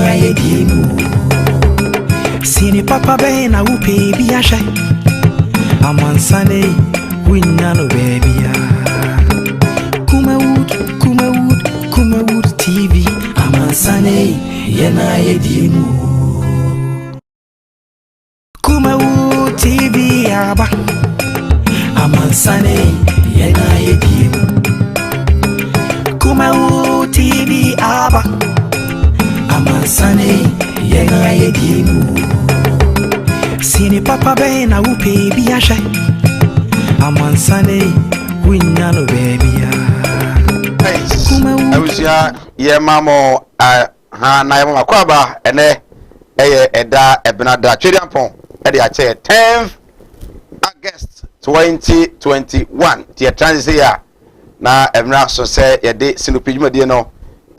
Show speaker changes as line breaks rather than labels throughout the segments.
yena yedimu sini papa be na upe bi ahye amansane winya no baby ya Kumawood TV amansane yena yedimu Kumawood TV aba amansane yena yedimu Kumawood TV aba amansane yena yedimu sini papa be na upe bi ahye amansane winya no baby ya
I was ya mamo ha na yama kwaba ene eda ebenada twediampon e de ache 10th August 2021 tie transit ya na emra so say ye de sinopidwumade no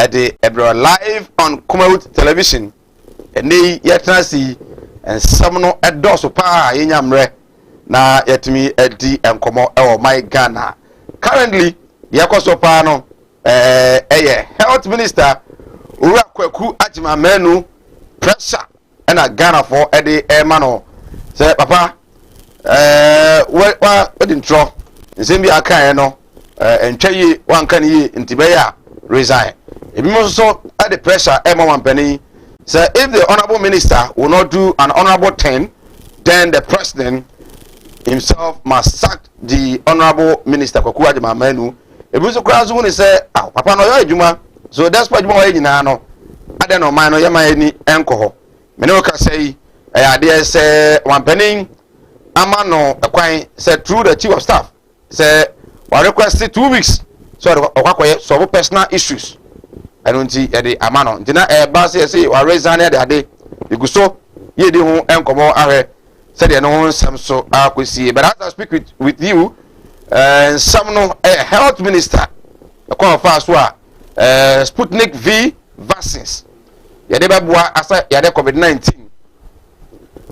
e de ebro live on Kumawood television ene ye transit ensam no edoso pa yenyamre na yetimi edi enkomo e wo my Ghana currently yakoso pa no health minister ura kwaku ajima menu pressure na Ghana for edi emano say papa wa intro nsembi akan no entwayi wankan yi ntibeya resign ebi mo so at the pressure ema wampani say if the honorable minister will not do an honorable thing then the president himself must sack the honorable minister kwaku ajima menu ebuso krazo woni say papa no yo adwuma so that's why adwuma wa nyina no ade no man no yema ani enko ho me no ka say ade say wampanin ama no kwan say through the chief of staff say we request 2 weeks so okwakoye so personal issues I don't see ade ama no ntina ba say we resign ade iguso ye de ho enkomo ahwe say de no nsam so akosi but as I speak with you some no health minister akwa fa so Sputnik V vaccines yade babua asa yade COVID-19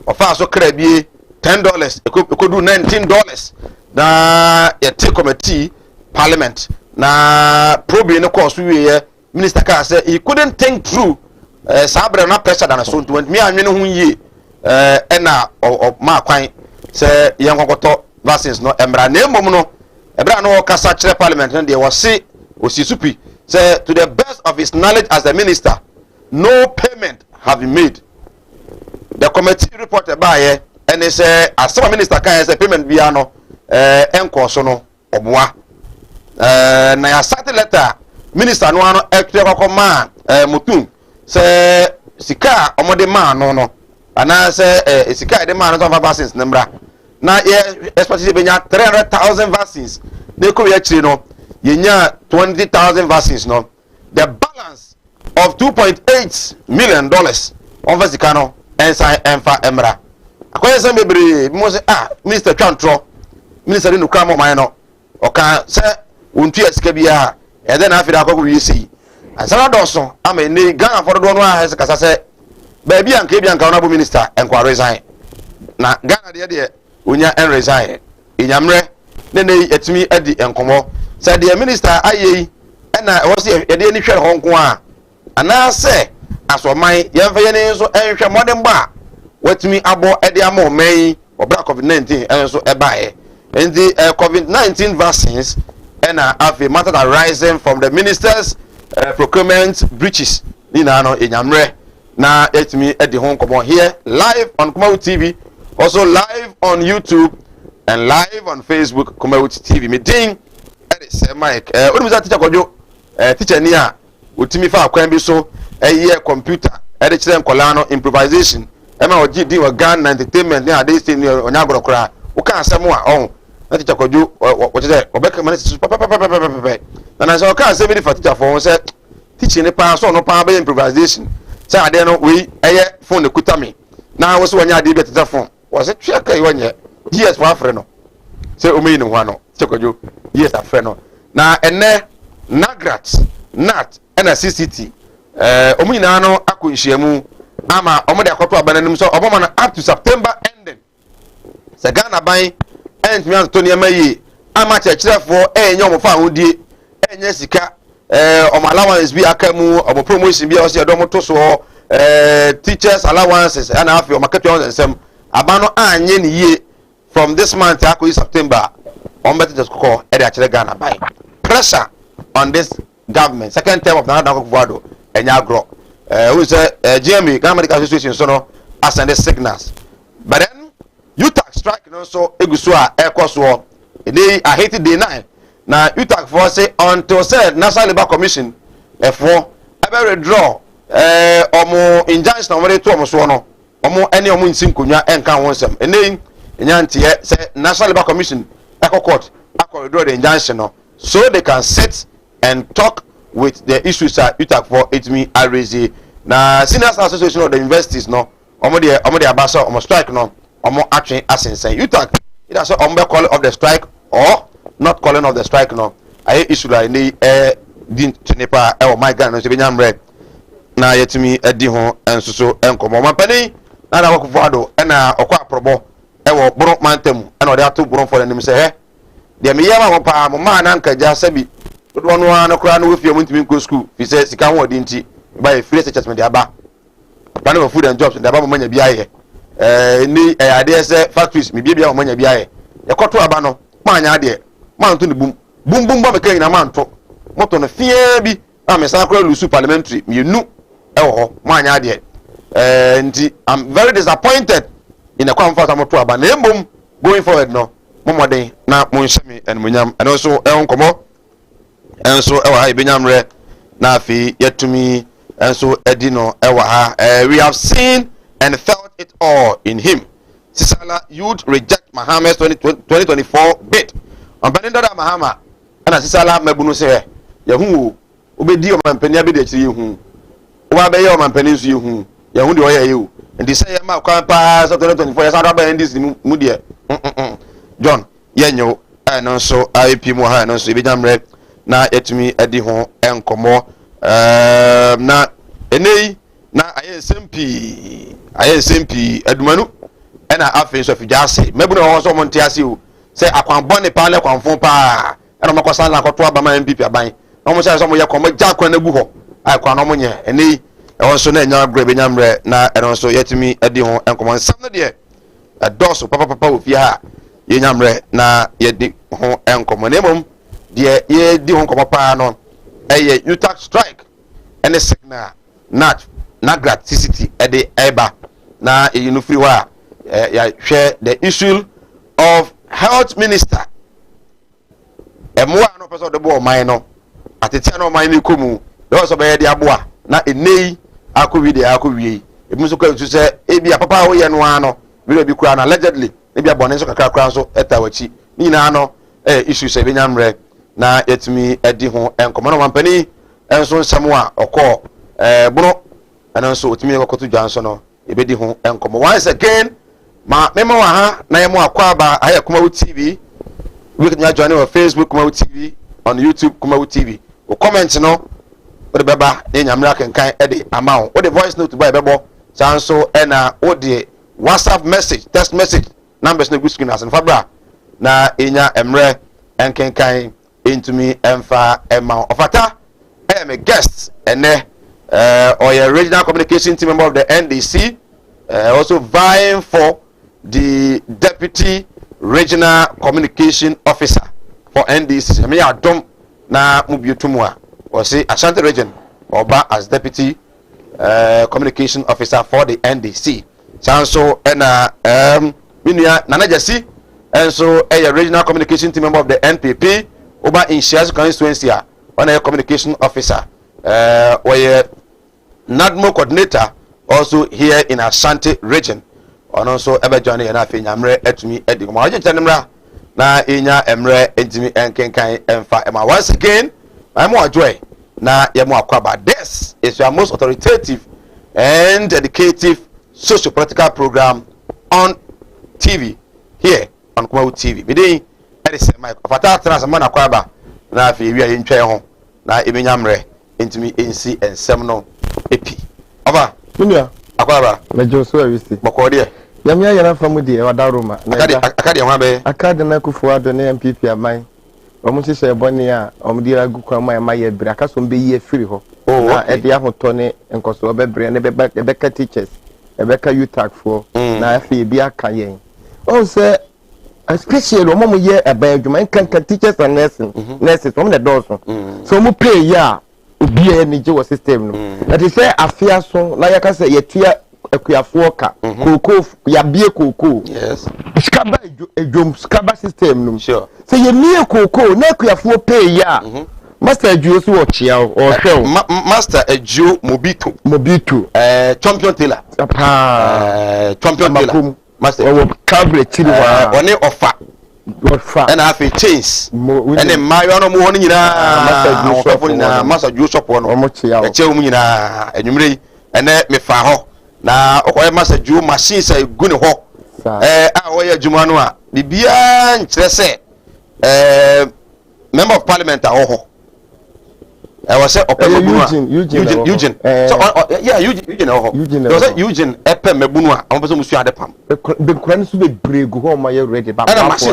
ofa so krabie $10 ekodu $19 na yate committee parliament na probe ne course we minister ka say he couldn't think through sabre na pressure than so to me anwene ho yie na ma kwan say yenkokoto vaccines no emra na emom no ebra no kasa kire parliament no de wose osisupi say to the best of his knowledge as a minister no payment have been made. The committee reported by and they say as some minister can say payment bia no enko so no oboa na ya sat letter minister no ano ekre kokoma mutum say sika omode man no ana say sika de man no vaccines nembra na especially benya 300,000 vaccines they ko ya chire no yenya 20,000 vaccines no the balance of $2.8 million on vasika no ensa enfa emra akoye se mebre mo se minister twantro minister de nukra mo man no oka se wontu asika bia e de na afida akoko wi sei ansana doso ama ne Ghana for do no a se kasa se ba bia nka bia nka honorable minister enko resign na Ghana de onya en resign enyamre ne etimi adi enkomo say the minister ayi na wo se ye de ni hwe ho nko a ana se asoman yemfa ye ne so enhwe modern ba watimi abo ede amo man obra COVID-19 enso ebae and the COVID-19 vaccines and have matter arising from the minister's procurement breaches ni na no enyamre na etimi ede ho nkomo here live on Kumawood TV, also live on YouTube and live on Facebook Kumawood TV. Meeting say Mike onimiza teacher kojo teacher ni a otimi fa akwan bi so eye computer e kire nkola no improvisation e ma oji din wa Ghana entertainment ni ade state ni onya agorokora wo kan asem a na teacher kojo wo che obeka mane na so kan asem bi fa teacher for say teaching ni pa so no pa be improvisation say ade no we eye phone ne kutami na wo so wonya ade bi teacher phone wo say twa kai wonye yes for afre no say o me ni ho ano tekojo yes afre no na ene nagrat nat na CCT omina no akonhyiamu ama omode akoto abananum so oboma na up to September ending se Ghana ban ent mi anto ne mayi ama chechirefo enye omofa ahodie enye sika allowance bi akamu omo promotion bi o se edo moto so teachers allowances and half your market and some abano anye ni ye from this month to September on better just call actually Ghana by pressure on this government second term of Nana Akufo-Addo and Yagro who is GME Ghana Medical Association so no as and the signals but then UTAC strike you know so egusua ekoswo I hate it day 9 na UTAC for say until said National Labour Commission efo ebe withdraw omo injunction na to omo so no omo ene omo nsim konwa enka wonsem ene nyantie say National Labour Commission Eco Court withdraw the injunction no so they can sit and talk with the issues that UTAC for it me raise na Seniors Association of the Universities no omo de abasa omo strike no omo action asensen UTAC either say omo call of the strike or not calling of the strike no aye issue like ni din tunipa e o my God no se benyam red na yetimi edi ho ensoso enkomo mampani na na Akufo-Addo na okwa aprobo e wo boro mantem na ode ato boro for nim se he de me yema ho pa mo ma na nkaja sabi do no ana kura no wofie mo ntimi nko school fi se sika ho odi nti ba e free assessment de aba plan of food and jobs de aba mo manya bia ye ni ade se factories me bia mo manya bia ye e koto aba no manya ade manto ni bum ba me kan na manto moto no fie bi na me sa kura lusu parliamentary me nu e wo manya ade nti I'm very disappointed in the comfort am to aba na embom going forward no momoden na monhye en munyam and also enkomo enso e wa ha benyam re na afi yetumi enso edino e wa ha we have seen and felt it all in him. Sisala youth reject Mahamad's 2024 bid. On Benindada Mahama and Sisala Mebunu say, Yahu, Ubedi or Mampenia bid at you, Ubabe or Mampenis you, Yahu, you, and they say, Ma, can't pass 2024 years out of this Mudia. John, Yanyo, and also IP Mohan, and so Bidam Red, na etimi edi ho enkomo na enei na aye sempi adumanu ena afen so fijase mebu na so monte ase o se akwan bone pa le kwanfo pa ena makosa na akoto aba ma MPP aban na mo se so mo ye komo ja kwan na bu ho akwan no mo nye enei e won so na nya gre be nyamre na ena so yetimi edi ho enkomo nsam no de adoso papa ofi ha ye nyamre na ye di ho enkomo na mom de ye di ho enkomo pa no eye UTAC strike any signal not graticity at the eba na you free wa ya share the issue of health minister emwa no person de bo man no atete no man ni komu do so be de aboa na enei akowi de akowi emu so kwa se ebia papa wo ye no ano bi bi kura na allegedly ebia bone so kakra so etawachi ni na no issue se benyamre na yetimi edi ho enkomo no mampani enso nsamo a okọ bono ananso otimi ekoto dwanso no ebedi ho enkomo once again ma memo wa ha na yemo akwa ba aya Kumawood TV we can join our Facebook Kumawood TV on YouTube Kumawood TV o comment no o de beba na nyamra kenkan e de amount o de voice note ba bebo chanso e na o de WhatsApp message text message numbers na screen as fabra na enya emre enkenkan into me emfa amount ofata I am a guest and or a regional communication team member of the NDC, also vying for the deputy regional communication officer for NDC. I mean, I don't na mubiutumwa or say Ashanti region or as deputy communication officer for the NDC. So and Nana Jesse, and so a regional communication team member of the NPP over in Shia's constituency. On a communication officer, or a NADMO coordinator, also here in Ashanti region. And also ever journey and I think Amre etumi edim. I just tell na inya Emre etimi enkenkan emfa ema. Once again, I'm more joy. Na yemo akwaba. This is your most authoritative and dedicated socio-political program on TV here on Kumawood TV. Bidin edise mic. Ofata transman akwaba. Na fi wi ayi ntwe ho na emenyamre entimi ensi ensem no epi oba
munya
akwara
mejo so awisi
bokode
yamya yana famu de wadaroma
akade ho abe
akade na Akufo-Addo na MPP aman omo hye boni a omo di agu kwa ma ye bra kaso mbe yi afiri ho na edi ahotone enkoso obebre ne beka teachers ebeka UTAC for na afi bi aka yen o say especially omo ye aba adwuma kan teachers and nurses from the doors so mo pay ya obi e je wo system no that is say afia so na yaka say yetua akuafo ka koko ya bie koko
yes
skaba ejom skaba system no
sure
say ye mie koko na akuafo pay ya master ejuo so ochia o hwe
master ejuo mobito champion tailor champion tailor master
o coverage chiri wa
one offer and have a chains and then my no mo hono nyina master ejuo shop no
o mo chia
e che o mu nyina enwumre ene me fa ho na okoye master ejuo machine say gu ne ho a wo ya juma no a bibia nkyere se member of parliament a ho I was saying, Eugene. So, yeah, Eugene. You said Eugene. Mebunua. I'm supposed to see the pam.
The grand to be brave. Go home. I ready.
But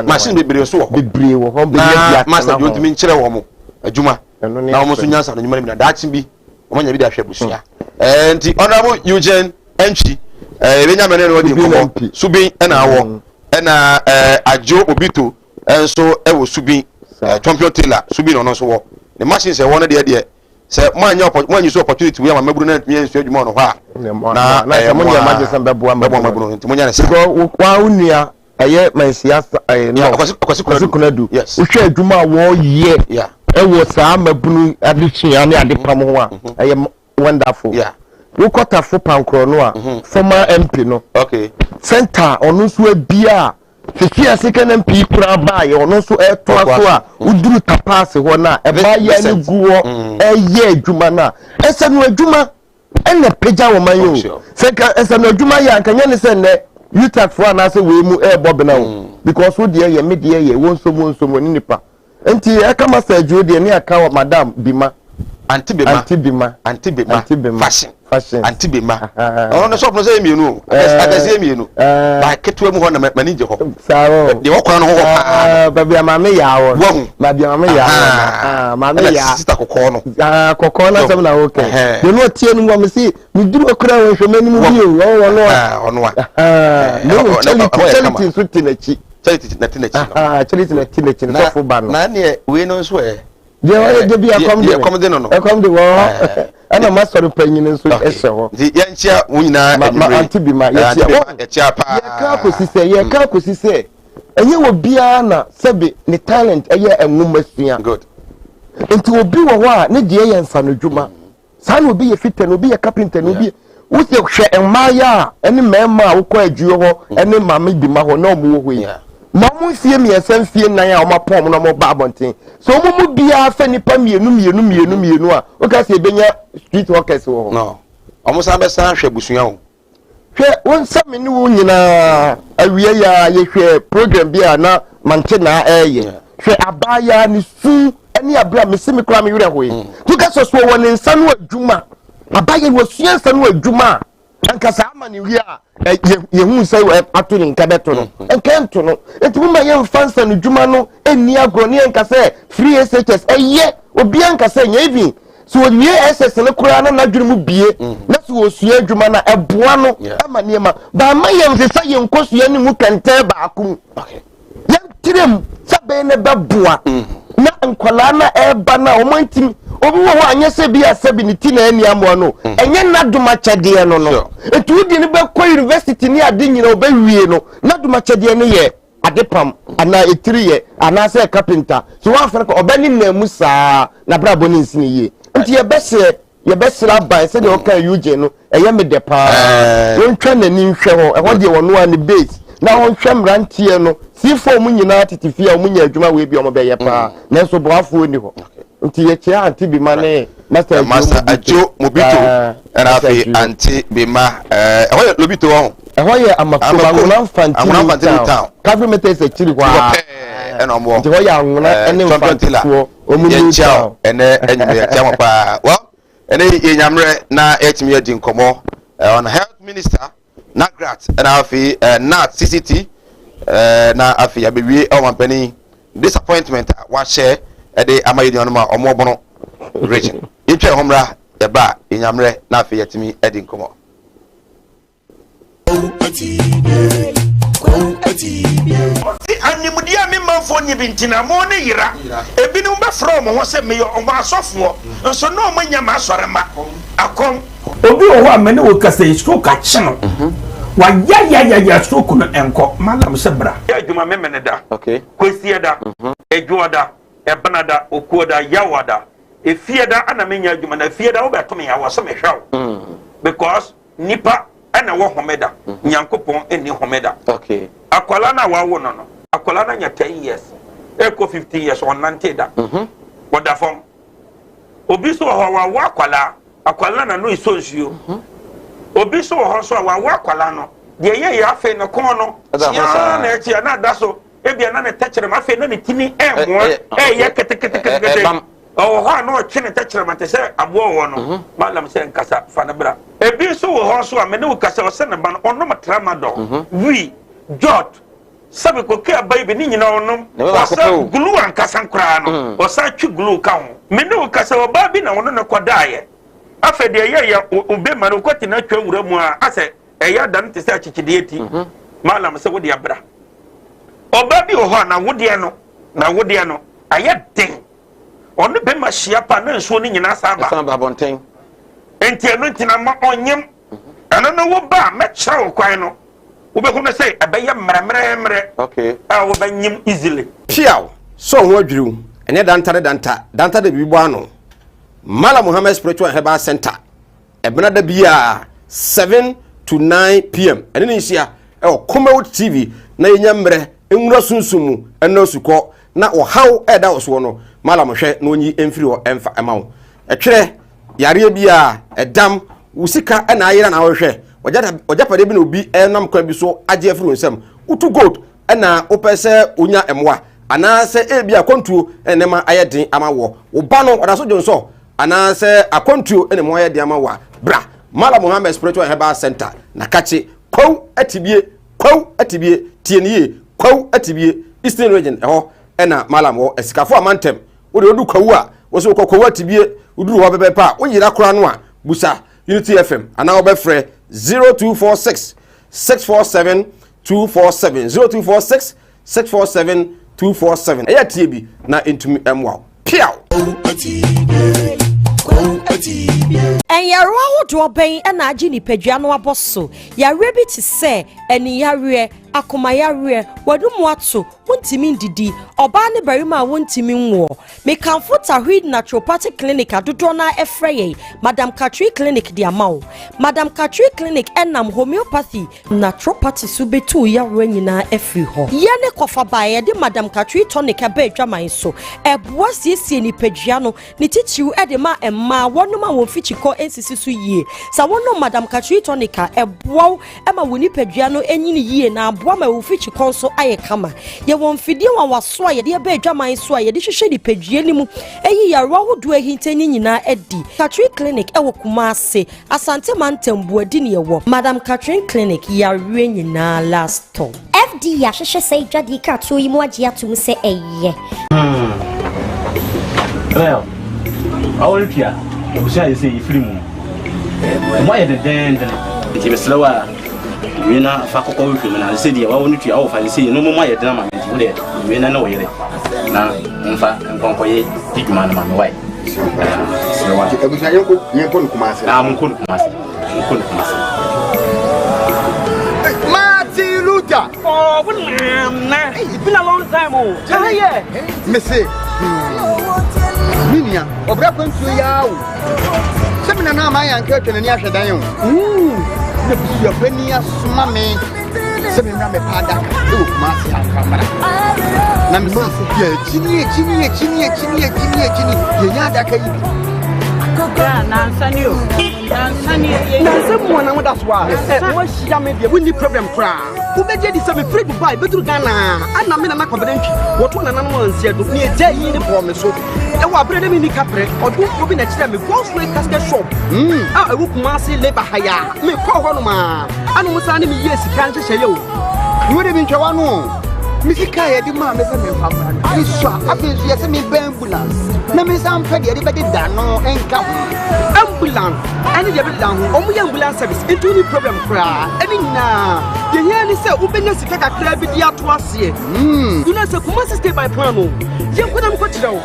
machine be brave. So be brave. Home. Master, you want me to chile Juma. Now, almost Sunyansa. You might be that be. When you be that shabusia. And the honorable Eugene Enchi. Benjamin Rodin. Subi and our and Ajo Obito. And so I was Subi. Champion Taylor. Subi on also. The machine say one day say man you so opportunity we am mabru na me nsu adwuma no ha na
mo nya maje san beboa
mabru nti mo nya na se
go kwa unia aye mansia no
kwasi
kunadu uhwe adwuma wo ye e wo saa mabunu adetwea ne adepam ho a aye wonderful wo kwata fo pankro no a former MP no
okay
center onu so abia Fikia second MP kura ba ye ono so eto aso a uduru tapase ho na e ba ya ni guo eye adwuma na ese no adwuma ene peja wo man yo se ka ese no adwuma ya nkanya ne se ne UTAC for na se we mu e bob na wo because wo de ye me de ye wonso ni nipa enti e kama sa adwo de ne aka wa madam Bima
anti bema fashion anti bema ono shop no say mienu akase mienu ba ketu mu ho na manije ho
sawo
de wo kwan no ho
ba bia ma me ya wo ba bia ma me ya ma me ya
sister kokko no
kokko na sam na okay de no tie nu mo si mi duru okura wo hwe mani mu bi wo
ono
no charity so tinachi
charity na tinachi
no fo ba no
na ne we no so
je bi akom de
no
akom de wo ana master panyin so ese ho
di yanchia wunyina
anti Bima
yanchia pa
ye ka kosise enye wo bia na sebe ne talent eye enwuma sua
good
enti obi wo ho a ne de ye nsa no dwuma sa na obi ye fitter no obi ye carpenter no obi wusi hwe enmaya ene mema a wokọ ajuo ho ene mama Bima ho na omo wo yi mamu fie mi esen fie nan a oma pom no mo ba abonten so mu bia fa nipa mienu a o ka se benya street workers wo
no omo sa be san hwe busua wo
hwe won sa me ni wo nyina awie ya ye hwe program bia na mante na eye hwe abaya ni su ani abra me simi kra me were hoye tu ka so won nsa no adwuma abaya wo sua nsa no adwuma ankasa amani wi a ye hu sai atu ni nkabeto no enkanto no etumu ma ye mfansa no dwuma no eni agro ne ankasa free SHS eye obi ankasa nya even so wie SS ne kura na nadwene mu bie na so osua dwuma na eboa no amani ma ba ma ye mfisa ye nkosua ni mu kente ba akum okay ye tirem sabe ne beboa na nkwala na eba na omantimi obi wo anya se bia sabi ni ti na ani amo no enye naduma chade no etu di ni be ko university ni ade nyina obawie no naduma chade no ye adepam ana etiri ye ana se carpenter so wa fa ko obani na mu saa na bra boni nsini ye nti ye besra ban se de o kan UJ no eye me de pa won twa nani nhwe ho e ho de wono ani base na won hwe mrantie no sifo mu nyina titifia mu nya adwuma we bi o mo be ye pa na so boafo ni ho nti ye chia anti Bima ne master
ajo mobito era fi anti Bima ho lobito ho
ho ye amakoma ngona fantini town government is a chiri kwa
eno mo
nti ho ye angona ene fantini o mu ni
chao ene enye chama pa well ene enyamre na etimi adi nkomo on health minister Nagrat and afi Nat CCT na afi abewie o mampani disappointment wa share e de amayedi onoma omobono region itwe homra yɛba enyamre na afi yɛtimi edi nkomo
animudia me manfo nyi bintina mo ne yira ebinu be from ho se me o ma asofo nso no mo nya ma asore ma akom obi o ho amene wo kasa isko ka chino wa ya stroke no enko malam se bra ya adwuma me mene da
okay
kwesi da edwo da ebana da okuo da yawa da efie da ana menya adwuma na efie da wo beto me yawa so me hwaw because nipa ana wo homeda nyankopon eni homeda
okay
akwala na wa wo no akwala na nya 10 years eko 15 years on 90 da woda fom obi so ho wa akwala na no isonsuo obi so ho so wa akwala no de ye ya afi no kon no ya na echi na da so ebia na ne techere ma afi na ne tini emo ye kete oh ha no chine techere ma te se abo wo no malam se nkasa fa na bra ebi so ho so a me ne ukasa o se ne ba no ono matrama do wi jot sabe ko ke baby ni nyina onom wasa glue ankasa nkra no wasa twi glue ka ho me ne ukasa o ba bi na ono ne kodaye afa de ye ube ma no kwati na twa wura mu a ase eya dan te se achichide eti malam se wodi abra oba bi ho na wode no aye den onu be ma hia pa na nsuo ni nyina saba
bonten
enti eno ntina ma onyem ana no wo ba me kyerew kwan no wo be hu say abeya mremremre
okay
wo ba nyem easily
piaw so ho adwiriw ene danta de bibo ano Mala Muhammad Spiritual Herbal Center ebena da bia 7 to 9 p.m. ene ni hia Kumawood TV na yenyamre enwura sunsumu eno suko na ohaw eda oso no Mala mohwe na onyi emfiri ho emfa emawo etwere yare bia edam usika ena ayira na wohwe ojapade bi na obi enam kwa bi so age afiri nsem utu gold ena opese onya emwa anase ebia kontuo enema ayedin amawo oba no odaso jonso anase akontuo enema ayedin amawa bra Mala Muhammad Spiritual Herbal Center na kache kwaw atibie tienie kwaw atibie Eastern Region eho ena Malam wo esikafo amantem wo de odu kwaw a wo so kwaw atibie uduru ho bebepa wo yira kora no a busa Unity FM ana wo befre 0246 647 247 0246 647 247 eya tie bi na entumi emwa piaw
and yarwa wodo ben na agi ni padua no aboso yare bi ti se eni yare akoma yare wadumu ato wontimi ndidi oba ne barima wontimi nwo me kanfo tahwid naturopathic clinic adodo na efreye Madam Katri clinic di amawo Madam Katri clinic enam homeopathy naturopathy subetu yare nyina efri ho ye ne kofa bae de Madam Katri tonic aba adwaman so eboa siesie ni padua no ni titiw de ma emma wonoma won fichiko ensisi so yie sa wono Madam Katri tonic eboa ema woni padua no enyini yie na aboa ma wo fichiko so aye kama ye won fidie wa waso a ye de aba adwaman so a ye de hwehwe di padua ni mu eyi yarwa hodo ahintani nyina edi Katri clinic ewo Kumase Asante Mantembu adi ne ewo Madam Katri clinic yarwe nyina last stop
FD ya hwehwe sei dwade ka to yi mu age atum se eye
well our pia we say say film why the den it be slower we na fa kokko film na say dia wa wonu tua wo fa say no mo ma ye den ma nti wo de we na wo yere na mfa nkonko ye diguma na ma why slower
ebusa yenko Kumase
munko Kumase
Martin Luther
oh na it's been a long time oh yeah
me say Minia, obra kwantu ya wo. Semina na ma yanka twene ni ahwedan yo. Ne busu afani asoma me. Semina me pada ka. E wo Kumase akamara. Na me so ya chini. Ye nya da ka yi.
yeah na nsani o na semu na wada so a wo hia me de woni problem kra wo beje di se me free Dubai betru Ghana ana me na confident wo to na na no ansia do ne eja yi ni bo me so e wo abrede mi ni kapre odu obi na kire me go straight casket shop e wo Kumase labor haya me ko ho no ma ana musa ne me yes kan hye ye o
Ni we de bi ntwa no. Misika ye di ma me se me famra. Ni so abensu ye se me ambulance.
na me sam pɛ de bɛde da no enka ho ambulance ɛne de bɛda ho ɔmo yɛ ambulance service into ni problem kra ɛne nyinaa ye here ni sɛ wobɛnya sika kakra bi di ato aseɛ you know sɛ Kumasi stay by plan no ye nkɔdam kɔ kyerɛ wo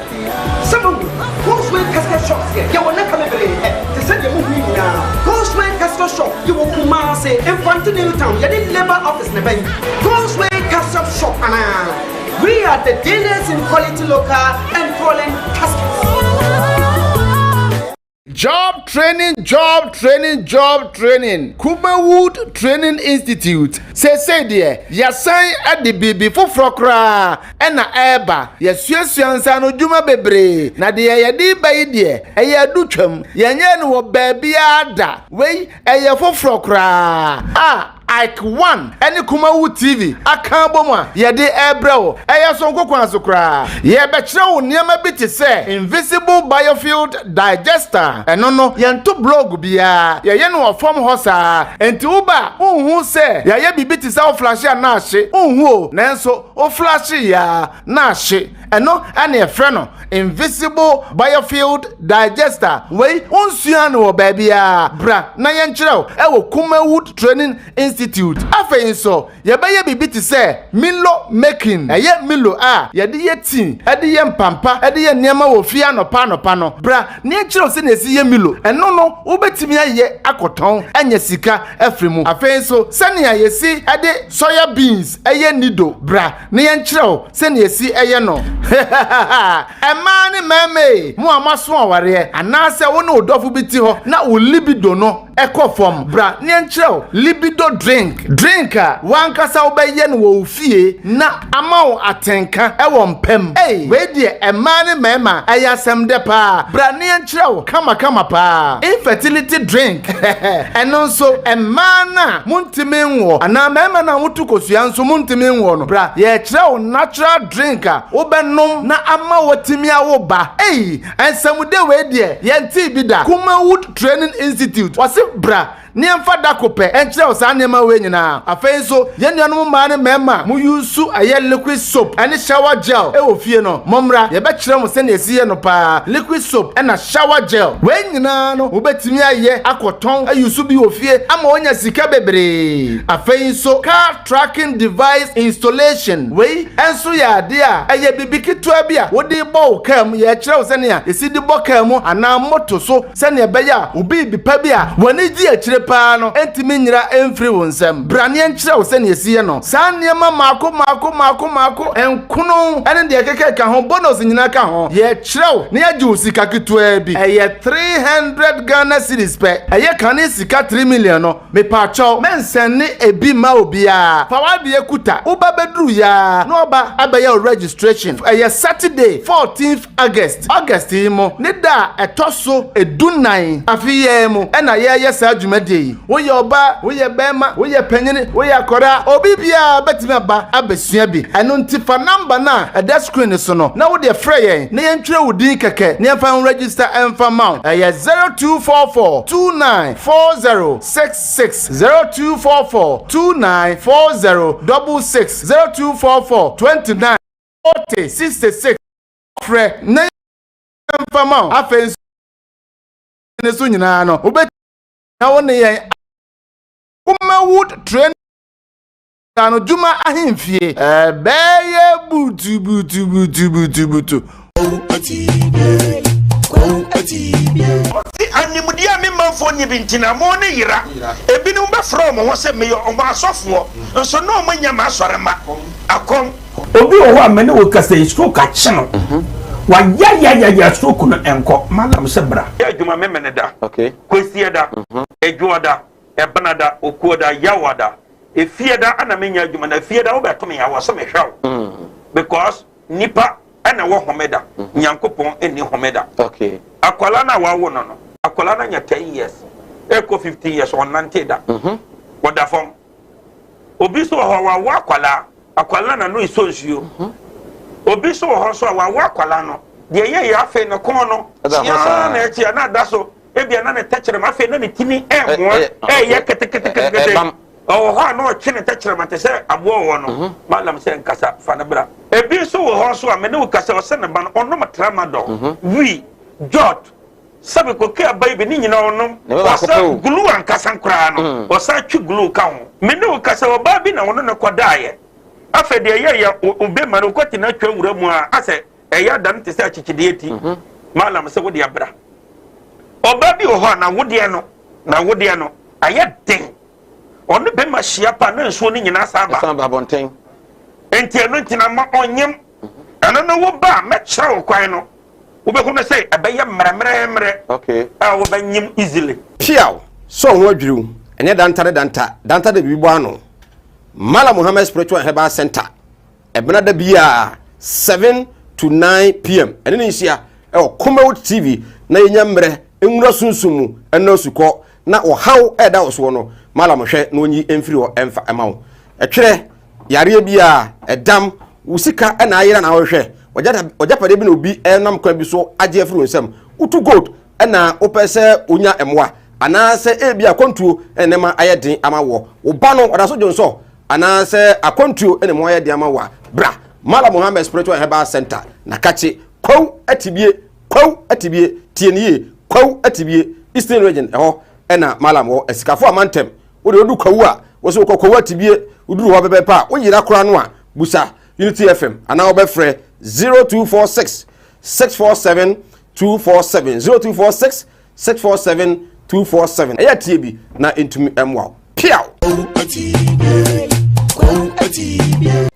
some Ghostway casket shop here ye wona kamebere te sɛ de mo hu nyinaa Ghostway casket shop ye wo Kumasi Infantile town ye the labor office ne bɛn Ghostway casket shop ana we are the dealers in quality local and foreign caskets.
Job training. Kumawood Training Institute. Say dear, yasan at the baby for frokra and na eba. Yasuansa no juma bebre. Na de yadi by dear. Aya duchum. Yanyan wo baby ada. Wey aya for frokra. Ike 1 any Kumawood TV akaboma yede ebrewo eya sonko kwanso kra ye bekire wo niam bi te se invisible biofield digester eno no yento blog bia ye no form hosa enti uba unhu se ye bibi te se o flash na ahye unhu nanso o flash ya na ahye eno ane efre no invisible biofield digester wey onsuan wo ba bia bra na ye nkirew e wo Kumawood Training Institute afei so ye ba ye bibi ti se Milo making eye Milo ye de ye tin e de ye mpampa e de ye niam wo fi anopa no bra ne nkirew se na esi ye Milo eno no wo betimi aye akoton anya sika afrimu afei so se ne ye si e de soya beans eye nido bra ne ye nkirew se na esi eye no emani meme mu amaso aware anase wo ne odofo biti ho na wo libido no ekofom bra ne nkirew libido drink wan kasa wo baye no wo fie na amawo atenka ewo mpem we die emani mema ayasem de pa bra ne nkirew kama pa infertility drink eno so emana muntimi nwo ana mema na wotukosua nso muntimi nwo no bra ye kirew natural drink wo benom na ama wotimi awo ba ensamude we die yenti bi da Kumawood Training Institute wase bra niamfa dakope enkyere osa niam we nyina afei so yenuanom ma ne mema mu yusu aye liquid soap ane shower gel e wo fie no momra ye be kire mo se na esiye no pa liquid soap ena shower gel we nyina no wo betimi aye akoton ayusu bi wo fie ama onya sika bebre afei so car tracking device installation we enso ya de aye bibikitu abia wo de bo kam ye kire wo se na esi de bo kam ana moto so se na be ya obi bipa bia woni di akire pa no entimi nyira emfiri wonsem brane nkire wo se na esiye no sa niema mako enkuno ene de keke ka ho bonus nyina ka ho ye kirew ne ya ju sika ketua bi eye 300 Ghana cedis pe eye kan sika 3 million no me pa cho mensen ne ebi ma obia fa wa de ekuta uba bedru ya no ba abeya registration eye Saturday 14th August mo ne da etoso edunan afiye mo ena ye sa dwumade wo ye oba wo ye bema wo ye panyini wo ye akora obi bia betimi aba abesua bi eno ntifa number na eda screen so no na wo de frɛ yen na yentwere wo din keke na yemfa register emfa mount 0244 294066 0244 294066 0244 294066 frɛ na emfa mount afenso ne so nyina no obet na woni yen Kumawood Training ano juma ahimfie beye butu
animudia me manfo nyi bintina mo ne yira ebinu be from ho se me yo omo asofo nso no mo nya ma asorema akom obi o ho amene wo kasa stroke achino wa ya stroke no enko malam se bra ya juma me mene da okay kwesi da ejuoda ebanada okuoda yawada efieda ana menya adwuma na fieda wo beto me yawo so me hwaw because nipa ana wo homeda nyankopon eni homeda okay akwala na wawo no akwala na nya 10 years eko 15 years on nanteda woda fom obi so ho wa akwala na no isonsuo obi so ho so wa akwala no de ye ya fe no kon no ya na etia na da so ebia na ne tachere ma fe na ne tini mo ye kete o ho na o twene tachirama te se abo wo no malam se nkasa fa na bra ebi so wo ho so a me ne wo kasa o se ne ba no ono matrama do wi jot sabe ko ke abai be ni nyina ono o sa gulu an kasa nkra no o sa twi gulu ka ho me ne wo kasa o ba bi na ono ne kodaaye afa de ye obe ma no kwati na twa wura mu a ase eya dan te se achichide eti malam se wo de abra oba bi o ho na wo de no ayɛ den ɔno bɛ ma hyia pa na nsuo no nyinaa saba
bonten
enti ɛno ntina ma ɔnyem ɛno no wo ba mɛkyerɛ wo kwan no wobɛhu no sɛ ɛbɛyɛ mmerɛmmerɛmmerɛ a wobɛnyem easily
piaw so ho adwiriw ɛnyɛ danta da bibibɔ ano Mala Muhammad Spiritual Herbal Center ɛbena da bia 7 to 9 p.m. ɛne ne nhyia ɛwɔ Kumawood TV na yɛnya mmerɛ enwura sunsumu ɛna osukɔ na ɔhaw ɛda ɔso no malam hwɛ na onyi emfiri hɔ ɛmfa ɛma wo ɛtwerɛ yare bia ɛdam usika ɛna ayera na ɔhwɛ ɔjapade bi na obi ɛnam kwan bi so agye afiri nsɛm utu gold ɛna opɛ sɛ onya ɛmoa anaasɛ ebia kontuo ɛnɛma ayɛ den ama wo ba no ɔda so dwonso anaasɛ akontuo ɛnɛma ayɛ den ama wo bra Mala Muhammad Spiritual Herbal Center na kache kwaw atibie tienie kwaw atibie Eastern Region ɛhɔ ɛna malam wo esikafo amantem wo de odu kwawu a wo so kwawu atibie uduru ho bebe pa wo yira kora no a busa Unity FM ana wo befrɛ 0246 647 247 0246 647 247 eya tie bi na entumi emwa piaw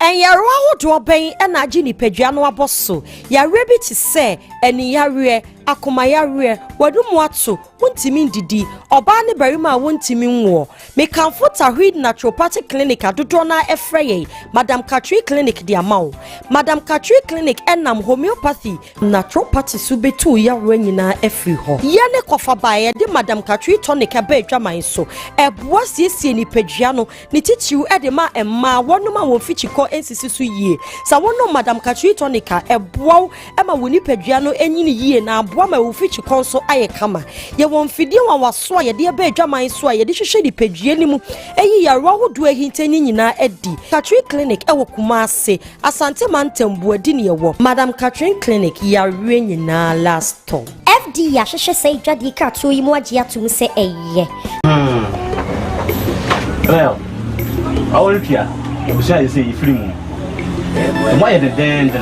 Enyarwa hodo ben na agi nipadua no aboso yare bi ti se eni yare akoma yare wadumu ato wontimi ndidi oba ne barima wontimi nwo mekanfo tahwid naturopathic clinic adodo na efreye Madam Katri clinic di amawo Madam Katri clinic enam homeopathy naturopathy su betu yare nyina efri ho ye ne kofa bae de Madam Katri tonic aba adwaman so eboa siesie nipadua no ne titiw ede ma emma wonoma wo fichiko ensisi su yie sa wono Madam Katri tonic eboa ema woni padua no enyini yie na aboa ma wo fichiko so aye kama ye won fidie wa waso a ye de aba adwaman so a ye de hwehwe di padua ni mu eyi yarwa hodo ahintani nyina edi Katri clinic ewo Kumase Asante Mantembu adi ne ewo Madam Katri clinic yarwe nyina last time
FD ya hwehwe sei dwade ka to yi mu agye atum se eye
well awolpia obusia yese yifiri mu mo ye den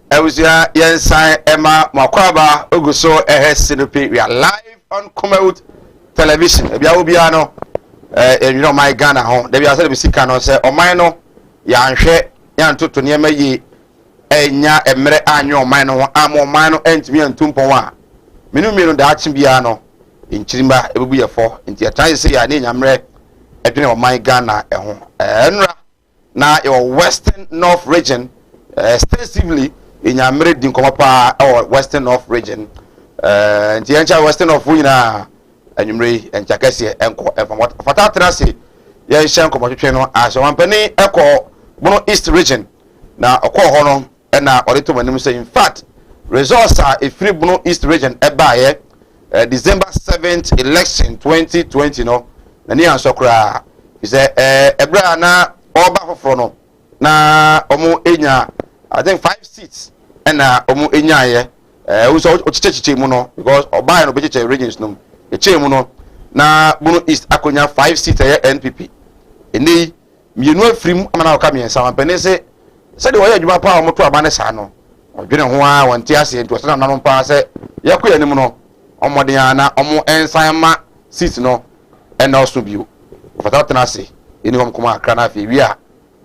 Ewusia yensan ema makwaba oguso ehesinope we are live on Kumawood television ebia obia no enwino my Ghana ho de bia se be sika no se oman no ya nhwe ya ntoto ne ma yi enya emre anyo oman no ama oman no entimi antumpon a menu da achi bia no nchirimba ebubu yefo nti etan se ya ne nyamre edwene oman Ghana eho enra na your western north region extensively in your married in Komapa or Western North region. And the Western North Wina and Yumri and Jakasi and from what Fatatrasi, yes, Shanko channel as one penny echo Bono East region. Now, a call honor and now Orito when say in fact, results are a free Bono East region by December 7th election 2020. No, Nania Sokra is a Ebrana or Bafrono. Na Omo Enya. I think 5 seats and omu enyaye so ochicheche mu no because oba no becheche regions no eche mu no na bunu east akonya 5 seats NPP eni mienu afrim amana oka miensa wampene se de oya adwuma pa omoto abane sa no odwene ho a wonte ase enti osana nanom pa se yakoya nim no omode ana omo ensan ma seats no ena oso bio fata tenase eni hom kuma akra na afi wi a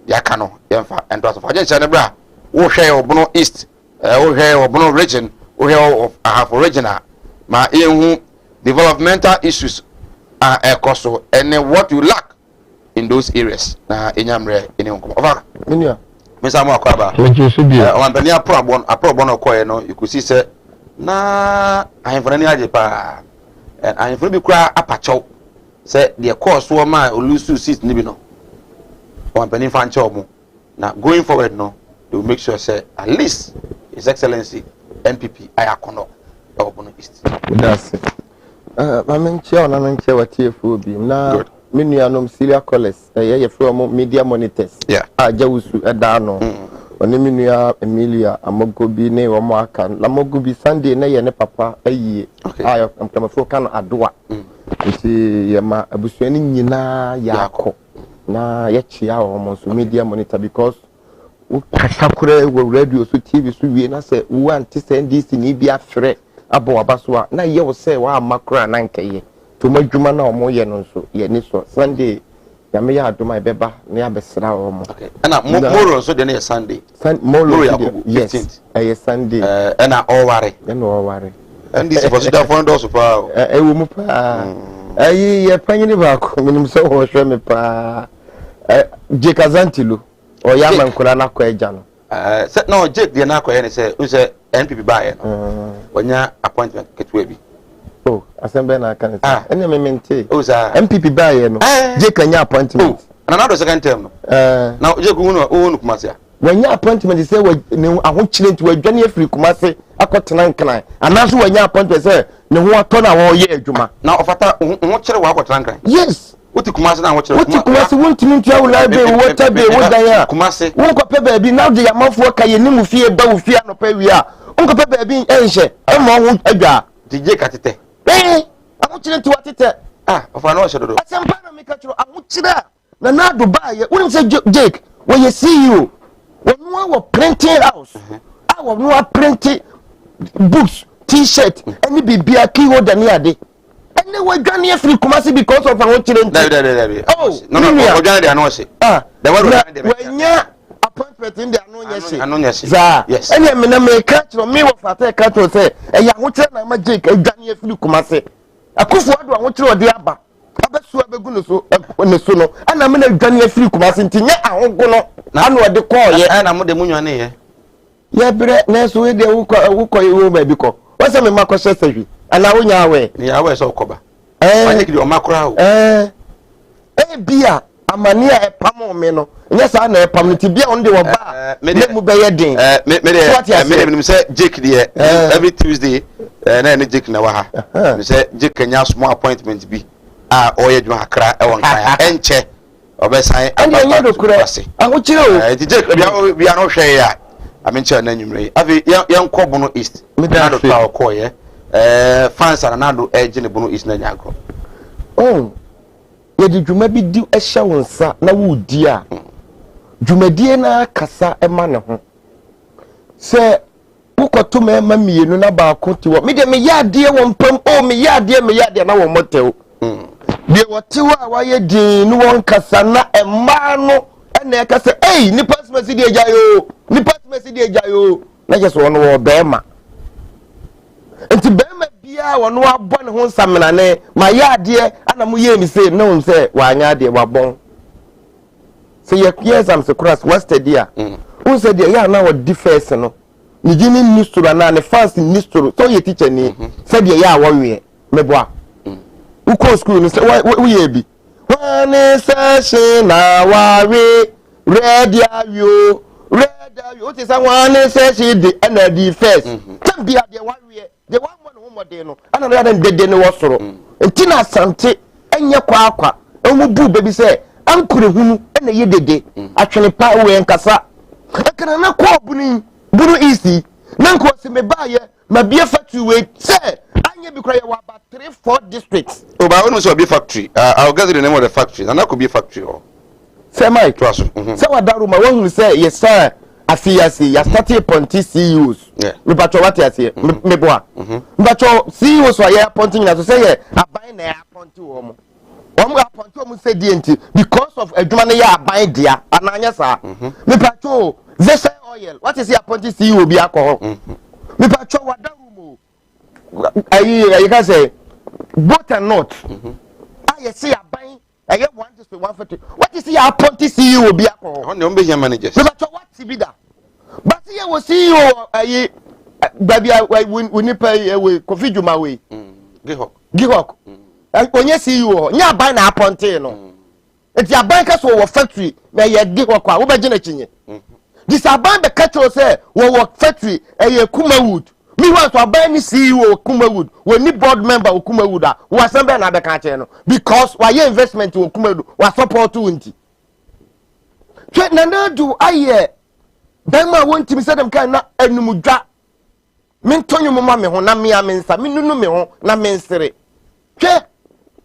yaka no yemfa ento aso faje nche ne bra wo hwe obono east wo hwe obono region wo hwe of half regional ma ehu developmental issues ekoso and what you lack in those areas na enyamre eni nko over
menia
mesa mo akwaba o ambani aprobon okoye no you could see say na ahemfona ni aje pa ahemfona bi kura apacho say the course wo ma olusu seat ni bi no o ambani fanche omo na going forward no they will make sure say at least His Excellency NPP ayakono obono east.
That's it. Mamenche ona menche watie fu bi na Minuanum Celia Colles, a from media monitors.
Yeah.
Jawusu Edano. One minua Emilia, Amogobi, ne or Markan, Lamogobi Sunday, ne papa, a ye. I am Kamafokan Adua. Yama Abusweni Nina Yako. Na Yachia almost media monitor because Sakure will radio so TV so we na say we want to send this in Ibia Fre Abo Abaswa. Na ye will say wa makra nanke. To my Juma na omo ye no so ye ni so Sunday ya me ya do my beba na ya besra omo.
Okay. And Moro so the next Sunday.
Moro yes. Sunday.
And all worry.
And all worry.
And this was the phone door so far.
Wo mu pa. Ye panyini ba ko minim so ho hwe me pa. Jekazantilo or Yaman Kulana Kwejano.
Set no Jake the Anako and say, who's a NPP buyer when your appointment get baby.
Oh, Assembly can any mente.
Who's a
MPP buyer? Jake and your appointment.
And another second term. Now, Jake own Kumasia. When your appointment is said, I won't change to a Johnny Free Kumasi, I got to nine. And that's when your appointment say, no one turn our year, Juma. Now, if I watch your walk at yes. What the Kumasi now? What the Kumasi want to meet your library? What I be? What I am? Kumasi. Uncle Pebe, now the amount of work I knew fear, but fear no pay we are. Uncle Pebe being ancient. I'm on Edgar. The Jake at it. Eh, I want you to what it. Ah, of an ocean. I some panamicature. I want you there. Now, Dubai, wouldn't say Jake, when you see you, when you were printing house, I was not printing books, T-shirt, any be a keyboard near day. And they were done here free Kumasi because of our children. Oh, no, Johnny, I know. Ah, there was when your appointment in the Anonia. Yes, and I mean, I may catch from me of a cat will say, and I want to magic and Johnny free Kumasi. I could what I want to the Abba. I bet so I'm going to on the solo, and I'm in a Johnny free Kumasi. I won't go now. What the call, and I'm the moon here. Yeah, but next week they will call you because what's a Marco surgery. And I won't away. Yeah, I was so cover. I think you're macro. Beer, a mania a pamo meno. Yes, I know a pamity be on the bar. Made mu be yedin. Made say Jake there every Tuesday. Na Jake na wa ha. Me say Jake nya small appointment bi. Ah, oyeju akra e won kan. Enche. Obesan. And you know kura. I want you. Jake we are not hwe ya. I mean cha na nwumre. Afi yan kobo no east. Me na do ta okoye. Fans are now edging the bono is Nanyago. Oh, yet did you maybe do a show on sa na wood dear. Jumediana Cassa a man. Say, who got to me, mammy, no about Cotu? Me, ya dear one pump, oh, me, ya dear, no one motel. There were 2 hours, dear, no one Cassana, and Mano, and I can say, hey, Nipas Messidia Jayo, Nipas Messidia Jayo, not just one more Bema. And to Bema Bia or no one home salmon, my yard dear, and I'm here, me say, no, say, why, dear, were born. So yes, I'm so cross. What's the dear? Who said the year now differs? No, you didn't news to run and fast in news to so your teacher me said the year 1 year. Me boy, who call school and say, what we be? One is a shame now, red you. What is one is a she the energy first? Can be at the 1 year, the one home they know, and another than they know what's wrong. And Tina Sante and your quack, and we boo baby say. Uncle who and the day actually power and cassa. I can not call Bunu easy. Nanko se me buy my beer factory wait, say, I be crying about 3-4 districts. Oh, but I also be factory. I'll gather the name of the factory, and that could be factory. Say, my trust. So, what that room I want to say, yes, sir. I see, you started upon TCUs. Yeah, me but what I say, me boy. But your CEOs were here pointing to say, I buy an airport to home. Say because of a Germany buy dear and Anyasa. Me patrol this oil. What is your appointee CEO be alcohol? Me patrol what that room. I can say both and not. I see a buying. I get 150. What is your appointee CEO be alcohol? On the umbrella managers. Me patrol what be that? But here was CEO. Baby, we need pay with coffee Juma way. Gihok. When you see you, you buy na appointee no. It's your bankers who factory, may you dig or over generation. This a bank the catcher say, work factory, a Kumawood.
Me want to abandon CEO Kumawood, when ni board member Kumawood, was somebody na beka cheno because why investment to Kumawood was support to unti. Check na do aye. Bema want to say them kind na enumudwa. Men tonyo mama me ho na me amensa, me nunu me ho na mensere. Check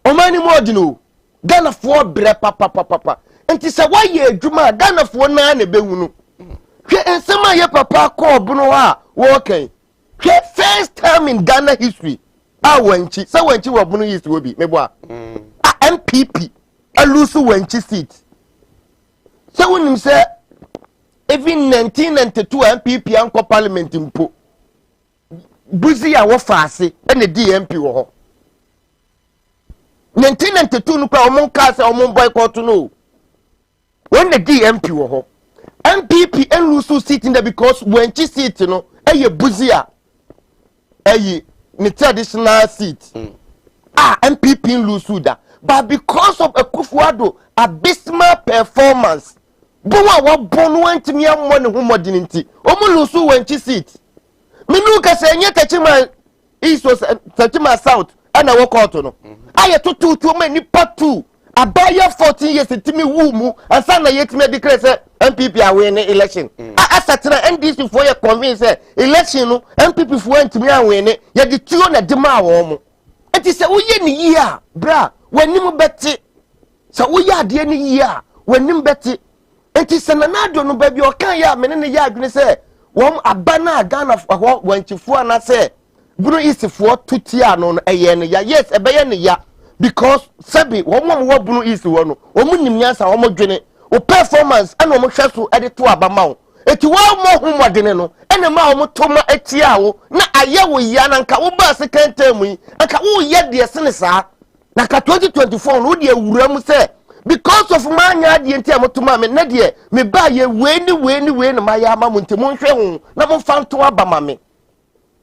o mani mo dino. Ghana for bre papa. Enti se why adwuma Ghana for na na behunu. Check ensema ye papa ko bunu ha wo kan. First time in Ghana history, I wenchi, so wenchi wa bunu history will be, meboa. MPP, a lose wenchi seat. So when him say, even 1992 MPP anko parliament impo, buzi ya wafase, and the DMP wo. 1992 nuka omon kase omon boycott no. When the DMP wo, MPP and lose seat in there because wenchi seat no, eye buzi ya. Ni traditional seat. MPP lose that. But because of a Kufuado abysmal performance, Buma wa bonu went me am one who modernity. Omu lose wenchi seat. Minuka say nye Tachima East was Tachima South and I walk out no. Aye to many part 2. Abaya 14 years to me wumu and sana yet me declare say MPP are winning election. Asatena NDC for your convince election no MPP for went me win it. Ya the two na dema wo mo. Enti say uye ni year bra wanimu beti. So uye ade ni year wanimu beti. Enti say na do no ba bi o kan ya me ne ya adwene say wom abana Ghana ho wanchifo ana say bunu isifo tutia no no eye ne ya yes ebeye ne ya because sabi wom wo bunu isi wo no wom nim nyansa wom dwene o performance ana wom hweso ede to abama wo eti wo mo humodene no ene ma wom to ma atia wo na aye wo ya na nka wo ba second term yi nka wo ye de sene saa na ka 2024 no de awura mu say because of manya de enti amotoma me na de me ba ye we na ma ya ma mu ntemu hwe ho na mo fanto abama me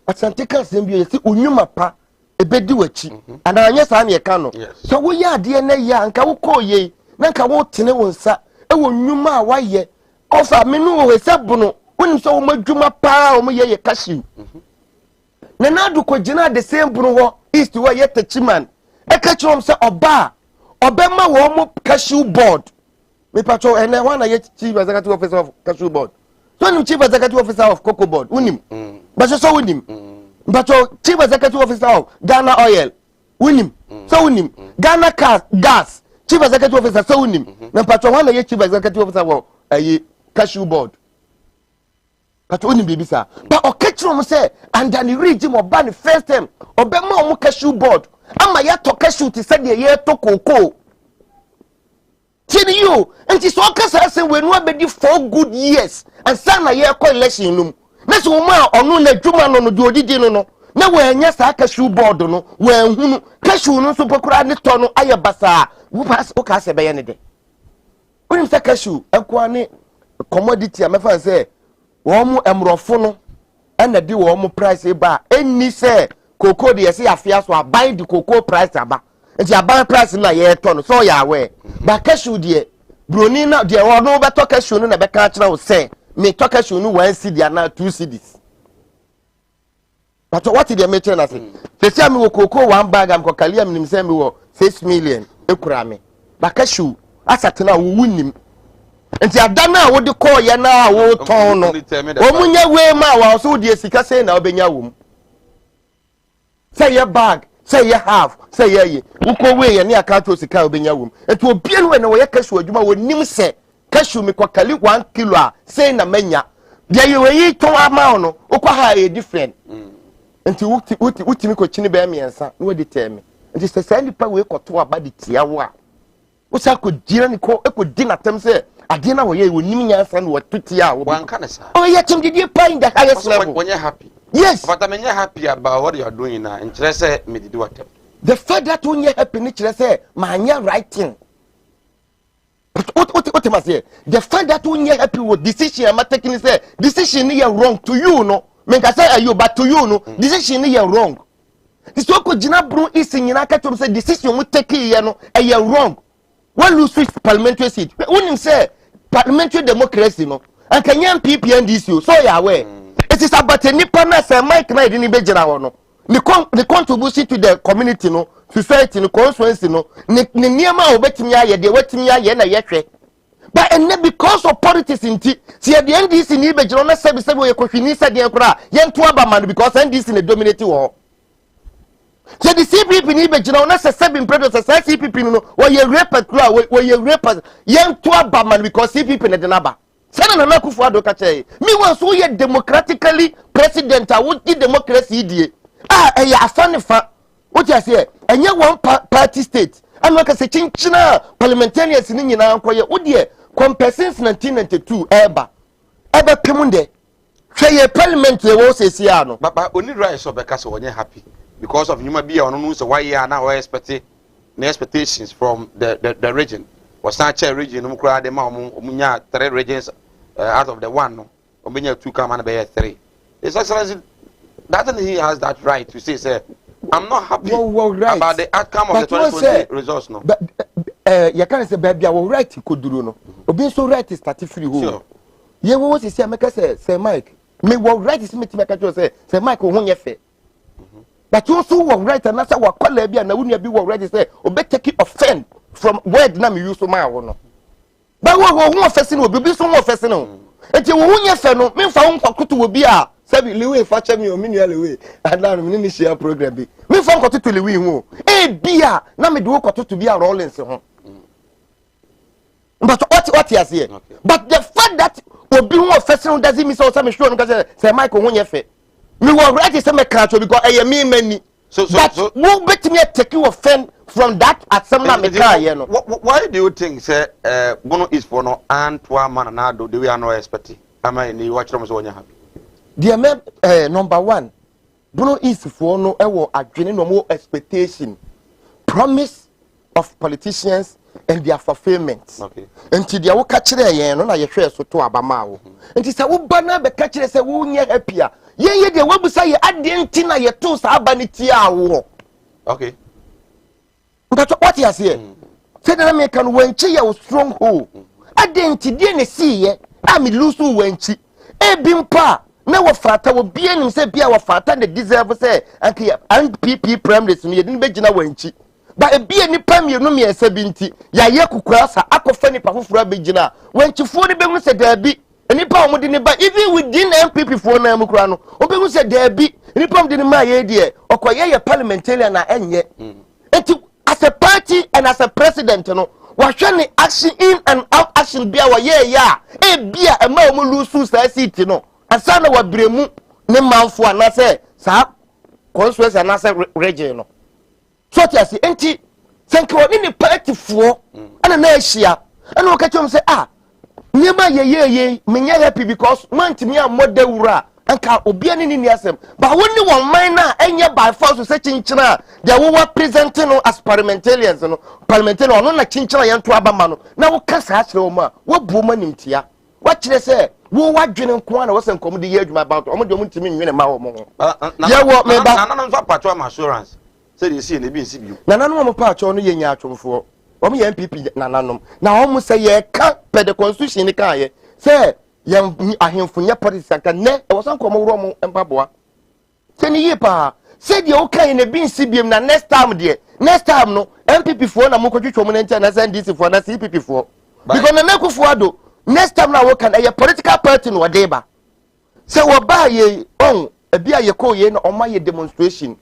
asante kan sem bi yesi onwuma pa ebedi wachi ana anya sa na ye ka no so wo ya de na ya nka wo koye na nka wo tene wonsa e wo nwuma a waye ofa me no we sebuno wonim so wo madwuma pa wo mo ye cashew na na do ko gina the same bunu ho east wo ye tachiman e ka chom se oba obema wo mo cashew board me patcho ene wana ye chief executive officer of cashew board so nim chief executive officer of cocoa board unim but so unim but chief executive officer of Ghana oil unim so unim Ghana gas chief executive officer so unim na patcho wana ye chief executive officer of cashew board but unim bibisa but okechiro mo say under the regime of ban first time obema mo cashew board ama ya to cashew ti say de ye to cocoa tini you and so kasa say we no abedi 4 good years and sana ye ko election num na so ma onu na dwuma no do odidi no na we anya sa cashew board no we hunu cashew no so pokura ne to no aye basa wo pass o ka se be ye ne de unim sa cashew akwa ne commodity amefa say wo mu emrofo no na di wo mu price ba eni say cocoa de say afia so aban di cocoa price aba enti aban price na ye to no so ya we ba cashew de broni na de wo no beto cashew no na be ka kira wo say me to cashew no 1 cedi na 2 cedis but what did you mention as say say me wo cocoa 1 bag am ko kalia me nim say me wo 6 million ekura me ba cashew asatena wo wunim enti adana wo de call ye na wo ton no wo munya we ma wa so de sika say na obenya wo say your bag say your half say ye wo ko we ye ne aka to sika obenya wo enti obi enu we na wo ye cashew adwuma wo nim say cashew me ko kali 1 kilo a say na manya de ye we ton ama no wo ko ha e different enti wuti mi ko chini be miensa no de teme enti say nipa we ko to aba de tia wo a wo sa ko dira ni ko e ko di na tem say ade na wo ye wonim nyansa no watutia wo
wanka na sa
oh ye chim did pa in the highest level
when you happy
yes
but I'm happy about what you are doing now and say me did what
the fact that when you happy ni kire say manya writing what must say the fact that when you happy with decision am taking say decision is wrong to you no me can say you but to you no decision is wrong this what ko jina bro is nyina ka to say decision we take here no e wrong. When you switch parliamentary seat, when you say parliamentary democracy, no, and can you MPP and DCU, so you are aware. it is about nipa na say Mike na edi ni be gina ho no the contribution to the community no society no constituency no ne niema obetimi aye de wetimi aye na yehwe but and because of politics inti see the NDC ni be gina na say we kohwini say de kura ye nto aba man because NDC ne dominate wo so the CPP ni be gina na say 7 predators say CPP no wo ye repertoire wo ye repertoire ye nto aba man because CPP ne de na ba Sena na Kufuor do kache me wan so ye democratically president a wo di democracy die eya afane fa what you say enye one party state anu ka se chinchina parliamentarians ni nyina ankoye wo die compensation 1992 eba pemunde hwe ye parliament ye wo sesi ano
baba oni right so be ka se wonye happy because of nyuma bia ono no so why ya na we expectations from the region was not chair region no kura de ma omunya 3 regions out of the one no omenya 2 come and be 3 his excellency that he has that right to say I'm not happy right. About the outcome of the 2020 results no
but you can say baby our right koduro no obi so right is start free ho ye wo say make say Mike me wo right is me make say Mike ho nye fe but you also wo right and say wa kwala bia na wunu bi wo right say obi take offend from word na me use my wo no ba wo offend no obi so wo offend no enti wo nye fe no me fa wo kwakuto wo bi a sabi liwe facha mi o mini liwe and me ni share program bi me fa kwakuto liwe hu bia na me de wo kwakuto bi a Rollins ho but what you say but the fact that obi wo offend doesn't mean so me sure no say Michael ho nye fe me wo ready say me catch because me mani so wo bet me take you offend from that at some na me cry here no
why do you think say Bono is for no Antwa man na do the way I no expect am I ni watch them so nya happy
the number 1 Bono is for no ewo adwene no more expectation promise of politicians and their fulfillment
okay
until dia wo ka kire yen no na ye hwe so to abama wo until say wo ba na be ka kire say wo nya happy a ye de wo busa ye ade nti na ye to sa abani ti awo
okay
but what you say say that me can wenchi ye stronghold ade nti de ne see ye am lose wenchi ebimpa na wo fata wo bia nim say bia wo fata ne deserve say anke NPP primaries no ye din be gina wenchi ba ebia ni pam ye no me esa bi nti ya ye kukura sa akofa ni pa foforo be gina wenchifo ni be hu say da bi nipa omo de ne ba even within NPP for na mu kura no obe hu say da bi nipa omo de ne ma ye de okoye ye parliamentarian na enye enti as a party and as a president no wahwe ni action in and out action bia wa ye ya bia e ma omo lusu sa seat no asa na wa bremu ne manfo ana say sa constituency ana say region no so ti asi enti senke woni ni party fo ana na ahia ana o ka chom say nyema ye menye happy because man timi a modewura anka obia ni ni asem ba woni won man na enye by force say chinchina they were presenting no as parliamentarians no parliamentarian no na chinchina ye nto abama no na wo kasa akire wo ma wo buo manimtia wo kire say wo wadwene nko na wo sen kom de ye adwuma about omo de omo timi nwene ma wo mo ye wo me ba
na no patro am assurance say dey see na bi nsi bio
na nanom mo patro no ye nya atwomfo omo ye MPP na nanom na omo say ye ka per the constitution ni kan ye say ye ahemfo nya policy aka ne e wosan ko mo woro mo empaboa say ni ye pa say de o kan na bi nsi biem na next time no MPP fo na mo kwetwetwo mo na ntia na NDC fo na CPP fo because na Kufuor ado next time na wo kan e political party no whatever say wo ba ye on e bia ye ko ye na o ma ye demonstration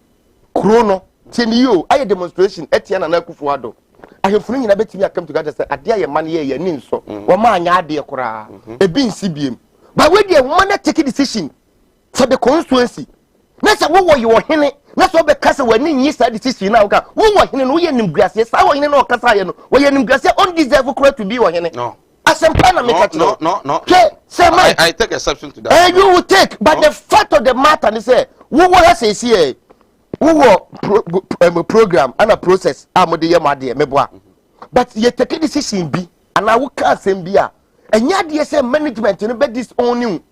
kuro no tini yo aye demonstration etia na Kufuor ado ahefunu nyina betimi akam to gada say ade aye man ye ni nso wo ma anya ade kora e bi nsi biem but we dey man take decision for the constituency na say wo ye wo hene na so be kasa wani nyi sa decision na wo ka wo hene no wo ye nimguase sa wo hene no kasa ye no wo ye nimguase on deserve correct to be wo hene
no
asempa na make it
no
say
I take exception to that
you will take but the fact of the matter is say wo say see wo program and a process amode ye made meboa but ye take decision bi and I will can asem bi a enya de say management no be this owning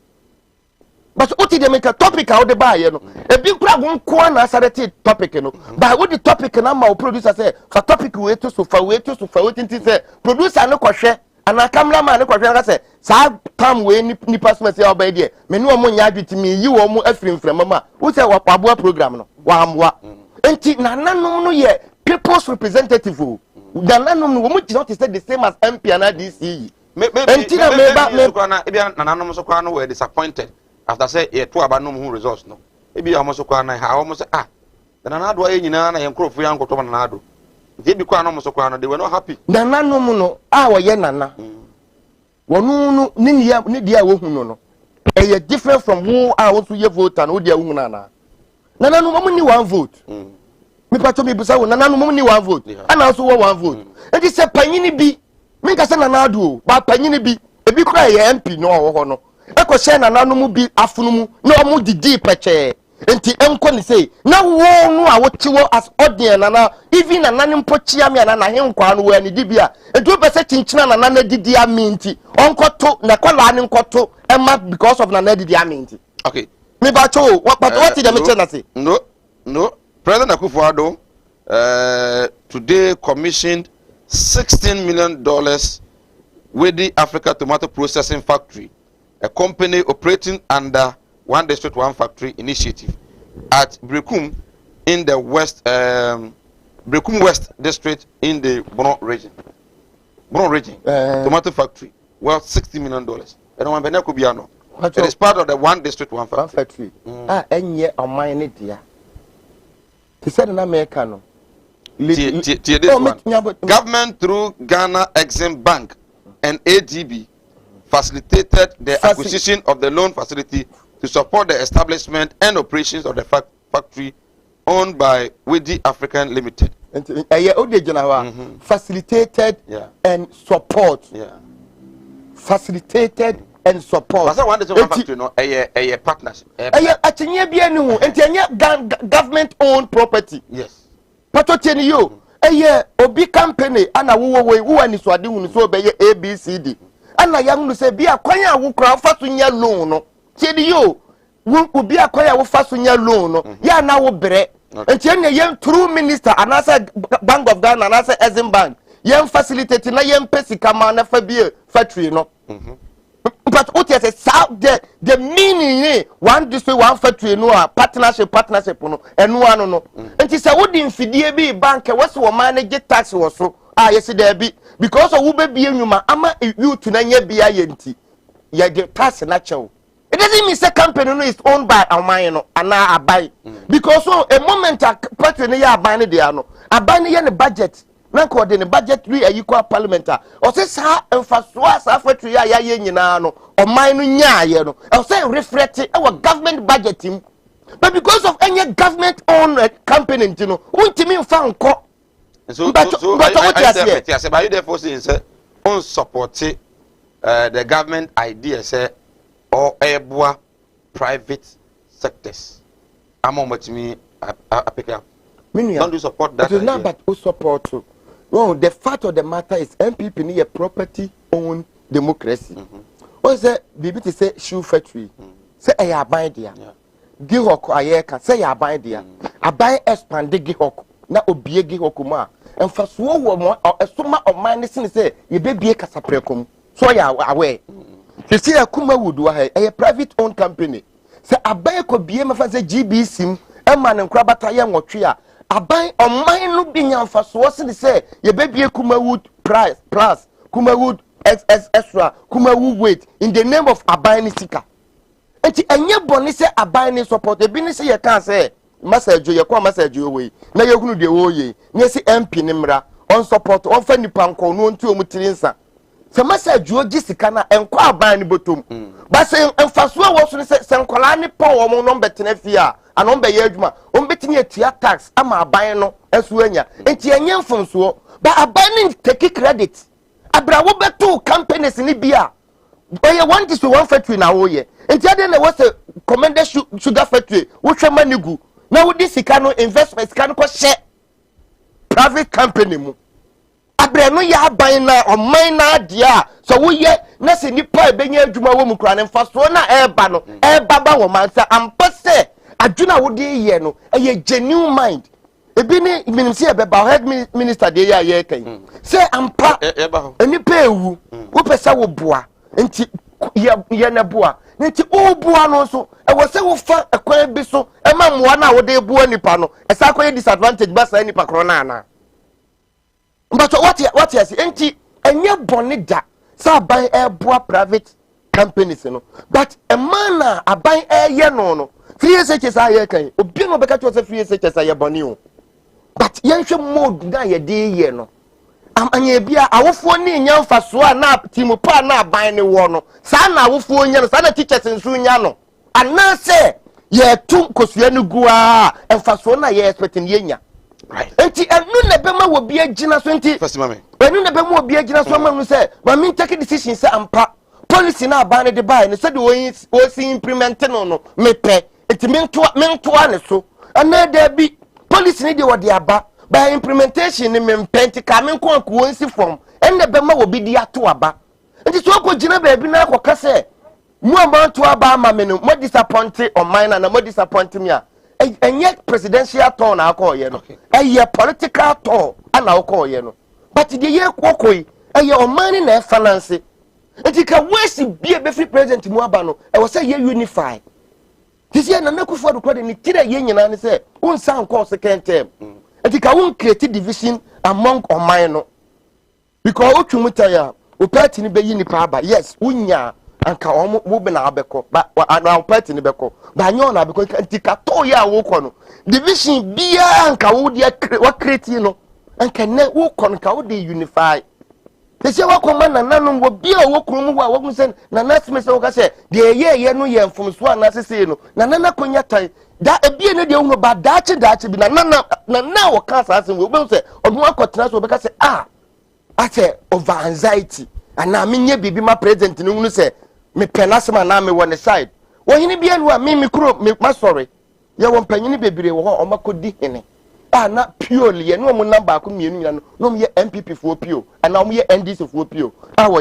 but what did they make a topic how the buy no e bi kura gon ko na asarete topic no but what the topic na ma producer say for topic we to so fa we to so fa we tinti say producer no kohwe ana cameraman ne kwahwe aka say sa tam we ni pastor say obey there me no mo nya adwetimi yi wo mo afiri mframa wo say wapaboa program no wa amwa enti nananom no ye people's representative nananom no wo mo not say the same as MP and DC enti na
ebia nananom so kwa no were disappointed after say ye to abanom hu results no ebia amo so kwa na ha wo mo say nanado aye nyina na ye nkrofo ya nkoto nanado they be kwa no mo so kwa no they were not happy
nananom no wo ye nana wonu no ni dia wo hu no e different from who are also ye voter no dia hu na nananom mo ni one vote me pato me busa wo nananom mo ni one vote ana also wo one vote e di se panyini bi me nka se nanado ba panyini bi ebi kura ye MP no wo ho no e ko she nananom bi afunumu na o mu didi peche enti enko ni say na wo no a wote wo as audience na even nananim pochia me na henkwa no wo ani dibia edu pese chinchina nana didi aminti onkoto na kwala ni nkoto ema because of nana didi aminti
okay
me ba cho what did me tell say
no President Akufo-Addo today commissioned $16 million with the Africa Tomato Processing Factory, a company operating under One District, One Factory initiative at Brekum in the Brekum West District in the Bono region. Tomato factory worth $60 million. It is part of the One District, One Factory.
Enye omine dia. He said in America no.
Government through Ghana Exim Bank and ADB facilitated the acquisition of the loan facility to support the establishment and operations of the factory owned by Wedi African Limited.
Facilitated and support. Facilitated and support.
But one factory no a partnership.
Government owned property.
Yes.
Patoteni yo. Obi company ana wo ani so ade hunu so be ABCD. Ana yang no say bia kwan a wo kra fa so nya loan no. Tiedi yo. Wo obi akwan a wo fa so nya loan no. Ya na wo bre. Enti na yen through minister anasa Bank of Ghana anasa Exim Bank. Yen facilitate na yen pesika ma na fa bia factory no. But what you say the meaning one district one factory no partnership no and one no and say what in fidie bi bank was wo manage tax was so yes there be because of wo be enuma ama you to na nya bia yenti ya the tax natural. It doesn't mean say company no is owned by Almain no ana abai because so a moment a factory no ya abai no dia no abai no ya ne budget na ko de ne budget re equal parliament o se sa emfaso asa factory ya ye nyina no o man no nyaaye no o se reflect our government budget him but because of any government owned company ntino untimi mfa nko
so I say by you therefore say on support the government idea say or eboa private sectors among me apeka don't you support that
idea? But who support too? Well, the fact of the matter is MPP need a property owned democracy. What is that? Bibi to say shoe factory. Say I buy there. Gihok ayeka say I buy there. I buy expand gihok. Na obie gihok ma. And for so wo a suma of mine say you be kasaprekom. So ya aware. You see a Kumawood wa a private owned company. Say I buy ko bie ma fa say GBC e man nkrabata ye nwotwe a aban omman no binya mfaso se say ye bebie Kumawood price plus Kumawood XS extra Kumawood weight in the name of aban sika enti enye boni say aban ni support e bi ni say ye kan say masajo ye kwa masajo we na ye hunu de wo ye na say MP ni mra on support on fa nipa nko no ntu omutiri nsa se masajo gi sika na enko aban ni botom ba say mfaso wo so ni say nkola ni pa wo mo no betena fi a anon be ye adwuma on betini atua tax ama aban no esu anya enti enye mfonso ba aban ni take credit abra wo beto companies ni bia oye one to one factory na wo ye enti ade na wo say commended sugar factory wo hwe manigu na wo disika no investment kan ko share private company mu abra no ya aban na oman na dia so wo ye na se nipa e benya adwuma wo mu kra ne mfaso na eba no eba ba wo man sa ampase aduna wo de ye no e genuine mind ebi ni minimsi ebeba head minister de ya ye kan say ampa eni pa ewu wo pesa wo boa nti ye na boa nti o boa no so e wo say wo fa ekwan bi so e ma moa na wo de boa nipa no e sa kwa disadvantage ba sa nipa kro na na but what yes nti enye boni da sa ban e boa private companies no but a man na aban e ye no free SHS aye kan obi no beka to say free SHS aye boni o but yenhwe mode na ye de ye no anya bia awofo ni nya mfaso a na timu pa na aban ne wo no sa na awofo nya no sa na teachers nso nya no ana se ye tum kosua no gua mfaso na ye expecting ye nya right enti enu na be ma wo bia gina so enti first mama enu na be ma wo bia gina so ma hu se ma me take decision se ampa policy na aban ne de buy ne se de wo si implement no mepe enti mento ne so ana da bi policy ni de wo de aba by implementation ni mempenti ka me nko nsi form enne be ma wo bi di ato aba nti so ko gina ba bi na akoka se mu amanto aba ama me no mo disappoint on mine na mo disappoint me a enye presidential turn na akoye no eye political turn ana akoye no but de ye kokoi eye on mine na finance nti ka wesi bia be free president mu aba no e wo se ye unify this year na nakufo do kwade ni tire ye nyina ne se unsa nko second term enti ka won create division among oman no because otwumutaya o party ni be yi nipa aba yes unya anka wo be na abeko ba na party ni beko ba nyo na abeko enti ka to ya wo ko no division bia anka wo dia wa create no anka ne wo ko no ka wo de unify tese wa ko man na nanom wo bia wo krum wo a wo sen na nasime se wo ka se de ye no ye mfumso a na sese no na nana konya tai da ebie ne de hu ba daache bi na wo ka sa asen wo be se odun akotena so be ka se ate over anxiety ana menye bibi ma president ne hu se me penasema na me won side wo hini bia no a me kuro me ma sorry ye wo mpanyini bebire wo ho o makodi hene na purely ye no mo number ko mienu nyina no mo ye MPP for pure and now mo ye NDC for pure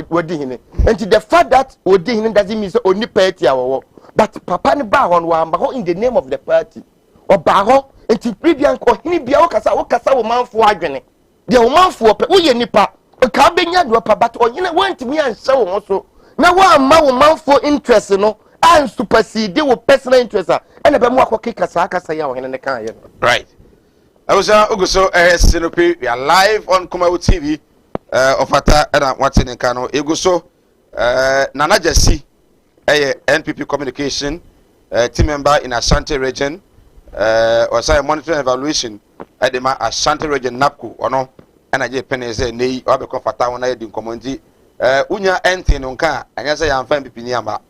wo di hene and the fact that wo di hene doesn't mean say oni party awo but papa ne ba hon wa amba ho in the name of the party o ba ho enti previous ko hene bia wo kasa wo manfo adwene de wo manfo pe wo ye nipa ka benya do pa but onyene want me anse wo so na wo amma wo manfo interest no and supersede wo personal interest and be mo akokeka kasa ya wo hene ne kan ye
right. I was Uguso Sinopi. We are live on Kumawood TV. Ofata and what's in Kano. Uguso Nana Jesse, NPP communication team member in Ashanti region. Or say monitoring evaluation at the Ashanti region NAPCO or no. And I just penny say nay or because Fata when I did community. Unya anything on car and yes, I am fine. Pipiniamba.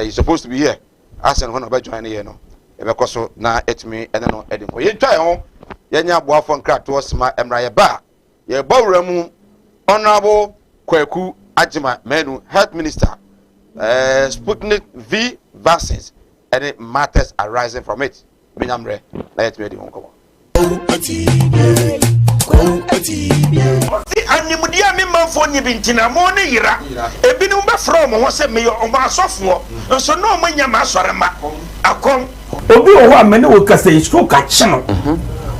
He's supposed to be here. Ask and one about joining here no. Because na etimi ene no edinko ye twa ho ye nya boafo nkra to osima emra ye ba ye bawramu honorable Kwaku Ajima Menu health minister Sputnik V vaccines any matters arising from it binyamre na etimi edinko ko
animudia me manfo nyi bintina mo ne yira ebinu be from ho se me o ma asofo nso no manya ma asorema akom obi o ho amene wo kasa isko ka chino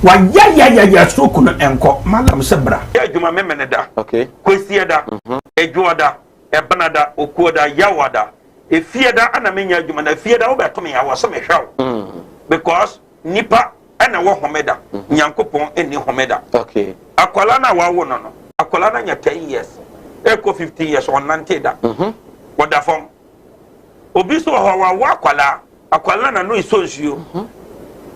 wa ya stroke no enko malam sebra ya adwuma memene da okay kwesi da edwoda ebanada okuoda yawada efieda ana menya adwuma na fieda wo beto me ya wo so me hwaw because nipa ana wo homeda nyankopon eni homeda okay akwala na wa wo no akwala na nya 10 years eko 15 years on nanteda woda fom obi so ho wa akwala na no isonsuo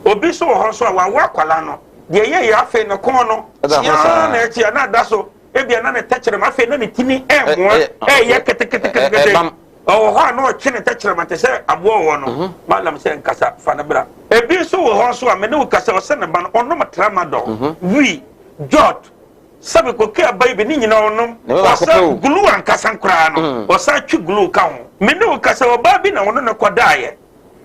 obi so ho so wa akwala no de ye ya afi ne kon no ya na etia na da so ebia na ne tachere ma afi na ne tini mo ye kete o ho na o chine tachere ma te se abo wo no malam se nkasa fa na bra ebi so ho so a me ne ukasa o se ne ba no ono matrama do wi jot sabe ko ke abai be ni nyina ono o sa gulu an kasa nkra no o sa twi gulu ka ho me ne ukasa o ba bi na ono ne kodaye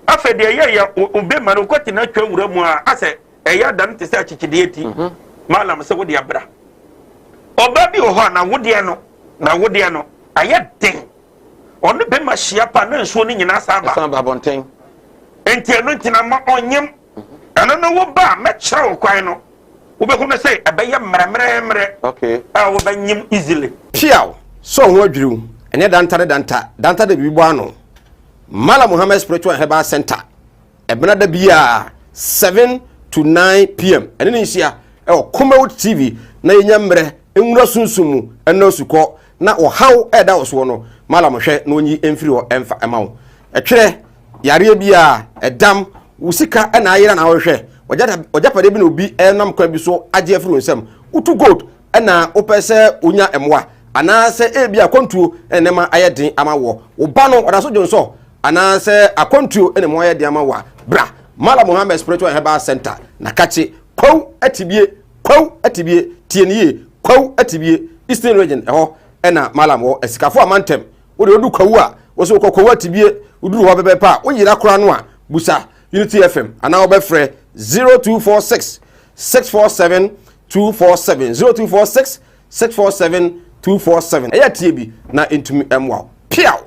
afa de ya obe ma no kwati na twa wura mu a ase eya dan te se achichide eti malam se wodi abra oba bi o ho na wodi no aya den onu be ma hia pa na nsuo ni nyina sa ba bonten enti eno ntina ma onyem ɛno no wo ba mɛkyerɛ wo kwan no wobɛhu no sɛ ɛbɛyɛ mmerɛmmerɛmmerɛ
okay
a wobɛnyim easily
piaw so ho adwiriw ɛne danta de bibi bɔ ano Mala Muhammad Spiritual Herbal Center ebena da bia 7 to 9 p.m. ɛne ne nhyia Kumawood TV na yenya mmerɛ enwura sunsumu ɛna osukɔ na ɔhaw ɛda oso no Mala mohwɛ na onyi emfiri hɔ emfa ema wo ɛtwerɛ yare bia ɛdam usika ɛna ayera na wɔhwɛ ɔjapade bi na obi ɛnam kwa bi so agye afiri nsɛm utu gold ɛna opɛsɛ onya emwa anaasɛ ebia kontuo ɛnema ayɛden ama wo ba no ɔda so dwonso anaasɛ akontuo ɛnema ayɛden ama wa bra Mala Muhammad Spiritual Herbal Center na kache kwaw atibie tienie kwaw atibie Eastern Region ɛhɔ ɛna Malam wɔ esikafo amantem wo de odu kwaw a wo so kwaw atibie uduru hɔ bɛbɛ pa wo yira kora no a busa Unity FM ana wo bɛfrɛ 0246 647 247 0246 647 247 ɛyɛ tie bi na entumi ɛmwa piaw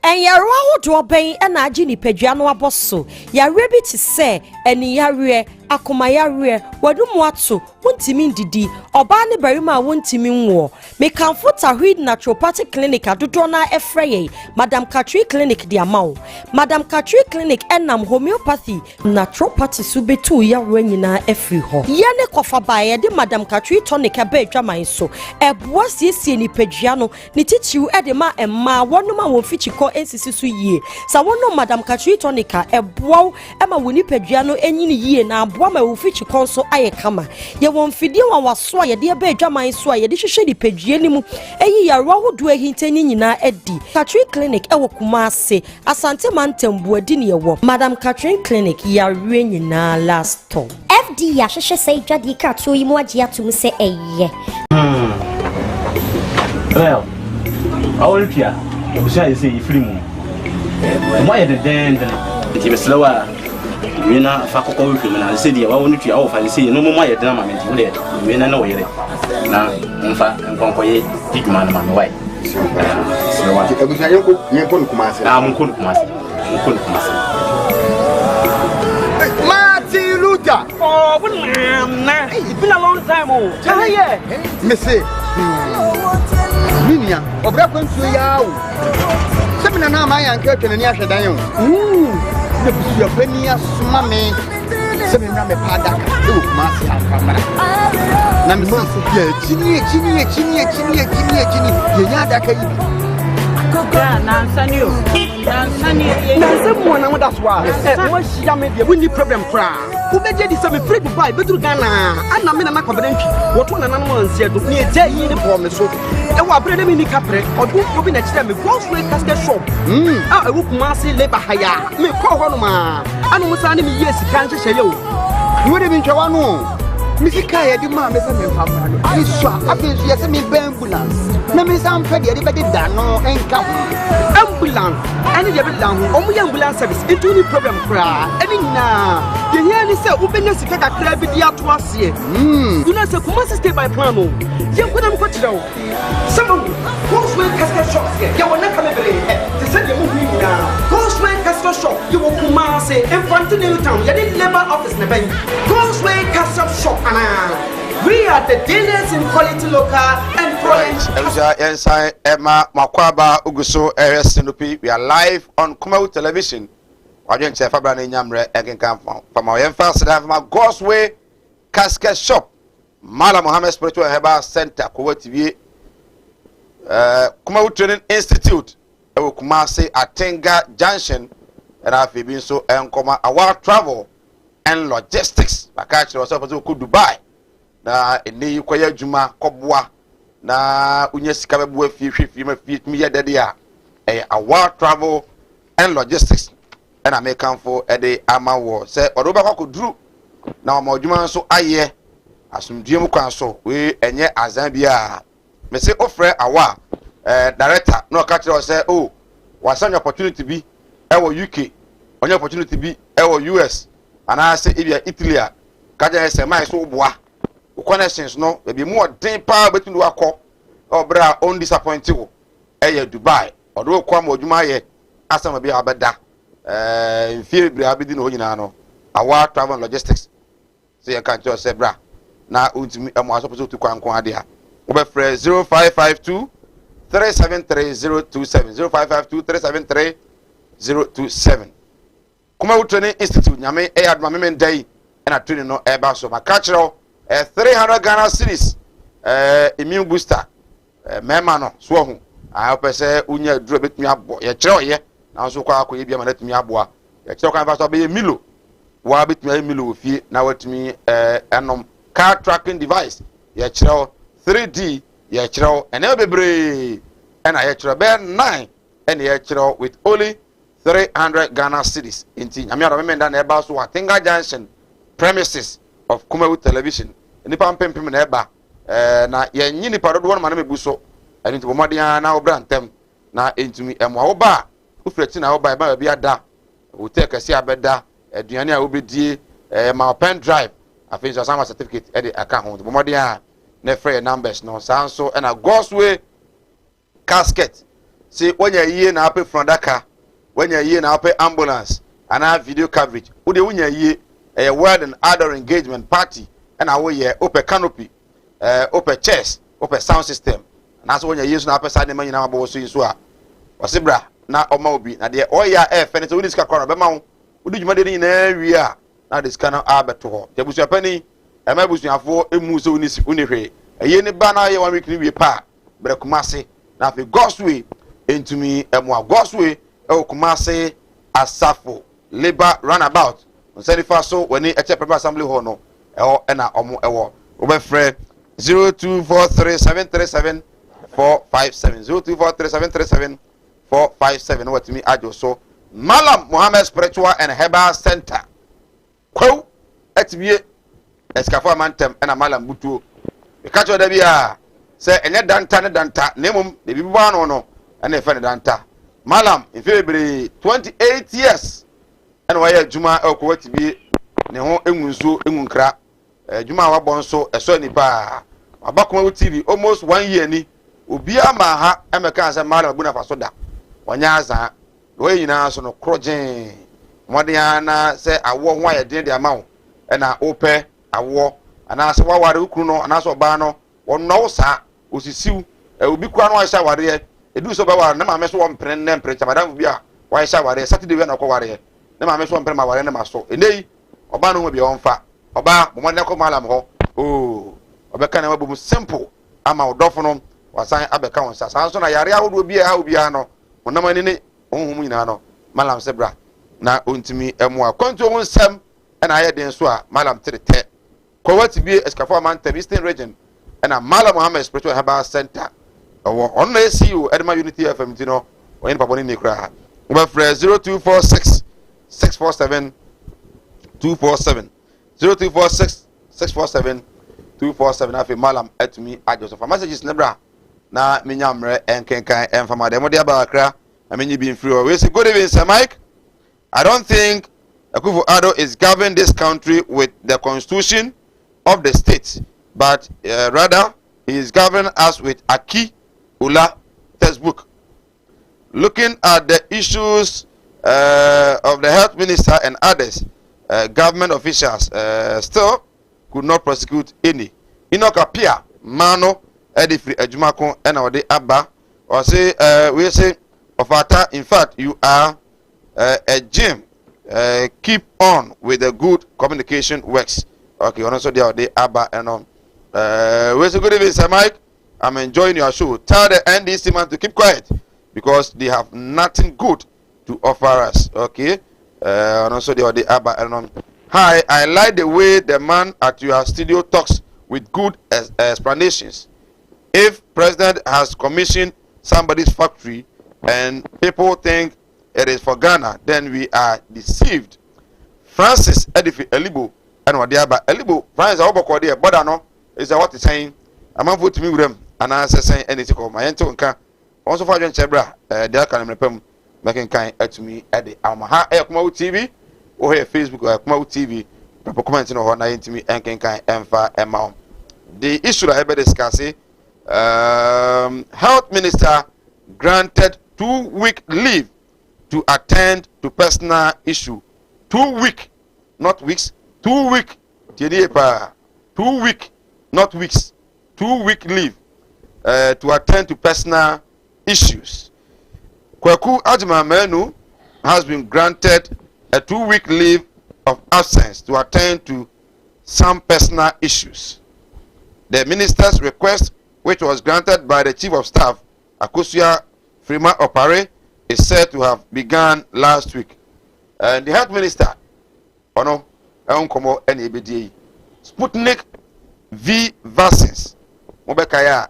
ɛnyɛroa hodoɔ bɛn ɛna agye nipadua no abɔ so yare bi te sɛ ɛniyareɛ akomayareɛ wadumu ato wontimi ndidi ɔbaa ne barima a wontimi nwo mekamfo tahwid naturopathic clinic adodoɔ na ɛfrɛ yɛ Madam Katri Clinic de amawo Madam Katri Clinic ɛnam homeopathy naturopathy so betu yareɛ nyinaa ɛfiri hɔ yɛne kɔfa baeɛ de Madam Katri tonic ɛbɛ adwaman so ɛboa siesie nipadua no ne titiw ɛde ma ɛma wɔnom a wɔfikyikɔ ensisi so yie sa wɔnom Madam Katri tonic a ɛboa ɛma wɔ nipadua no enyini yie na aboa ma wɔfikyikɔ so ayɛ kama won fidie wa waso a yede ebe adwaman so a yede hwehwe di padua ni mu eyi yarewa hodo ahintani nyina adi Katri Clinic ewo Kumase Asante Mantembu adi ne ewo Madam Katri Clinic yarewa nyina last time
FD ya hwehwe sei dwade ka to yi mu agye atum se eye
well all pia obusia yi say ifiri mu mo ye den ti be slower we na fa kokko we film na se dia wa wonu tua wo fa se no mo ye den ma menti we we na wo yere na mfa nkonko ye diguma na ma me wai slower
ti abusa yenko no Kumase
mo ko no Kumase
Martin Luther oh na it's been a long time oh yeah me say minia obra kwantu ya wo semina na ma yanka twenani ahwedan yo na busu afani asoma me semina me pada ka e Kumase akamara na me say ya chini ye nya da ka yi
ya na nsani o
na se mo na woda so a mo hia me de woni problem kra wo beje di se me free Dubai betru Ghana ana me na makobedantwi woto na nanom ansia do ne eja yi ne bo me so e wa brede me ni kapre odu obi na kire me grocery casket shop a e wo Kumase labor haya me ko ho no ma ana mo sa ne me yes kan hye yo wo de bi ntwa no misika ya di ma me se me fa ma no iso abezu ya se me ambulance na me sam fa de be da no enka ambulance ani de be da ho omu ya ambulance service into any problem kra ani na ye here ni se ubenya sika kakra bi di ato ase you know se Kumase stay by plan no ye ko dem ko kire o some Grocery casket shop ye wona ka me bere te se de mu hu ni na Grocery casket shop ye wo Kumase Infantile town ye di labor office na ben Grocery casket shop we are the dealers in quality local and foreign.
Emma Makwaba Uguso area Sinopi. We are live on Kumawood television. Wajen Chef Abraham Nyamre again come from our emphasis from our Gospel Casket Shop. Mala Muhammad Spiritual Herbal Center, Kumawood TV, Kumawood Training Institute, Kumase Atenga Junction, and I've been so and our travel and logistics. Bakach was supposed to go Dubai. Na eni kwaya juma kobwa na unye sika bebu fi me yede a our travel and logistics and American for ede amawo say odoba kwakoduru na ma juma so aye asumdue mu kwan so we enye azambia me say ofre awa director no catch say oh wasan opportunity bi e wo UK onye opportunity bi e wo US ana say ibia Italy a kaja say mai so boa connections no be more den pa between wakọ obra on disappointed e Dubai odo kwa mo dwuma ye asama bi abeda in fear abidi no nyina no awa travel logistics say you can just say bra na untimi amo asopo to kwankon ade a wo be frɛ 0552 373027 0552 373027 Kumawood Training Institute nyame adma memen dai na training no eba so maka kyerɛw 300 Ghana cedis immune booster mema no so ho a pese unya duro betumi abo ye kyerɛw ye na so kwa akoye bia ma na tumi aboa ye kyerɛw kan fa so be milo wa betumi milo ofie na watumi enom car tracking device ye kyerɛw 3D ye kyerɛw ene bebre ena ye kyerɛw be 9 ene ye kyerɛw with only 300 Ghana cedis inti nyame ado memenda na eba so Atinga Junction premises of Kumawood Television nipa mpempem na eba na ye nyi nipa dodo na mebu so eni nti bomodea na obra ntem na entumi emwa wo ba ufreti na wo ba ba bia da hotel kase abeda aduane a obedie ma pen drive afin so sama certificate e de aka ho nti bomodea na free numbers no sanso na Godsway casket say wonya yie na ape front daka wonya yie na ape ambulance ana video coverage wo de wonya yie wedding adult engagement party na wo ye open canopy open chairs open sound system na so wonya yesu na apesa de manyina mabo so yiso a wasebra na oma obi na de oya fene so winiska corner be ma wo udi dwuma de nyina wi a na de ska na abeto ho te busu apani e ma busuafo emu so wini hwe eye ne ba na ye 1 week ni wi pa bre Kumase na fe Godsway entumi emu Godsway e Kumase asafo labor runabout nsani fa so wani eche paper assembly hall no na omo ewo wo be frɛ 0243737457 0243737457 watimi ajo so Malam Mohammed Spiritual and Herbal Center kwa atibie eskafo amantem na Malam butuo e ka cho da bia se enye danta ne danta nemum de bibi ba no na efe ne danta Malam ifebre 28 years and why juma ko watibie ne ho enwunso enwunkra juma wa bonso eso nipa Kumawood TV almost 1 year ni obi ama ha emeka se Malam bu na faso da wanya azan do yina so no krojen modea na se awo ho ayede de amawo na ope awo ana se waware ukru no ana so ba no wonno sa osisiw obi kwa no aisha ware edu so ba ware na ma me so wo mpren na mpre chamadam bi a wa aisha ware Saturday we na ko ware na ma me so mpren ma ware na ma so enei oba no ho bi onfa oba mo ne ko Malam ho obeka na mabu simple ama odofo no wasan abeka won sa san so na yare awodo bi a obi a no monam ani ne honhum nyina no Malam sebra na ontimi emu a konto won sam na aye den so a Malam tete ko watibie eskafo amantem Eastern region na Malam Mohammed Spiritual Herbal Center on na CEO Edema Unity FM tino oyin papa ni kra we frɛ 0246 647 247 0246 647 247 afi Malam atumi ajo for messages nebra na menyamre enkenkan enfama de mode abakra amenyi bi free we say good evening Sir Mike. I don't think Akufo-Addo is governing this country with the constitution of the state, but rather he is governing us with Aki Ula textbook. Looking at the issues of the health minister and others, government officials still could not prosecute any. Inoka Pia Mano Edifri Ejumako Enawade Abba or say we say of Ata, in fact you are a gym. Keep on with the good communication works. Okay, also the Abba and we say good evening, Sir Mike. I'm enjoying your show. Tell the NDC man to keep quiet because they have nothing good to offer us. Okay, and also the Abba and hi, I like the way the man at your studio talks with good explanations. If president has commissioned somebody's factory and people think it is for Ghana, then we are deceived. Francis Edifi Elibo and Wadiaba Elibo, Francis Oboko there, but I know is what is saying. I'm not put me with them and I say anything called my entonka. Also for John Chebra, there can repem making kind to me at the Almaha Kumawood TV or here Facebook Kumawood TV. People commenting on how to me and can kind emfa amount. The issue I ever discuss health minister granted 2-week leave to attend to personal issue. 2 week, not weeks. 2 week. 2 week, not weeks. 2 week leave to attend to personal issues. Kwaku Ajima Menu has been granted a 2 week leave of absence to attend to some personal issues. The minister's request, which was granted by the Chief of Staff, Akosua Freeman Opare, is said to have begun last week. And the Health Minister, Sputnik V vaccines. Mobekaya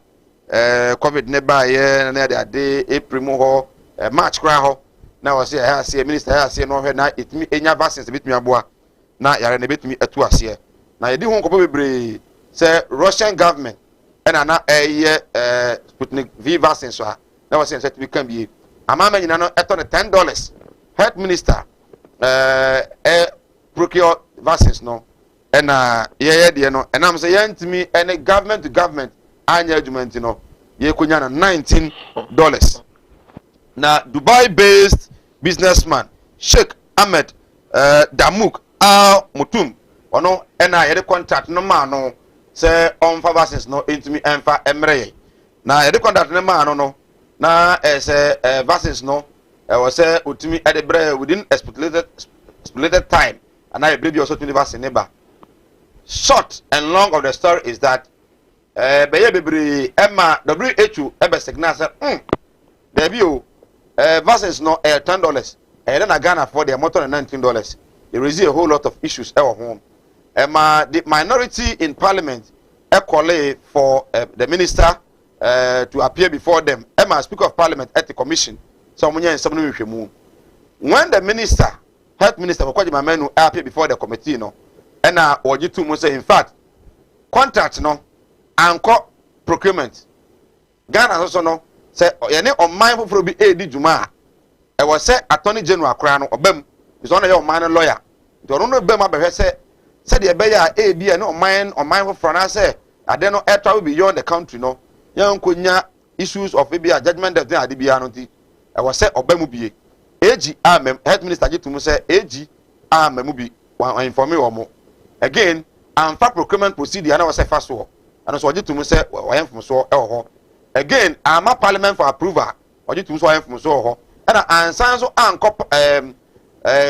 COVID neba ye na de April mo March kra ho. Na was say minister here no hwe na etimi enya vaccines bitimi aboa na yare na bitimi atu ase. Na yedi ho nkopo bebre say Russian government na Sputnik V vaccines so na was say to can be amama nyina no eto ne $10. Health minister procure vaccines no ena ye de no enam say yantimi any government to government anya adwumenti no ye konya na $19. Na Dubai based businessman Sheikh Ahmed Damouk Al Mutum ono ena ye contract no ma no say on for vaccines no intimi enfa emre na ye contract no ma no na say vaccines no was say utimi edebre within a stipulated time and I believe you also to the vaccine neighbor. Short and long of the story is that Emma WHO ebe signal say there be vaccines no $10 and then I Ghana for their motor $19. It raises a whole lot of issues at home. Emma the minority in parliament equally for the minister to appear before them. Emma Speaker of Parliament at the commission. When the minister, health minister, appear before the committee, no, and or you two must say, in fact, contract no, anchor procurement. Ghana also no, say, any on mindful for be A. D. Juma. I was say, Attorney General Crown or Bem is on your minor lawyer. Don't know Bem, I said the Bayer A. B. and no mind or mindful for I say, I don't know, air travel beyond the country, no, young kunya issues of maybe a judgment that they are the Bianoti. I was say Obemubi. AG health minister to say AG Memubi one inform me or more. Again, I'm for procurement procedure and I was say first war. And so to say I am from so again, I'm a parliament for approval. Or you to so I am from so and I answer so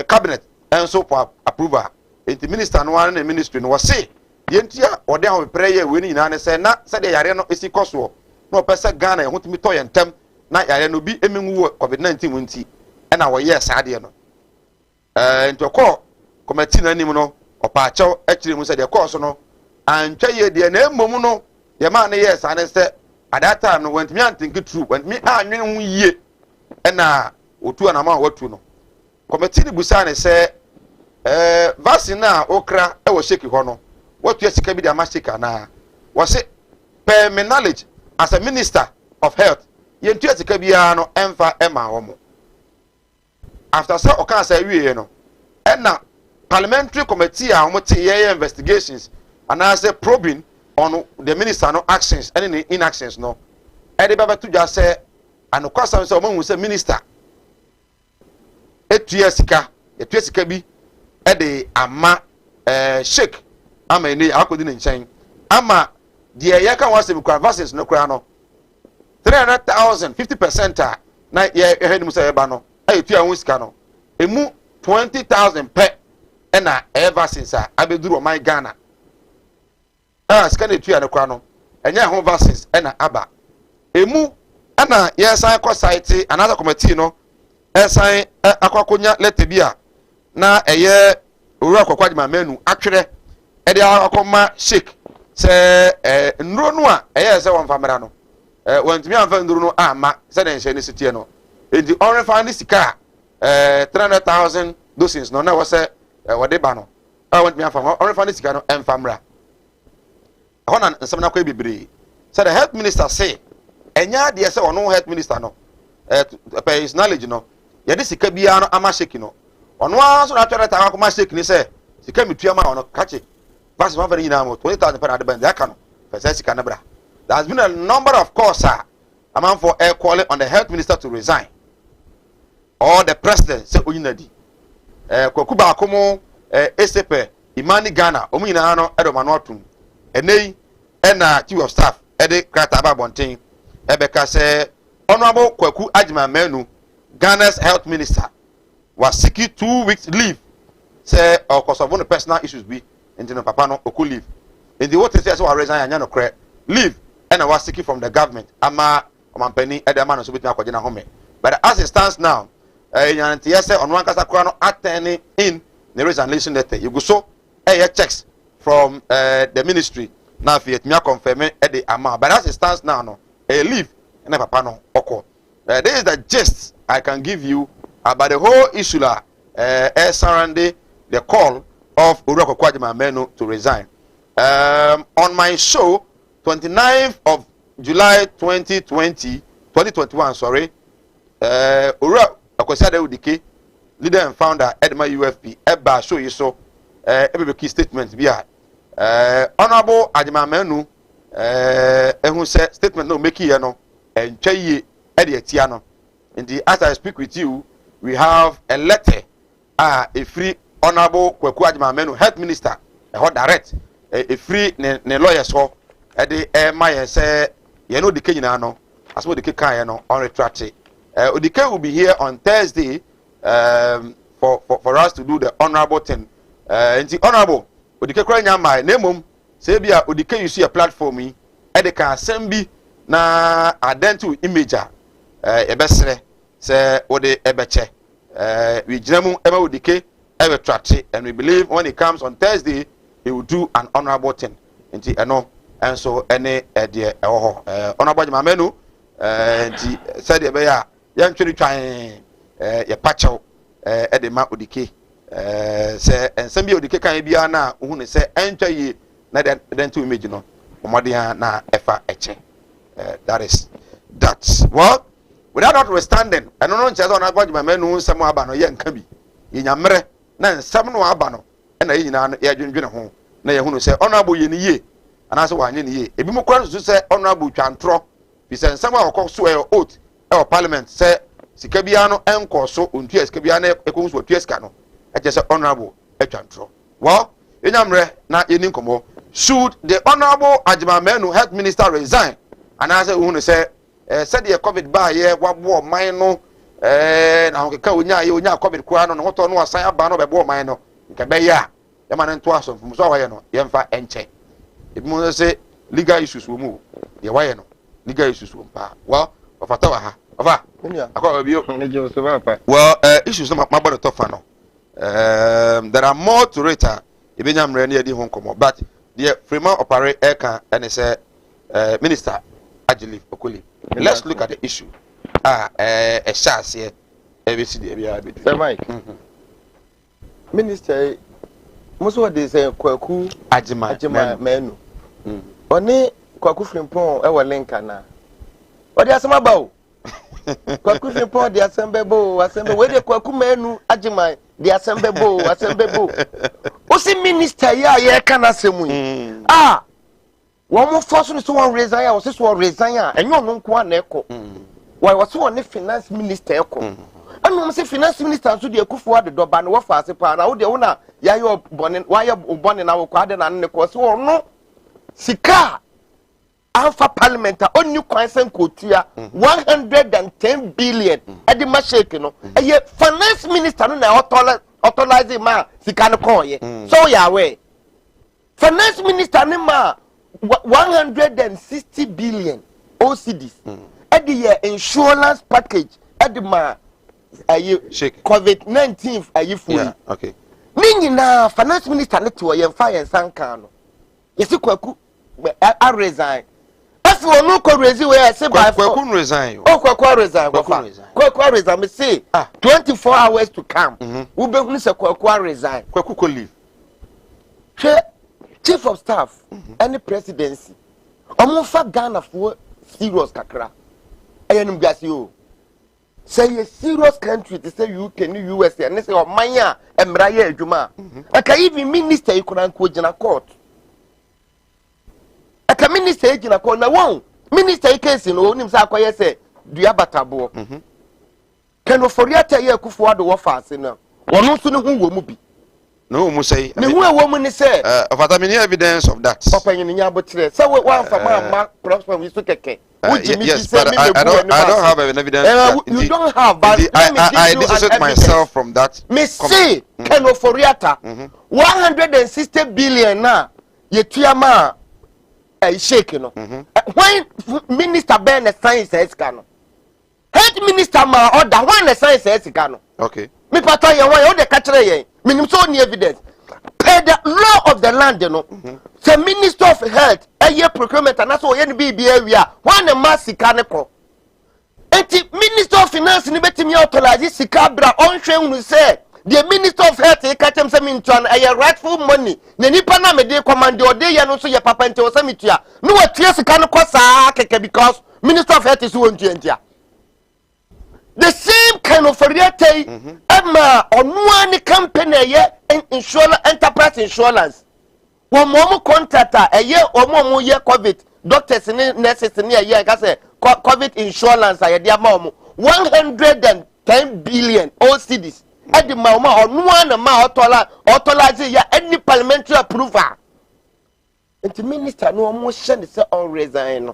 cabinet and so for approval. The minister and one in ministry was say Yentia or down prayer winning and say not say the area no is cost war. No person Ghana want me toy and temp. Na ya no bi emenwu COVID-19 wonti e na wo yes ade no into call committee na nim no opa achew akire mu se de course no antwa ye de na emom no de ma na yes ane se at that time no went me antinki true went me anwen hu yie e na otu na ma watu no committee ni busa ne se vaccine na okra e wo sheki ho no watu asika bi de ama sheki na wo se per me knowledge as a minister of health yentu atika bia no emfa ema womo after say okan say wie no na parliamentary committee a omote ye investigations and I say probing on the minister no actions and inactions no e de baba to just say anokwasam say omo say minister etu asika bi e de ama shake ama ni akodi ne nchen ama de ye kan wase bi vaccines no kura no 300,000 50% na ye henu say eba no ayetu anwu sika no emu 20,000 per na ever since abeduru my Ghana sika na etu ya nekwa no enya ho vaccines na aba emu na yes I ko site another committee no esan akwakonya letter bia na eye oru akwakwadima menu atwere e de akoma shake se nro no a eye se won famera no when me anfa nduru no ama se den hye ne sitie no enti on find sika 300,000 doses no na was wode ba no want me anfa on find sika no enfamra hona nsem na kwa bibiri say the health minister say enya de say ono health minister no per his knowledge no ye de sika bia no ama shake no ono aso na twere ta akoma shake ni say sika metua ma ono kache vaccine ma fere nyina mo 20,000 per ade band aka no fese sika na bra. There has been a number of calls, a man for air calling on the health minister to resign. or the president say oyinadi kwaku ba komo esepe imani Ghana omuyina no edoma no atum enei ena chief of staff ede krata ba bonten ebeka say honorable kwaku ajima menu Ghana's health minister was seeking 2 weeks leave say because of one personal issues be into no papa no oku leave in the what say so resign anya no kre leave and I was seeking from the government ama omanpani edema no so betimi akogye na home but as it stands now yanti say on one kasa kura no attending in the resignation letter you go so checks from the ministry now if it me confirm the amount but as it stands now no leave and papa no oko this is the gist I can give you about the whole issue surrounding the call of Urako Kwajima Menu to resign. On my show, 29th of July 2021, sorry, Urako Kwajima Udike, leader and founder Edma UFP, Eba show you so, every key statement be Honorable Ajima Menu, who said statement no make you know, and Chayi Eddie Tiano. Indeed, as I speak with you, we have a letter, a free honorable Kwaku Ajima Menu health minister, a hot direct, a free ne lawyer so, at the my say, you know the Kenya no, as well the Kenya on retract. Odike will be here on Thursday for us to do the honorable thing. And the honorable Odike Kenya my name say be Odike you see a platform me, at the can assembly na identity imager. Ebesere say ode ebeche we jinamu ema Odike ebe trate and we believe when it comes on Thursday he will do an honorable thing nti eno and so any de honorable Ajima Menu nti said ebe ya yantweri twan ye pachew de ma Odike say ensem bi Odike kan bia na hu ne say entwa yi na den to image no omode na efa eche that is that well without notwithstanding, I don't know just on Ajima Menu some abano yen kabi. Yinyamre, na some no abano, and a yin ya junjun home. Na yahunu say honorable ye, and as one ye. If you must say honorable chantro, we send some of our swear oath, our parliament say Sikabiano and Corso, untias Cabiane, echoes with Tiescano. I just say honorable a chantro. Well, Yinyamre, not in incomo, should the honorable Ajima Menu health minister resign? And as I want to say, said the COVID by ye what war mino na ka unya COVID kwa no hoto no asan aba no be bo mino nke be ya e man nto aso fum so waye no ye mfa enche e bi mo say legal issues wo mu ye waye no legal issues wo pa well ofata wa ha ofa akwa bi well issues no ma bodo tofa no there are more to it e be nyamre na ye di ho nkomo but the Freeman operate eka and say minister Ajili Okuli. Let's look at the issue. A chance here.
Sir Mike. Minister, most of they say Kwaku Ajima Menu. Oni Kwaku Frimpong ewa linka na. What they asema about? Kwaku Frimpong they assemble where they Kwaku Menu Ajima they assemble. Osi minister ya ye kana semu. One more force to one resign, or this one resign, and you don't want echo. Why was one finance minister echo? And when say finance minister to the Kufu the Doban, what fast a part, out the owner, ya you born in why you're born in our garden and the course or no. Sika Alpha Parliament, only consent quotia 110 billion at the machine. And yet, finance minister, authorizing ma, Sikano call ye. So, Yahweh. Finance minister, ma. 160 billion OCDs at the year insurance package at the COVID-19
yeah, okay.
Meaning now finance minister let to a fire and sankano. Yes, Kwaku I resign. As for no resign where I say
Kwaku resign.
Oh, Kwaku resign. Kwaku resign. Me say 24 hours to come. We be who say Kwaku resign.
Kwaku could leave.
Chief of staff, any presidency, Omofa Ghana for serious kakra. Ayanum gasio. Say a serious country to say UK, USA, and they say, oh, Maya, and Mraya Juma. I can even minister you couldn't quote in a court. I can minister in a court. Now, one minister case in Onim Sakoya say, do you have a taboo? Keno Foriata ye Kufuado Wafas in one also know who will be.
No, Musay.
No woman is said,
of evidence of that.
Papa in Yabotre. So one from Mark Prosper we took a cake.
Yes, but I don't have an evidence.
You don't have, but
I dissociate myself from that.
Miss C. Keno Foriata 160 billion now. Yetuyama shaking. When Minister Ben science says cano. Head Minister Ma order one science says cano.
Okay.
Me pata ya one the catcher ye. Minim so any evidence. Pay the law of the land, you know. The Minister of Health, a year procurement, and that's all NB area. One a massy canico. And the Minister of Finance, in the me authorize this Sicabra on train will say. The Minister of Health, he catch him some in turn, a rightful money. Nenipana me de command your day, and also your papa and Teosamitia. No, a tears can cost because Minister of Health is one to India. The same kind of variety, Emma, on one company, and insurance enterprise insurance. One more contractor, a year or more year COVID, doctors and nurses in a year, I say, COVID insurance, I had 110 billion all cities. At the moment, on one amount, authorizing any parliamentary approval. And the minister, no motion is all resign.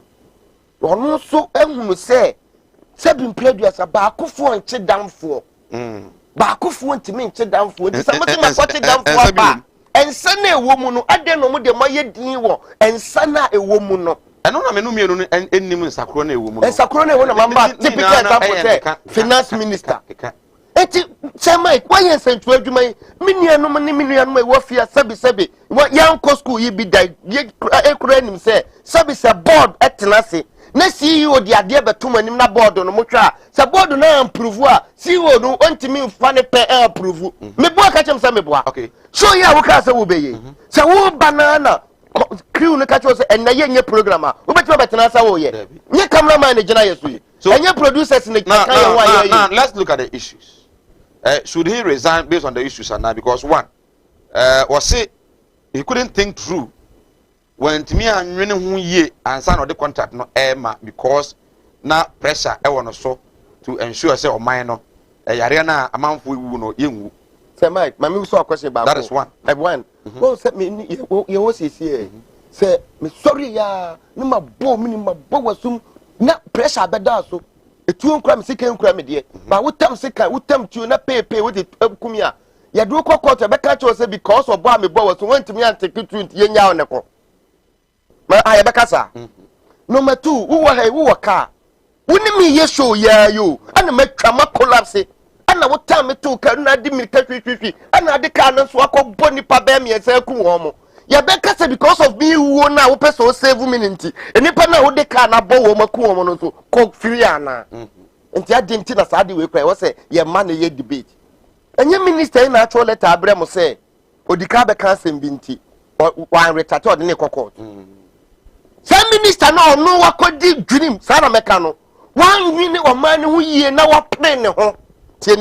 One also, and say, Sabin played as a Bakufu and Chet down for. Bakufu to me, Chet down for. Somebody must watch it down for. And Sana a woman, I don't know what the Maya Dio, and Sana a woman. I don't know any Sacrone woman. And Sacrone, one of my typical finance minister. Eti chama why you sent to adwuma minia no my warfare sabi what young school you be die ekura nim say sabi board etenase na CEO di ade betum anim na board no motwa say board na approve a CEO no ontimi mfa ne pe approve me bo aka chem say me bo okay so ya wo ka say wo be ye say wo banana crew no ka chem say en na ye nye program a wo betima betena say wo ye nye cameraman ne gina yesu so enye producers ne kan ye wa ye
let's look at the issues. Should he resign based on the issues and now? Because one, was it he couldn't think through when to me and who ye and sign of the contract no Emma because now pressure I want so to ensure say or minor a yariana amount for you know you.
Say Mike, my saw a question about
that is one.
I one. Well, set me you was here. Say me sorry ya no ma bo minimum bo wasum na pressure better so. Two crime seeking crime, dear. But what time sick, what time to not pay with it, Kumia. Ya do quarter, but catch us because of Bammy Bow to went to me and take it to Yenya on the my Ayabacasa. Number two, who were car. Wouldn't me yes show ya you and make trauma collapse. And I would tell me to cannot diminish and I the cannons walk up Bonnie Pabemi and say Kuomo. Ya beka say because of me who na wo person save minute enipa na wo de ka na bo wo maku wo no so ko free ana enti adenti na saade we kra wo say ye ma na ye debate enye minister na actual letter abre mo say odika be kan sem binti wan retata de ne kokot say minister na ono wakodi dream sa na meka no wan wini o man hu yie na wa plan ne ho I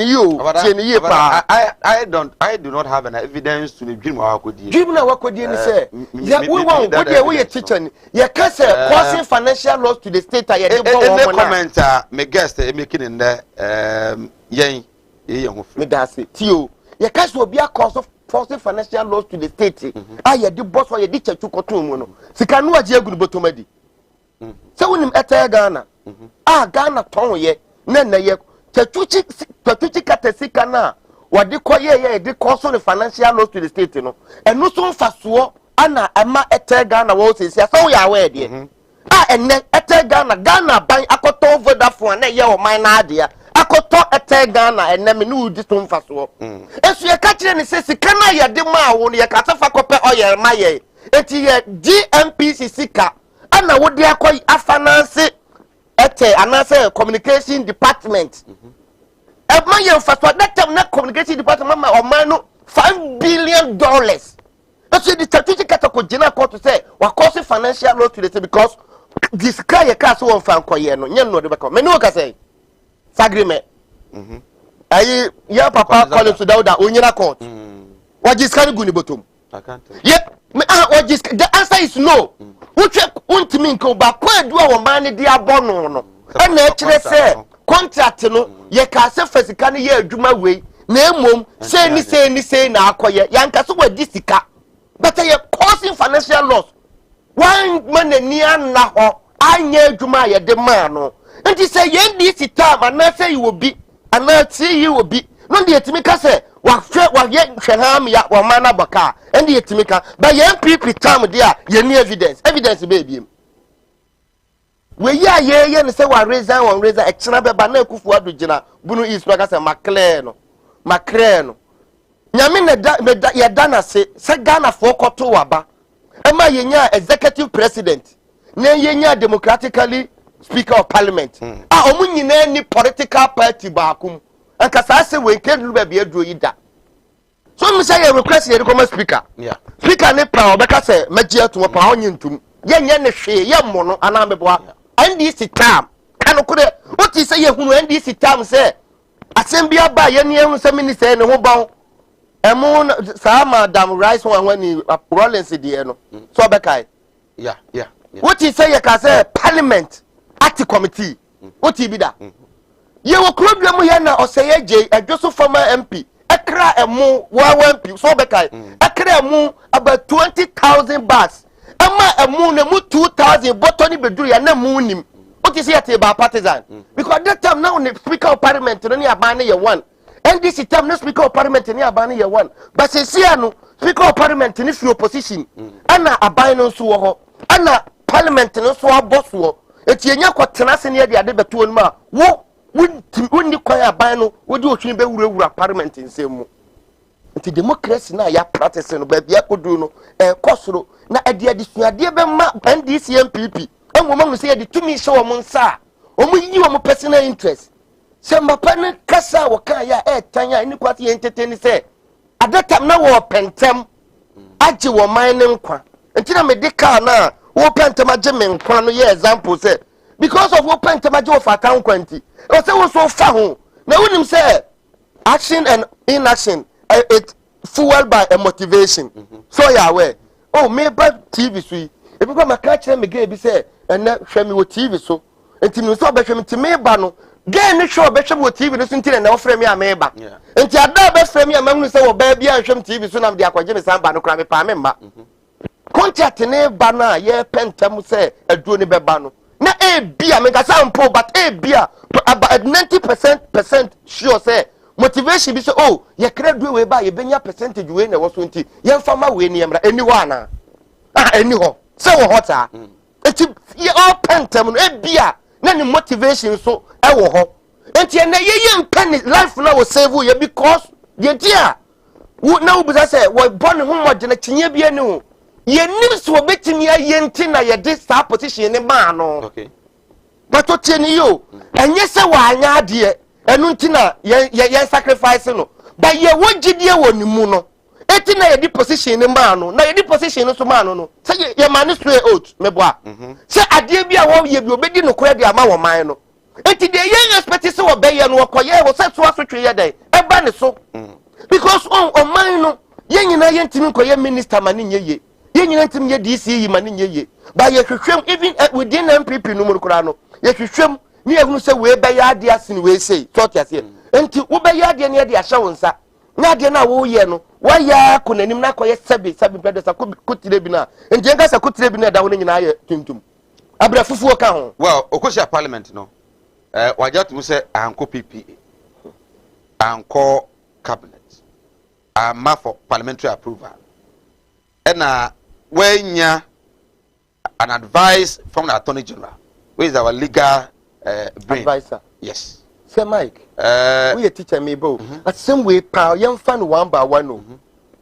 do not have an evidence to the dream or could dream now what could you say? Yeah, we won't we teaching. Yeah, causing financial loss to the state. I comment my guest making in there me that's it. You your cash will be a cause of causing financial loss to the state. I the boss for your teacher to Kotumono. Sikanu a good botomedi. So when him at Ghana. Ghana ton ye, Nana ye. Tatuchi katesika na wadi kwa ye di cause the financial loss to the state no and no so fasuo ana ema etega na wo sisi so ya we de enne etega na Ghana ban akoto Vodafone na ye o man na ade akoto etega na enne me no di so fasuo esu ye ka kire ni sisi kana ye de ma wo ye ka tafa kope oye ma ye enti ye GMPC sika ana wo de akoy afinance anase communication department my first that time na communication department or man $5 billion. That's the strategic category general court to say what causes financial loss to the state because this guy a cast one fan koye no no de beko me no ka say agreement ayi ya papa call to dauda onyina court what this can go ni bottom I can't yeah what this the answer is no which want me ko ba kwa do our man dey abono no and na kire say contract no ye ka se fasika no ye adwuma wei na emom say ni na akoye yanka so wa disika but ye causing financial loss one man ni anna ho anya adwuma ye de man no nti say ye ndi sitam ana say you will be ana see you will be no de etimi ka say wa ye hweham ya wa mana baka ndi etimi ka but ye MPP tam dia ye ni evidence baby we ye ne say wa reason e chena beba na akufu adugina bunu is no ka say maclear no nyame ne ya dana se Ghana for koto waba ema yenya executive president na yenya democratically speaker of parliament omu nyina ni political party baakum anka sa se we kedru ba bia duro yida so me say request ye come speaker speaker ne pa obeka say magia to pa onye ntum yenya ne hwe ye mo no ana meboa NDC tam kanu kure oti say ye hunu NDC tam say asembia ba ye ne ehunu say minister ne ho bawo emu sa madam rice when he Rollins die no so obeka
yeah
oti say ye ka say parliament at committee oti bi da ye wo problem ye na oseye je adwoso former MP ekra emu wa MP so obeka ekra emu about 20,000 bags ama emu na mu 2,000 botoni beduru ya na mu nim oti say ate ba partisan because that time now the speaker of parliament no ni abane ye one NDC time no speaker of parliament ni abane ye one but say no speaker of parliament ni free opposition ana abane no so wo ho ana parliament no so aboso eti enya kwotena se ne de ade beto no ma wo wonni kwan abane no wo di otwini be wurawura parliament nsemu nti democracy na ya practice no ba bia kodu no kosoro na ade suade be ma NDC MPP enwoma mu se ye de tumi hye wo mo nsa o mu yi wo mo personal interest se mapa ne kasa wo kan ya tanya ni kwati ye entertain se adatam na wo pentem age wo man ne nkwa nti na me de ka na wo pentem age me nkwa no ye example say because of wo pentem age wo fata nkwa nti o se wo so fa ho na wonim say action and inaction it fueled by a motivation so you are aware oh me ba TV so e bi kwa maka kire me ga bi say na hwe me wo TV so nti me so ba hwe me ti me ba no ga ne hwe ba hwe wo TV no so nti na wo frɛ me a me ba nti ada ba frɛ me a mamu say wo ba bia hwe me TV so na me de akwaje me san ba no kra me pa me mba contract ne ba na ye pentam say aduo ne be ba no na bia me ga sample but bia about 90% sure say motivation be say oh ye credit we ba ye benya percentage we na wo so nti ye mfama we ne yemra eni ho ana eni ho say wo hota enti ye all pentem no bia na ni motivation so e wo ho enti na ye mpan life na wo save ye because ye dia wo na wo bisa say wo born ho mo gena kinye bia ni ho ye nim so betimi aye nti na ye de star position ne ma no okay but o tieni yo enye se wa anya ade enu ntina ye sacrifice no ba ye wogidie wonimu no eti na ye di position ne ma no na ye di position no so ma no se ye ma ne straight out meboa se ade bia wo ye bi obedi no kora de ama wo man no eti de ye expect se wo be ye no koye wo se so asotwe ye den e ba ne so because on man no ye nyina ye ntimi koye minister ma ne nyeye ye nyina ntimi ye DC yi ma ne nyeye ba ye hwehwem even within MPP no mu kora no ye hwehwem ni ehunu se we be ya de asin we say thought ase enti wo be ya de ne de ahye wo nsa na de na wo ye no wa ya konanim na koye sabi brother sa kutire bi na enti enga sa kutire bi na da wo nyina ye tuntum abra fufuo ka ho
well okosia parliament no wajatum se anko PPA anko cabinet ama for parliamentary approval ena wenya an advice from the attorney general who is our legal
advisor.
Yes.
Sir Mike, we a teacher me bo. At some way, power young fan one by one.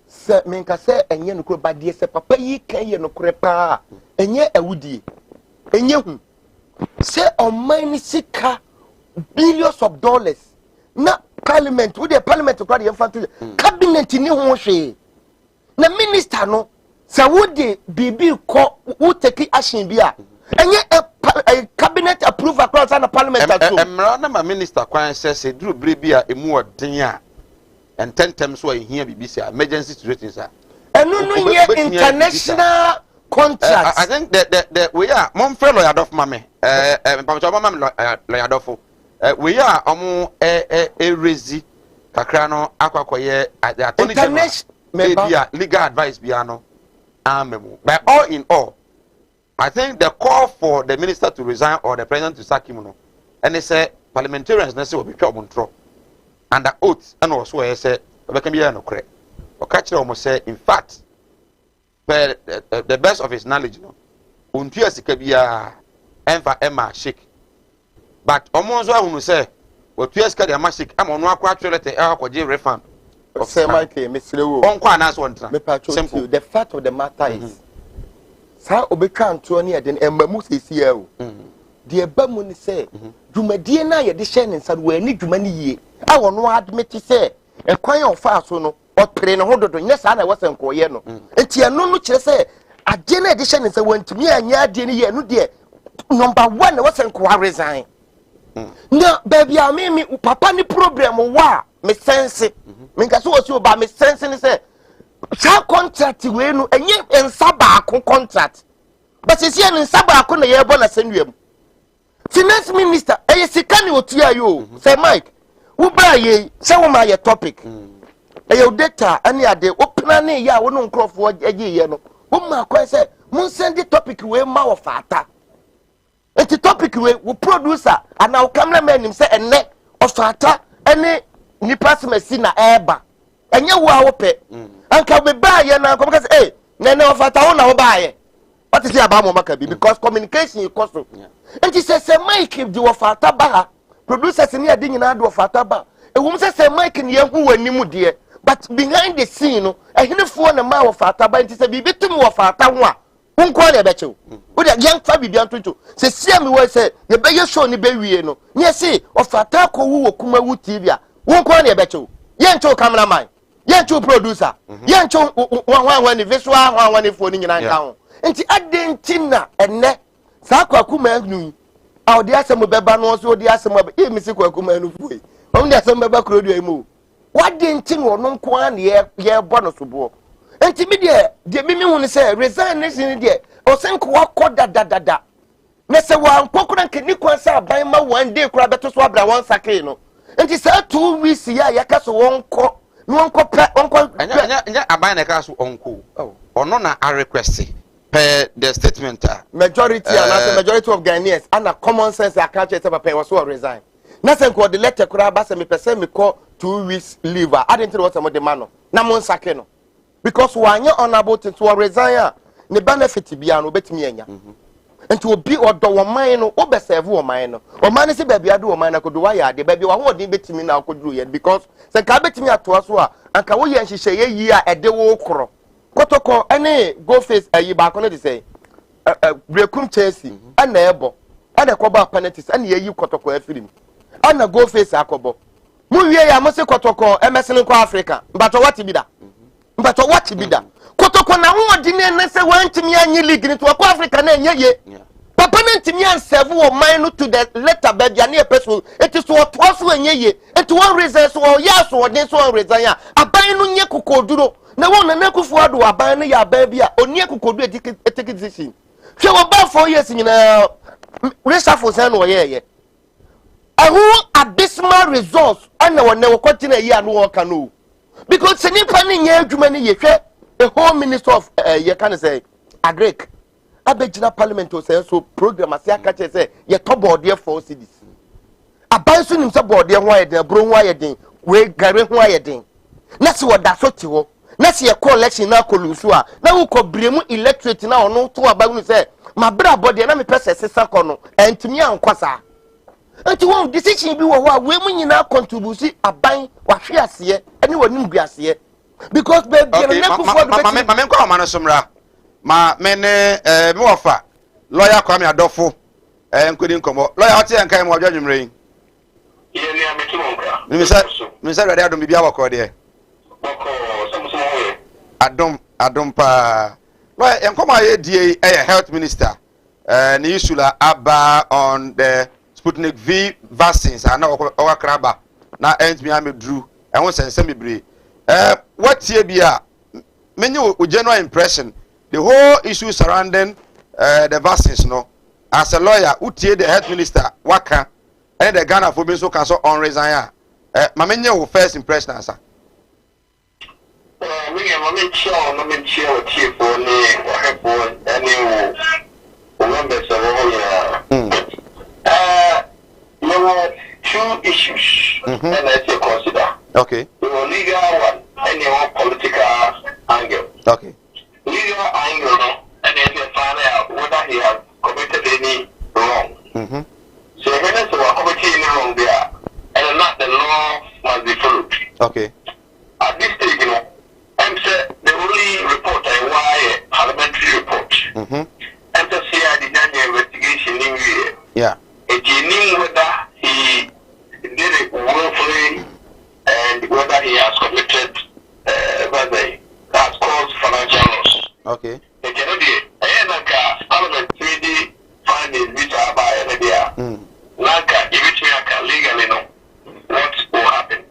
Sir, menka say and yen could bad yes, papa ye can ye no crepa, and ye a woody. And you say on many sika billions of dollars. Not parliament with the parliament to cry the infantry cabinet in new she. The minister no, so would the BB call would take action beer. And yet a cabinet approve across the parliament too.
My minister kwan says a Drew Bribia a more dinya and 10 times why here BBC emergency situation sir. And no
international contracts.
I think that we are mom fellow of mommy. Lawyer we are omo rezi kakra no akwakoye the attorney general legal advice biano amemo. But all in all, I think the call for the minister to resign or the president to sack him no, and they say parliamentarians na say will be trouble under oath and also I say we can be no correct. Or catch almost say in fact the best of his knowledge no untu asikabia emfa emma shake. But almost I will say what you ask the magic am on one quarter refund.
Say Michael, Miss Lewo. Simple. The fact of the matter is, Sir Obekan Tony and Embamus is here. The Bamuni say, Jumadiana, your dishen and said, we need Jumani. I will not admit to say, a choir of fast or train a hundred. Yes, I wasn't Coyeno. And Tia no much say, a dinner edition is a one to me and ya dinner, no dear. Number one wasn't quite resign. No, baby, I mean, Papa, ni problem wa me sense. Me kaso was you about me sense ni say. Sa contract we no enye ensaba akon contract. But you see an ensaba akon na ye bo na senwem. Finance minister, sika ni otua yo. Say Mike, wo bra ye, say wo ma ye topic. Your data any ade opena ne ya wo no nkrofo age ye no. Wo ma kwa say, mun send the topic we ma wo fata. It's a topic we producer and now cameraman him say enne ofata any nipa semesi na eba enye wo a wo pe anka be ba ye na come say eh na ofata wo na wo ba ye what is about mo maka bi because communication is cost and he say Mike if the ofata ba producers ni ade nyina do ofata ba e wo say Mike ni hu wanimu de but behind the scene no ehinefo na ma ofata ba nti say bi bitum ofata ho a unko na bechew wo de yan fa bibia ntonto se sia mi wo se ye be ye show ni be wie no nye se ofata ko wu Kumawood TV a unko na bechew ye ncho cameraman ye ncho producer ye ncho wan ni visual wan ni phone nyina nka ho enti adenti na enne sa Kumawood nu a odi asem beba no so odi asem ba e mi se Kumawood nu fuwe on de asem beba krodu emu wadenti no no nko na ye bo no so bo enti mi de mi hu say resignation de o sen ko akoda da na se wa nkokora nke ni kwan say aban ma one day kura beto so abra one sake no enti say 2 weeks ya yakaso wonko anya aban na kaso onko ono na a request per the statement majority of Ghanaians and a common sense I can't say papa was so resign na se ko the letter kura ba se me pese me call 2 weeks leave I didn't know what some the man na mon sake no because wanye honorable to resign ne benefit bia no betimi anya enti obi odo wo man no wo be serve wo man no o man se ba bia do wo man na kodo wa ya de ba bia wo odin betimi na koduru ye because se ka betimi atoa so a anka wo ye nhihye ye yi a ede wo kro kotoko ene go face ayi ba ko no de say brekum Chelsea ana ebo ana ko ba penalties ana ye yi kotoko afirim ana go face akobo mu wie ya mo se kotoko emesene ko Africa mbato what bi da but what be that? Kotoko na who dine na se wantimi anyi league ni to Africa na enye ye. Papa na ntimi an serve wo man to the letter baby na e person it is what was enye ye. It one reason so yes so den so reason ya. Aban no nye kokoduro. Na won na kufu ado aban no ya baby a oni kokodu etake decision. Hwe wo ba 4 years nyina reshuffle say no ye. Ahu abysmal results ana won na wo continue ye anu wo kanu. Because the Nipani nye Jumani ye the Home Minister of ye can say Agrek Abejina Parliament to say so program as ya catch say ye top board there for cities. Abansu nim say board there why the bro why den we gare why den. Na se woda so ti ho. Na se ye call election na kolusu a na wo ko bremu electorate na ono to abanu say ma bra board na me pese sesa kono entimi ankwasa. Enti won decision bi wo ho a we mu nyina contribute aban wahwe ase ene woni nguase because baby na kufo do
ma me kwa ma no somra ma me ne me wofa lawyer kwa me adofo nkodi nkomo lawyer ote enkan mo adwumre yi ye ne ametu nkra mi say ready adom bibia wako de boko somuso we adom pa lawyer enkomo aye die health minister ne isula aba on the Sputnik V vaccines ana owakraba na entmi amedru ehun sense mebre what here bia many general impression the whole issue surrounding the vaccines no as a lawyer utie the health minister waka and the Ghana for being so cancel on resign. Mamenya who first impression answer.
Me and my child, chief for me, or any members of there were two issues, and I say consider.
Okay.
The legal one and your political angle.
Okay.
Legal angle, and if you find out whether he has committed any wrong. So when it's about committing any wrong there, and not the law must be followed.
Okay.
At this stage, you know, I'm saying the only report I why parliamentary report. I'm just saying I did an investigation in here.
Yeah.
It knew whether he did it willfully and whether he has committed whether has caused financial loss.
Okay.
The parliament 3D findings which are by NDA. Lanka, if it legally know what will happen.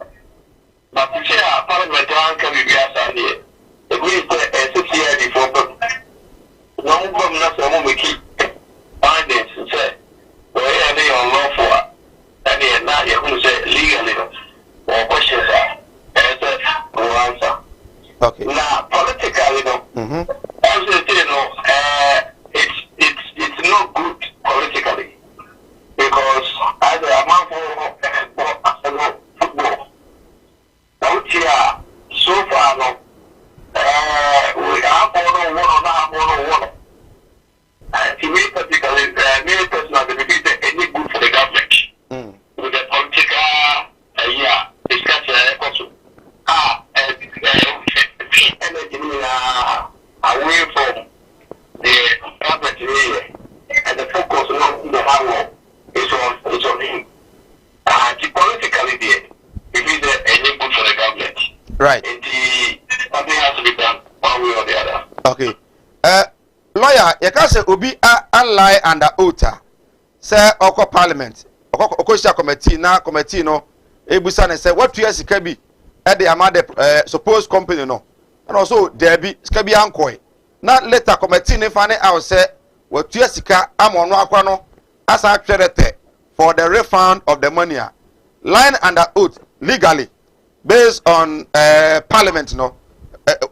But to say parliament can be here. The we put SCID for one problem not so we keep findings and say where they are lawful and they are not yet who say legally or questions are answer or answer.
Okay.
Now politically I'm saying it's not good politically because as a man for football out here so far no we have one to me particularly me personally believe any good for the government with the political discussion away from the government and the focus on the hard is on him. Politically there, if it's any good for the government.
Right.
Something has to be done one way or the other.
Okay. Lawyer, you can say Obi a lie under oath. Say Oko Parliament. Oko committee na committee no. Ebusa ne say what years can be at the amount supposed company no. And also there be skabi ankoi. Not later committee ne find out say what years ka amon no akwa no as actually for the refund of the money. Line under oath legally based on parliament no.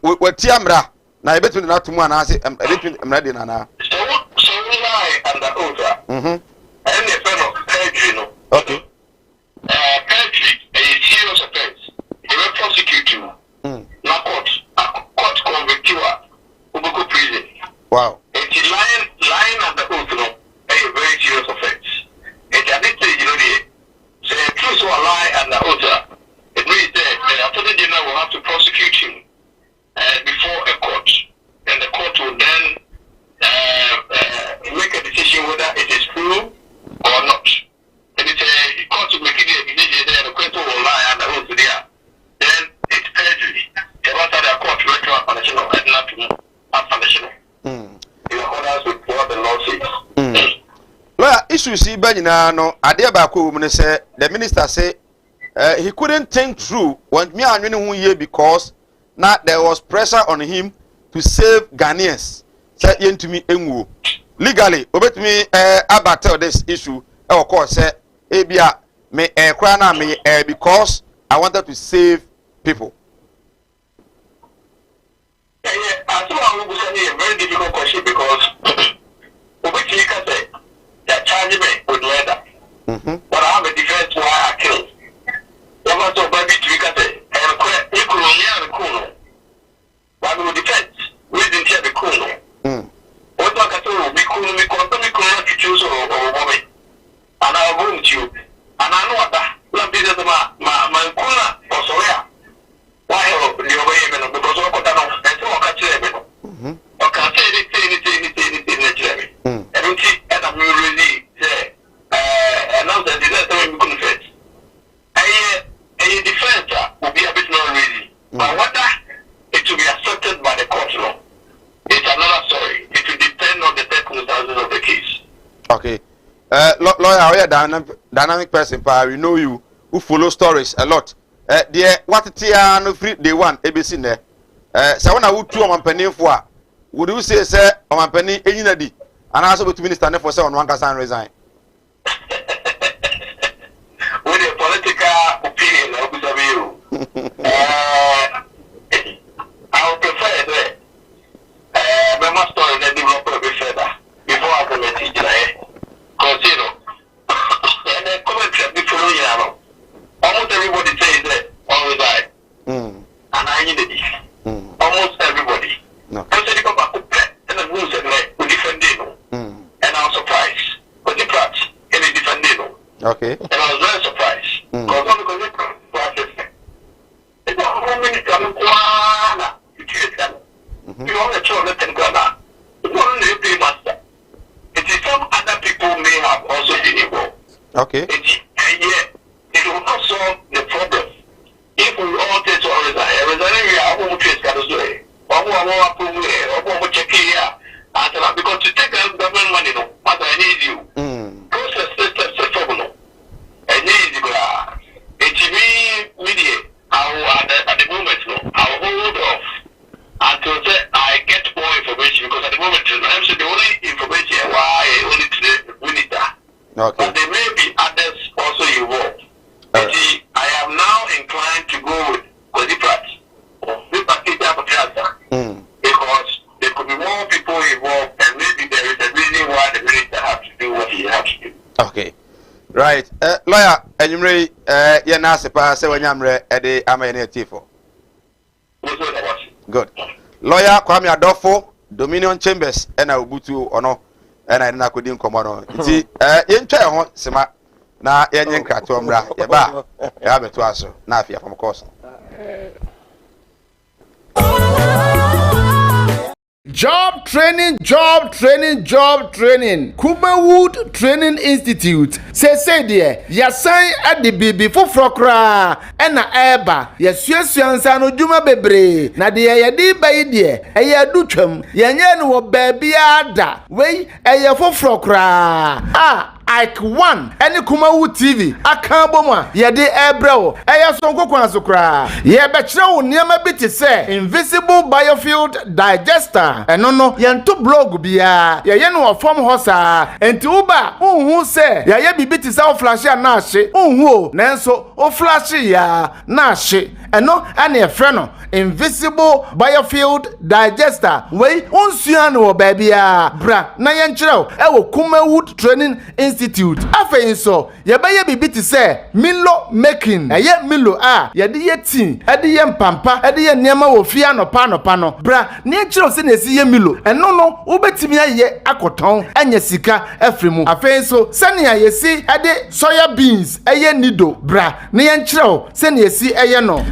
What tiamra na ebetu na tumu anase ebetu emrade na na.
So we lie under oath. And the fellow perjury no.
Okay.
Perjury a serious offense. They will prosecute you. Na court convict you. Ubuku prison.
Wow.
It's lying under oath no. A very serious offense. It's at this stage you know the say truth or lie under oath. It means that the attorney general will have to prosecute him before a court, and the court will then make a decision whether it is true or not. And it's a court will make a decision and the court will lie and the oath there. Then it's perjury. After the court retro foundational and not to foundational. In accordance with what the law says.
Well, issue see Benina no Adebaku woman say the minister say he couldn't think through when me and you year because now there was pressure on him to save Ghanaians. Say to me enwu. Legally, obet me about this issue. Of course, say ebia me krana me because I wanted to save people.
I think I will say a very difficult question because obet me can say that charge me with murder. But I have a defense why I killed. You must have baby to can say but we defense we didn't have the cool. What I can do, we couldn't choose or woman. And I will you. And I know that. Let me say my kuna or soya. Why the way because of what I know and so I can say or can say anything. Everything and I'm really say announce that the we couldn't face. A defense will be a bit more ready. But what it will be accepted by the court law. It's another story. It will depend on the circumstances of the case.
Okay. Lawyer, we are dynamic person, but we know you who follow stories a lot. Dear, what tia no free day one ABC there. So when I would two on penny for would you say, sir, on penny any and also with minister for say on one can resign. Okay.
And I was very surprised. Because one because it's not how many come you want to show let them go now. It's not only the master. It is some other people may have also been involved.
Okay.
And yet, it will not solve the problem. If we all take to resign, we are going to face Kadosue. Because to take government money, no, but I need you. Process steps I need you. HB media, at the moment, no, I'll hold off until I get more information because at the moment, I'm the only information why only today we need that.
Okay.
But there may be others also involved. I am now inclined to go with Kodiprat or because there could be more people involved and maybe there is a reason why the minister has to do what he has to do.
Okay. Right. Lawyer, enyumre ye na sepa se wanyamre ede amene tifo. Good. Lawyer Kwame Adofo, Dominion Chambers ena Ubutu ono ena ina kodi nkomo no. Nti ye ntwa ho sema na ye nyen krato mra ye ba ya beto aso na afia from course.
Job training. Kumawood Training Institute. Say there, yasan at the baby for frokra, and a eba, yasuansa no juma bebre, na de yadi by dear, a yaduchum, yanyan wo baby ada, way a for frokra. Ike 1 any Kumawood TV akaboma yede ebrewo eyasonko kwansokra ye bekyerɛ wo niam biti say invisible biofield digester eno no yento blog bia ye no form hosa enti uba unhu say ye bibiti say o flash ya na ahye unhu o nanso o flash ya na ahye eno ane efre no invisible biofield digester we onsuan wo babia bra na ye nkyerɛ wo Kumawood Training Institute afei so ye ba ye bibiti say Milo making ye Milo ye de ye tin de ye mpampa de ye niema wo fia no pa no bra ne nkyerɛ se na esi ye Milo eno no wo betimi aye akoton anya sika afri mu afei so se ne ye si de soya beans ye nido bra ne ye nkyerɛ se na esi ye no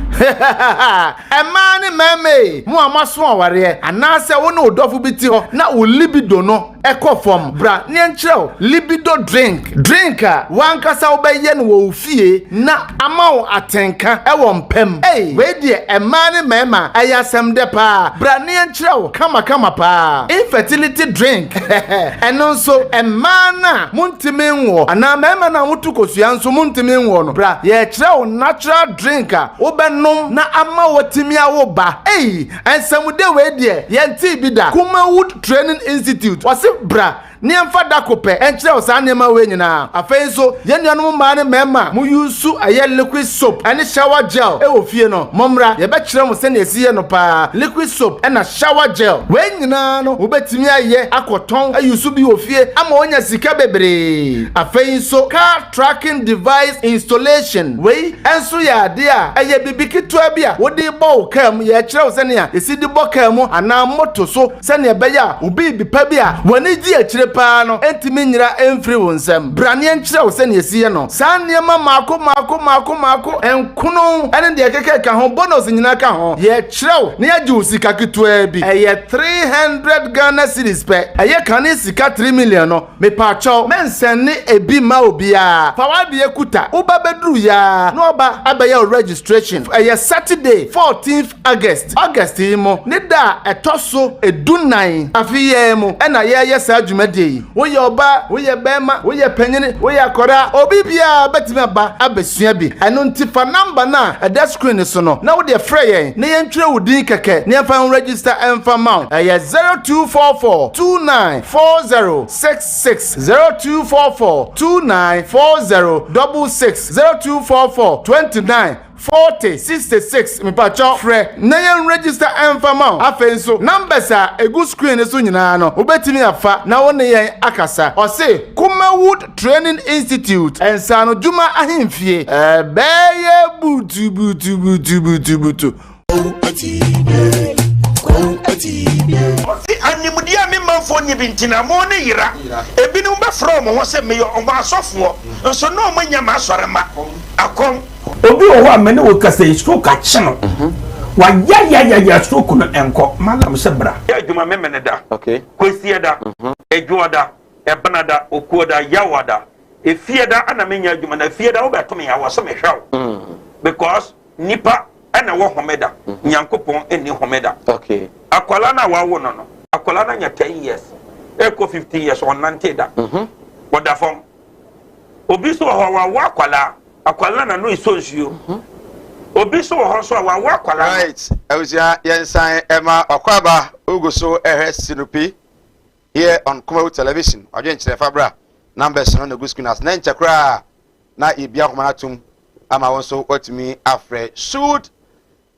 emani meme mu amaso aware anase wo na odofo biti ho na wo libido no ekofom bra ne nkyerɛ libido drink a wankasa wo bɛyɛ no wo fie na ama wo atenka ɛwɔ mpam we die emani mema ayasem de pa bra ne nkyerɛ wo kama pa infertility drink eno nso emana muntimi nwo ana mema na mutukosua nso muntimi nwo no bra ye kyerɛ wo natural drink a wo bɛnom na ama wotimi awo ba ensamude we die yenti bi da Kumawood Training Institute wase bra ni amfa da kopɛ enkyerɛ osa nema we nyina afei so yenuanom ma ne mema mu yusu aye liquid soap ane shower gel e wo fie no momra ye bɛkyerɛ mo se na esiye no pa liquid soap ena shower gel we nyina no wo betimi aye akoton ayusu bi wo fie ama onya sika bebre afei so car tracking device installation we enso ya de a aye bibikitu abia wo de bo kam ye kyerɛ se na esi de bo kam ana moto so se na be ya obi bi pa bia woni gi akyire pa no entimi nyira emfiri wonsam brane enkyerɛ wo se na esiye no saa niema mako enkuno ene de keke ka ho bonus nyina ka ho ye kyerɛ ne age usika kitwa bi eye 300 Ghana cedis pe eye kan sika 3 million no me pa chow mensene ebi ma obia fa wa de kuta uba bedru ya no oba abaye registration eye Saturday 14th August mo ne da etoso edunan afiye mo ena ye sa dwumade wo ye oba wo ye bema wo ye panyini wo ye akora obi bia betimi aba abesua bi eno ntifa number na ada screen so no na wo de frɛ yen na ye ntwere wo din keke na fa register emfa mount eye 0244294066 0244294066 0244294066 me pa cho frɛ na ye register emfa mount afei so numbers a egu screen so nyina no obetimi afa na wo ne yen akasa o se Kumawood Training Institute ensano juma ahemfie beye butu
nimudia me manfo ni bintina mo ne yira ebinom be from ho se me o ma asofo nso no mo nya ma asore ma akom obi o ho amene wo kasa isko ka chino wa ya stroke no enko malam se bra ya adwuma memene da
okay
kwesi da edwoda ebenada okuoda yawada efieda ana menya adwuma na fieda wo beto me yawo so me hwaw because nipa ana wo homeda nyankopon eni homeda
okay
akwala na wawo no akwala na nya 10 years eko 15 years on nanteda woda fom obi so ho wa akwala na no isonsuo obi so ho so wa akwala
right awusia yensan ema okwaba ugoso sinupi here on Kumawood television odwen kire fabra numbers no go screen as na nchakra na ibia komanatum ama wonso otimi afre should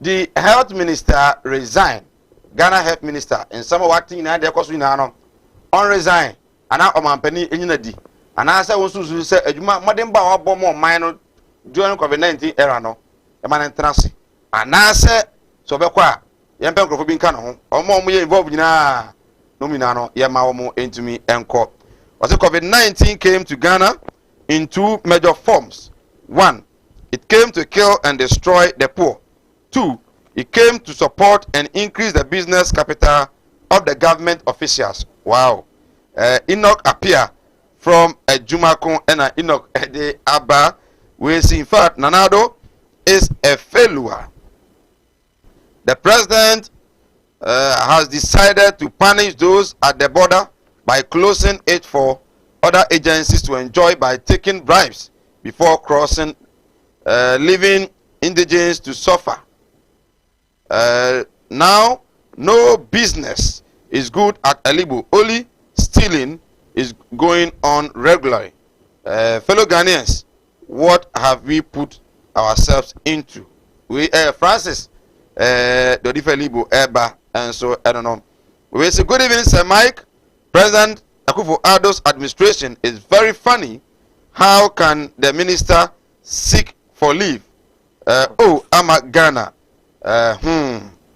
the health minister resign Ghana health minister in some working na de koso ina no on resign ana omampani enyina di ana asa wonso se adwuma modern ba obo mo man no during COVID-19 era no e man entrance ana se so be kwa yempe nkrofo bi nka no ho omo ye involve nyina no mina no ye ma omo entumi enko. Was COVID-19 came to Ghana in two major forms. One, it came to kill and destroy the poor. Two, it came to support and increase the business capital of the government officials. Wow. Enoch appear from Jumakon and Enoch de Abba. We see in fact Nanado is a failure. The president has decided to punish those at the border by closing it for other agencies to enjoy by taking bribes before crossing, leaving indigents to suffer. Now, no business is good at Alibu. Only stealing is going on regularly. Fellow Ghanaians, what have we put ourselves into? We, Francis, Dodife Alibu, Eba, and so, I don't know. We say, good evening, Sir Mike. President Akufo-Addo's administration is very funny. How can the minister seek for leave? I'm a Ghana.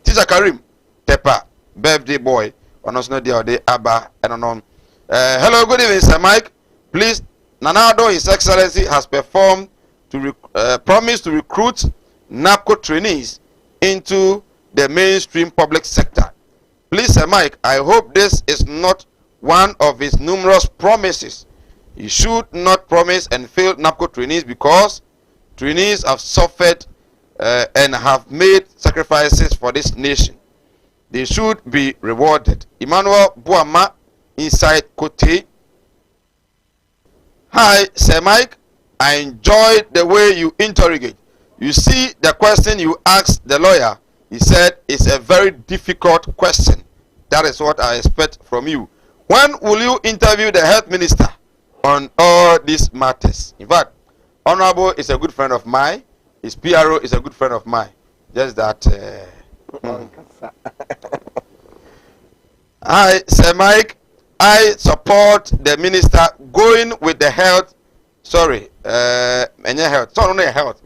Teacher Karim, Tepa, birthday boy, or no dear day, Abba, I don't know. Hello, good evening, Sir Mike. Please, Nanado, His Excellency, has promised to recruit NAPCO trainees into the mainstream public sector. Please, Sir Mike, I hope this is not one of his numerous promises. He should not promise and fail NAPCO trainees because trainees have suffered and have made sacrifices for this nation. They should be rewarded. Emmanuel Buama, inside Kote. Hi, Sir Mike. I enjoyed the way you interrogate. You see, the question you asked the lawyer, he said, it's a very difficult question. That is what I expect from you. When will you interview the health minister on all these matters? In fact, Honorable is a good friend of mine. His PRO is a good friend of mine. Just that. Hi, Sir Mike. I support the minister going with the health. Sorry, health. So, no health.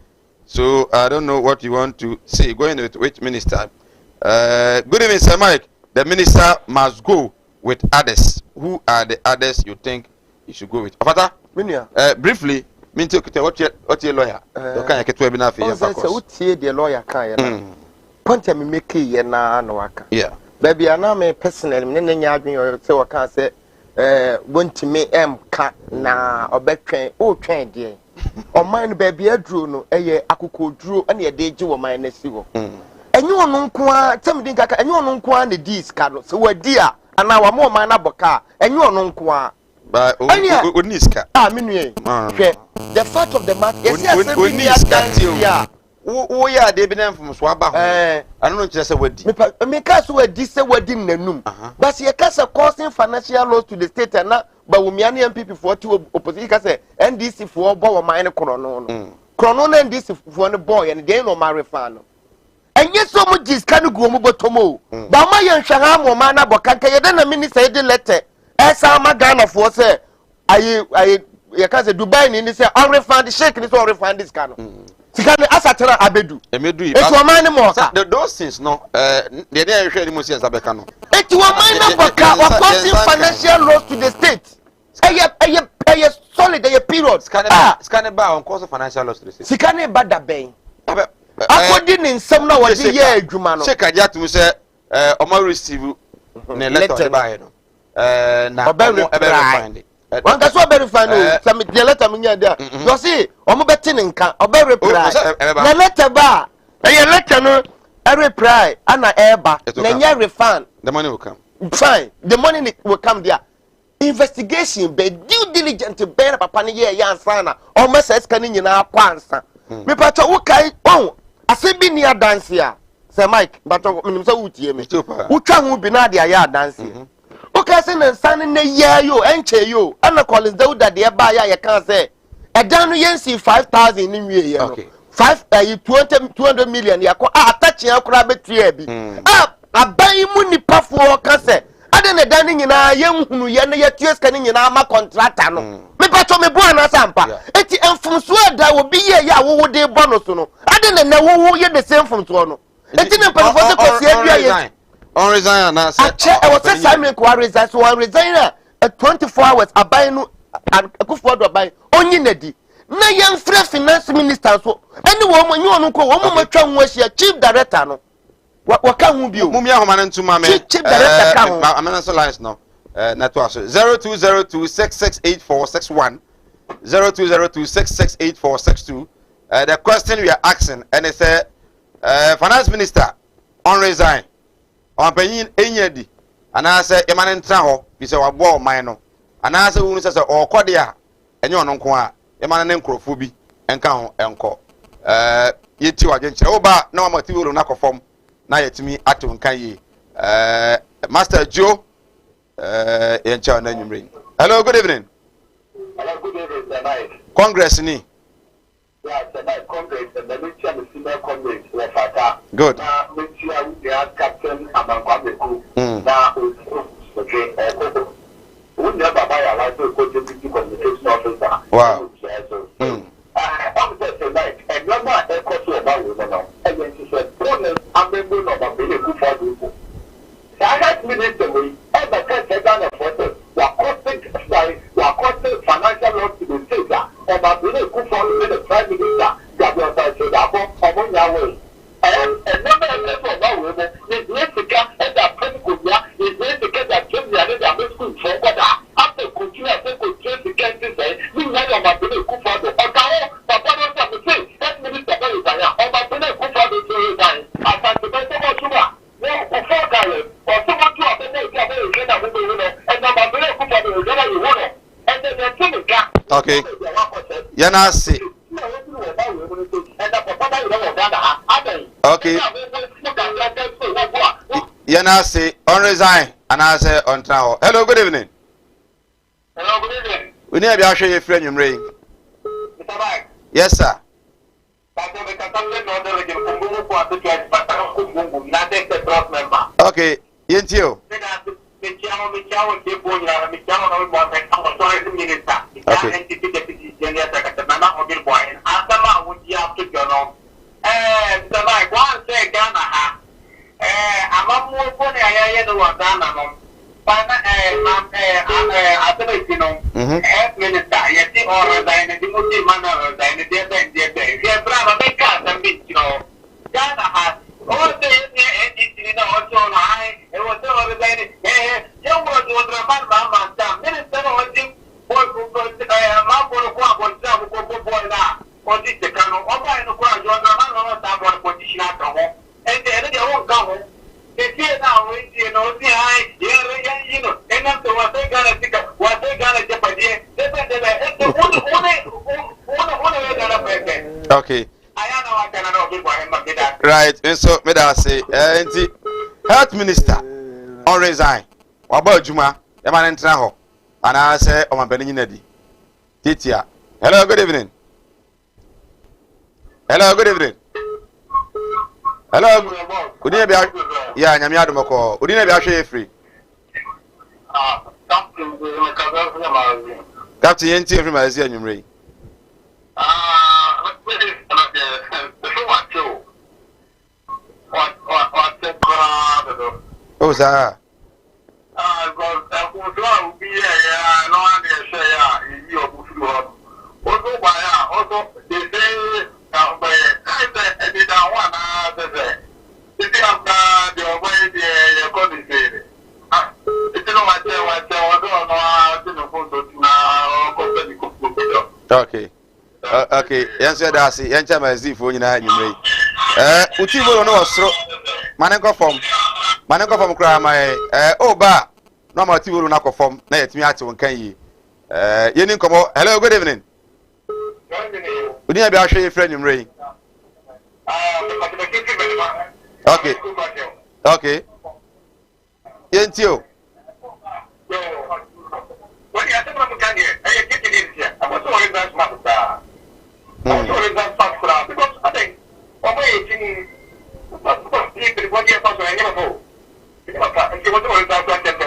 So I don't know what you want to say. Going with which minister? Good evening, Sir Mike. The minister must go with others. Who are the others you think you should go with? Ofata? Briefly, what your lawyer? Okay, get to be enough.
The lawyer can. Point me make it na no waka.
Yeah.
Baby, I know me personally. Me nenya adwin or say waka say want me ka na obetwen o twen de. O man baby adru no eye akokodru na ye de gi wo man na si wo. Enyu onu nko a temdin kaka enyu onu nko a na di ska no. So wadi a ana wa mo man na boka enyu onu nko a.
Ba oniska.
Ah menue. The fact of the matter is yes
wo ya de bi na mfom so aba ho ano no kire se wadi
me ka so wadi se wadi nanum but ye ka se causing financial loss to the state na ba wo mia na MPP for ti opposition ka se NDC for bo wo man krono na NDC for no boy and dey no marry fan no enye so mu jiska no go mu botomo ba ma ye nhwa mo man na boka ka ye de na minister ye de letter esa ma Ghana for se aye ye ka se Dubai ni say on refund shake ni so on refund this kind Sikane asatera abedu.
Emedu.
Eti oman ne moka.
Those things no the dey hwe ni mo si ensabeka no.
Eti oman na foka or causing financial loss to the state. Eye solid eye period.
Sikane ba on cause financial loss to the state.
Sikane ba da ben. Akodi ni nsem na wodi ye adwuma no.
Sheka ja tum se omo receive ne letter ba he no. Na omo find.
Wan ka so verify no some the letter me nya there. You see omo beti ne nka obe reply. Na letter ba eye letter no e reply ana eba na nya refund.
The money will come.
Fine, the money will come there. Investigation be due diligent to bear papa ne ye ansana o message kan nyina akwansa. Me pato wo kai asebi ni adanse a say Mike pato minim say wutie me. Wutwa ho bi na de aya adanse. O ka say na nsan ne ye yo enche yo ana Collins Dauda de ba ya ye kan say edan no yensi 5000 ni wie ye no. 200 million yakọ attach ya kura betua bi aban mu nipa fo ka se ade ne dan nyina yenhunu ye ne yetua ska ne nyina ma contractor no me pato me bo na sampa eti enfumso ada obi ye ya wo de bonus no ade ne na wo ye the same fumso no eti ne pa fo se ko se adua ye
on resign na say
ache e wo se Simon ko resign so on resign at 24 hours aban no akufo do aban onyi nadi na yan free finance minister so any wo nyi onu ko wo mo matwa ho ahia chief director no waka hu bio
mumi ahoma na ntuma me
chief director ka ho
amena so lines no network 0202668461 0202668462 the question we are asking and it say finance minister on resign on penyin enyadi ana say emane ntra ho bi say wabo man no ana say wonu say okode a enye ono nko a emane ne nkrofo bi enka ho enko yeti waje nkyere wo ba na wamati woro na kofom na yetimi ato nkan yi Master Joe yencha na nyumre. Hello, good evening.
Hello, good evening tonight.
Congress ni.
Yeah, tonight Congress and the lecture the senior Congress wafata.
Good.
Na lecture we have Captain Amankwameku. Na okay, we never buy a life to go to the communication officer.
Wow.
I'm just tonight, and you're not a course about women now. And then she said, bonus, I'm going to go about being good for people. So I got minister, and the country done a photo, we're costing financial loss to the state, and about being good for the prime minister, that was I said, I'm on your way. And number of people about women is Mexican, and that political, is Mexican that came the other day, school for what after continue, I think we change the country, say, we know about being good for the
okay. Yana see. Okay. Yana see on resign and I say on trial. Hello, good evening.
Hello, good evening.
We need to show your friend your ring. Yes, sir. Okay, Yentio. Okay. Right, and so me da say health minister on resign. Waba juma e ma ntra ho. Ana say o ma bani nyinadi. Titia. Hello, good evening. Hello, good evening. Hello. Udine bia ya nyame adomako. Udine bia hwe free.
Captain
yenti free ma zi anyumre. Oh, sir.
God, will be a no idea, say, you also, also, they say, I did one, if you have the way the code is it's no matter what
okay. Okay, answer that. See, answer my Z for you now. You may. Uti mo no osro. Manenko from kra my. Oh ba. No ma uti mo na ko form. Na yetimi ate won kan yi. Yeni nkomo. Hello, good evening. Udi na bi ahwe ye friend nyumre. Okay. Okay. Yentio.
When you are talking about here, I get it in here. I'm also worried about my I'm sorry about that because I think I'm waiting. What you have to know. If you want to worry about that, I'm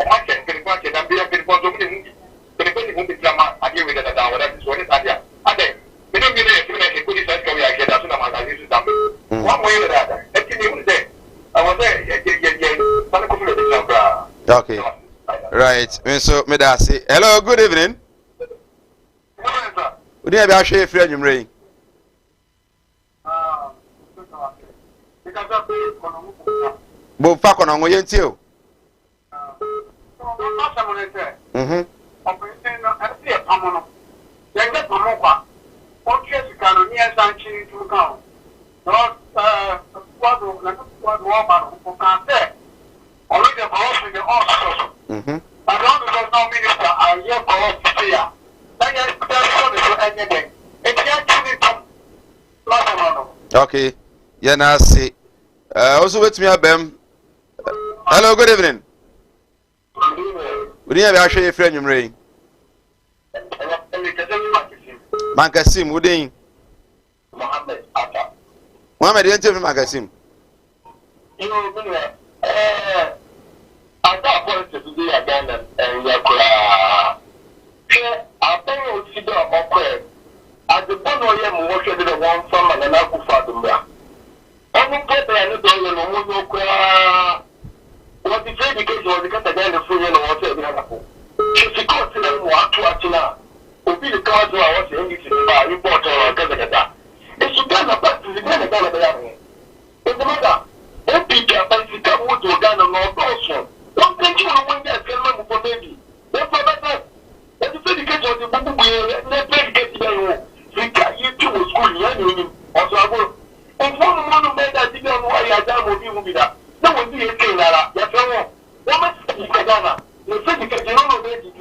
watching the question and be a bit more dominant. The question is drama. I give it a down. That is what it's idea. I think we don't get it. Put it as we are getting as a this is something. One way or the other. Let's see you say. I was there.
Okay. Right. So, me da say, hello, good evening. Udi na bi ahwe free anyumre. Bo fa kono ngo yenti o. Mhm. Mhm. Okay. Yeah, na see. Also with me abem. Hello, good evening. We didn't have a friend nyumre. Mankasim, udin. Mohammed, you tell me Mankasim.
I got point to be again and Yakura. I think you'll see the okay. At the point where you're working with the one from and another Fadumba. Only get there and don't know what the education was because again the free and water. If you go to them, what to Achina, will be the cause where I was in this report or Kazakata. If you can affect the kind of the it's the matter. If people are fancy come with your gun and all those. Don't think you will win that film for baby. Don't forget that. If you education was the book, let's get together. You two will school, you also I will. And one made that you know why I don't will be that. No one be a king, yes, no. What much is Kagana? You said because you don't know baby.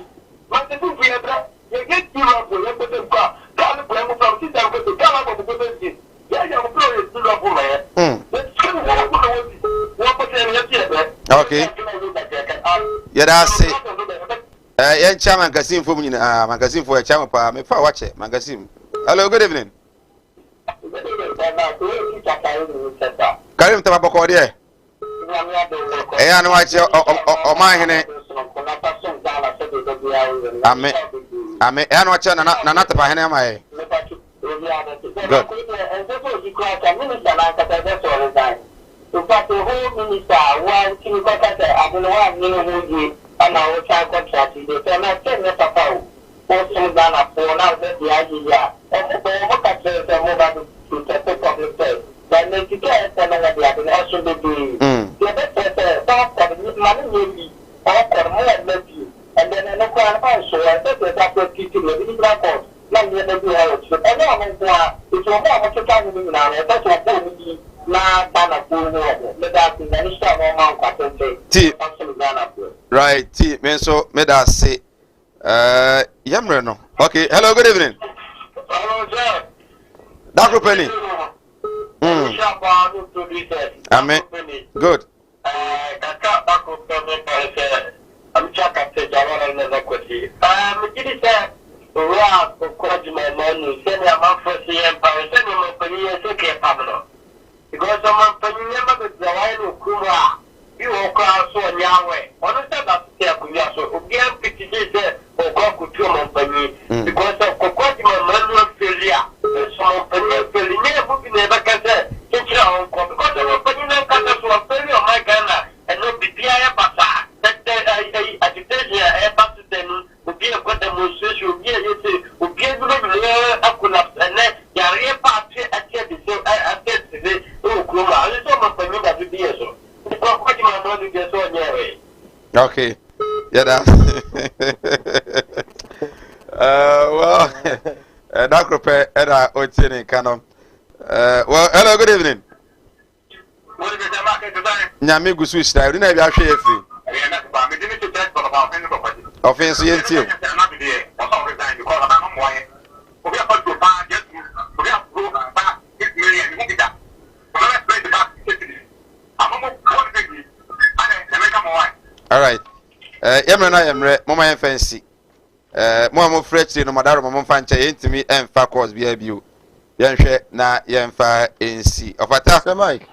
But the book we have, you get you up with them car. Can't blame from this time to come up with the baby. Yeah, you're a to love woman. Let's come on.
Okay. Yeah, that's it. Yeah, chairman magazine for me. Magazine for a chairman. Me for watch it. Magazine. Hello, good evening. Karim Tabako there. I know what you my hene. Amen. Amen. I know what you not the hene my. Good.
In fact, the whole minister, one king contractor, I don't know what you and our child contract, they cannot send us a power. Also, Ghana for now, the idea. And the contractors are moving to the public place. Then they declare that they are also doing. The better don't money maybe, or more maybe. And then an also, I said that we're teaching the report. Not yet, they do have it. And now, it's more much time now, and that's what
right, T. Men so me da say. Yamre no. Okay. Hello. Good evening.
Hello, sir.
Dr. Penny. Amen. Good.
Because someone remember the Zawai Kura, you will cross on Yahweh. Understand that so again, pity or go to your company because of Kokoti manual failure. So, failure, never can say, because the company never can failure of my Ghana and no
Yeah, that. Well, that group, Edda, Otini, Canon. Well, hello, good evening. Nyame gu switch na na bia hwe free. Offense yentio. All right. Yemre na yemre, mama yen fancy. Mo am free no madaro mo mfa nche yentimi emfa course bia bio. Yen hwe na yemfa NC. Ofata.
Sir Mike.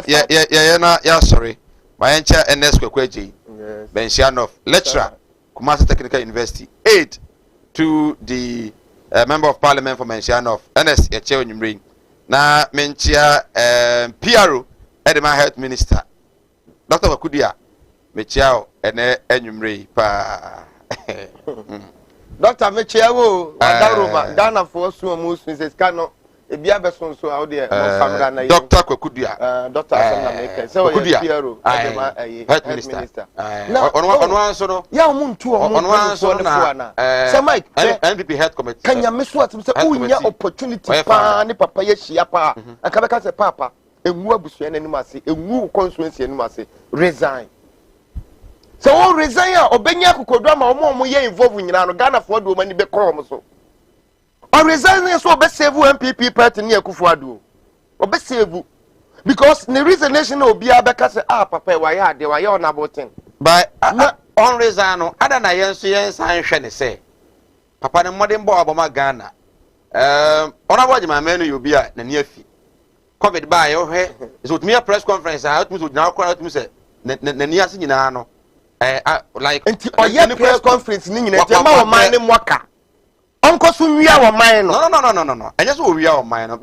Yeah, sorry. My encha NS Kwekweji. Yes. Benshianov, lecturer, Kumasi Technical University. Aid to the member of parliament for Benshianov. NS Yache Nyumri. Na menchia PRO, Edema Health Minister. Dr. Wakudia, Mechiao, ene Nyumri pa.
Dr. Mechiao, Wadaroma, Dana for Sumo Mrs. Kano. Dr.
Kokudia.
Dr. Asamna so PRO,
health minister.
On so ya omuntu on so na Sir Mike
NPP health committee.
Kanya meso atum say unya opportunity pa ni papa ye hia pa anka beka say papa enwu abusua nanim ase enwu constituency nanim ase resign. So o resign a obenya kokodu ama omo ye involve nyina no Ghana for do mani be call so. Or resigning so be save MPP party near Kufuado. Or be save because the resignation will be a better say, papa, why are they why on about thing?
But on resign, other than yes, I shall say, Papa, the modern boy about Ghana. On about my menu, you'll be at the near fee. Covered by your head is with me a press conference. I would now call out to say, Nanias in Nano. Like,
or yet press conference, Nina, mind waka. Uncle Sumia or mine.
No. I just will be our mine.
Are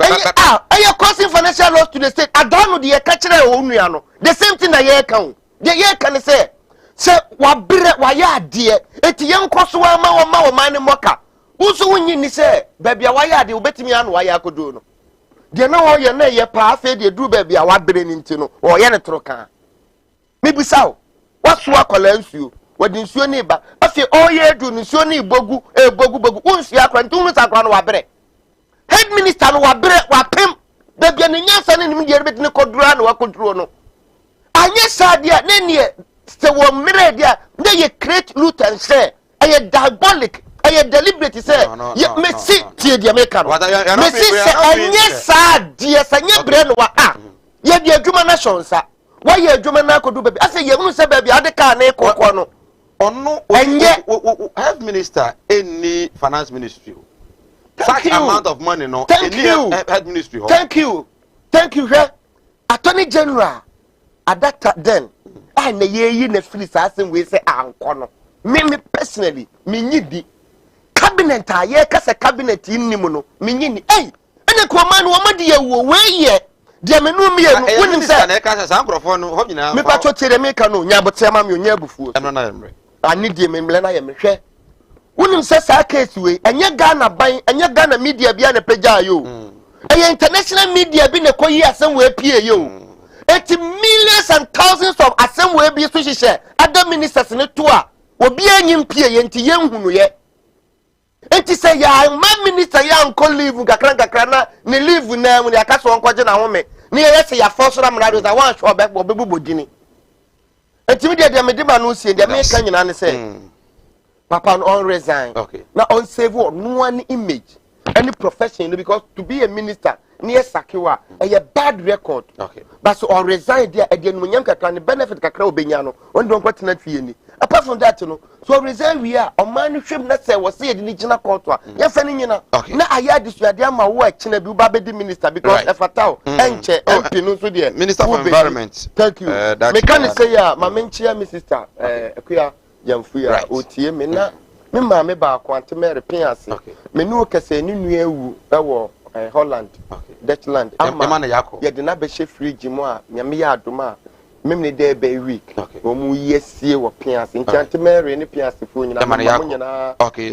you causing financial loss to the state? I don't know the catcher or Uniano. The same thing I hear count. The year can say, Sir, what beer, why ya dear? It's young Kosuama or Mao mine moka. Also, when you say, baby, why ya do bet me on why I could do no. Do you know how your name, your path, you do baby, I want brain into or Yanatroka. Maybe so. What's what calls you? What is your neighbor? I say, oh, yeah, do Nisioni Bogu, Bogu, Unsia, Quantumus, Aquan Head minister, Wabre, Wapim, baby, and yes, and in the bit no Codran or Codrono. And yes, dear, Nene, still one mirror, dear, they create loot and say, I am diabolic, I am deliberate, say, you may see, dear Jamaican. Yes, sir, dear, and brain wa yet dear Juma Nation, sir. Why you Juma could do, baby? I say, you won't say, baby, I can't echo.
No, and yet, health minister, any finance ministry. Such amount of money, no.
Thank you,
health ministry.
Thank you, Attorney General. At that then, I may ye in the free assassin we say, corner. Me personally, me need the cabinet. I hear a cabinet in Nimono. Me need, hey, and a command woman, dear, way ye. Dear me, no, me, wouldn't say, I can't say, I'm going to know. Me, Pacho Telemecano, Yabutam, you never fool. I need the Memlana Yamshe. Wouldn't say a case way, and your Ghana buying, and your Ghana media behind a peja you. And international media being a coyer somewhere peer you. 80 millions and thousands of assembly be switch share. Other ministers in the tour will be in peer into young who yet. And to say, ya, my minister, young call leave Gakrana, ne live with them when they are cast on Quajana woman. Near yes, your first ram riders, I want to show back for Babu Guinea. And to me, they made the man who said, they may can you say, Papa on resign. Okay. Now on save one image, any profession, because to be a minister near Sakiwa, a bad record. Okay. But so on resign there again when Yanka can benefit Kakao Benyano, one don't want to fee. Apart from that, you know, so resign we are on manuscript that say was said in the China Contour. Yes, and you know, now I had this idea my work, Chinabu Baby minister, because if a town, Enche, MP,
Minister for Environment.
Thank you. Mechanic say, my main chair, my sister, Quia, young free, OTM, me na, me mamma back, want to marry Piancy. Me no case, new Holland, Dutchland, Amana Yako, yet the Nabe free Jimoa, Yamia Duma. Many day by week. Okay. When we see what Pians in Chantimary and Pians phone.
Okay.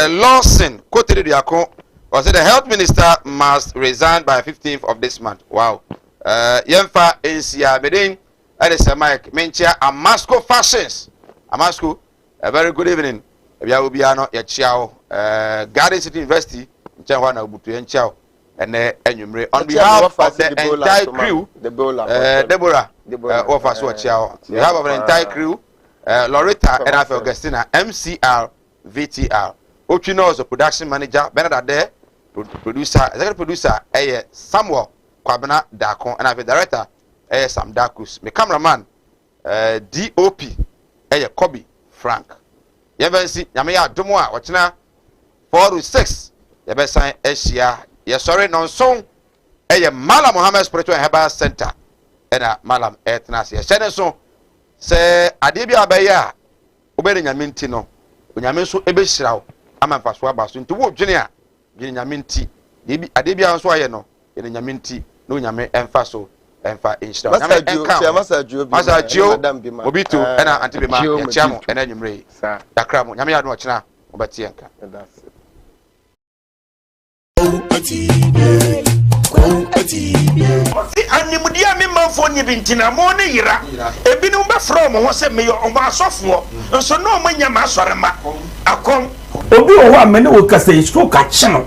Lawson quoted Yako was it the health minister must resign by 15th of this month. Wow. Yemfa is ya bedin. That is a mic. Mentia a Moscow fashions. Amasco, a very good evening. We will be ano Yachiao, Garden City University, Chawana Butu and Chow, and Enumere. On behalf of the entire crew, Deborah, offers what Chow. On behalf of the entire crew, Loretta and Augustina, MCR, VTR. Ochino is the production manager, Bernard there, producer, executive producer, Samuel Kwabena Dakon, and I have a director, Sam Dakus. My cameraman, DOP, Kobe Frank. You ever see Yamia Dumoa, watching 4 to 6. You ever sign Asia, yes, sorry, non song, Malam Mohammed Spiritual Herbal Center, and Malam Ethnas, yes, Senason, say Adibia Baya, Obeying Yamintino, when Yaminso Ebeshrao. Ama faswa baso nti wo dwene a dwene nyame nti adebia nso aye no dwene nyame nti no nyame emfa so emfa inshira nyame enka masajio obito ena antibema ya chiamo ena nyumre yakra mo nyame ya no ochina obati enka
animudia me manfo ni bintina mo ne yira ebinu be from ho se me yo o ma asofo nso no mo nya ma asorema akom obi o ho amene wo kasa stroke a chino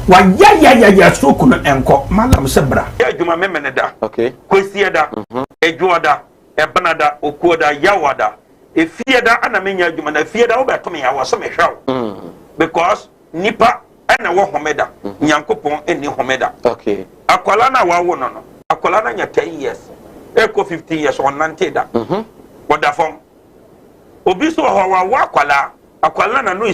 wa ya stroke no enko malam sebra ya adwuma memene da okay kwesi da edwoda ebenada okuoda yawada efieda ana menya adwuma na fieda wo beto ya wo so me hwaw because nipa ana wo homeda nyankopon eni homeda okay akwala na wa wo no akwala na nya 10 years eko 15 years on nante da wada fom obi so ho wa akwala na no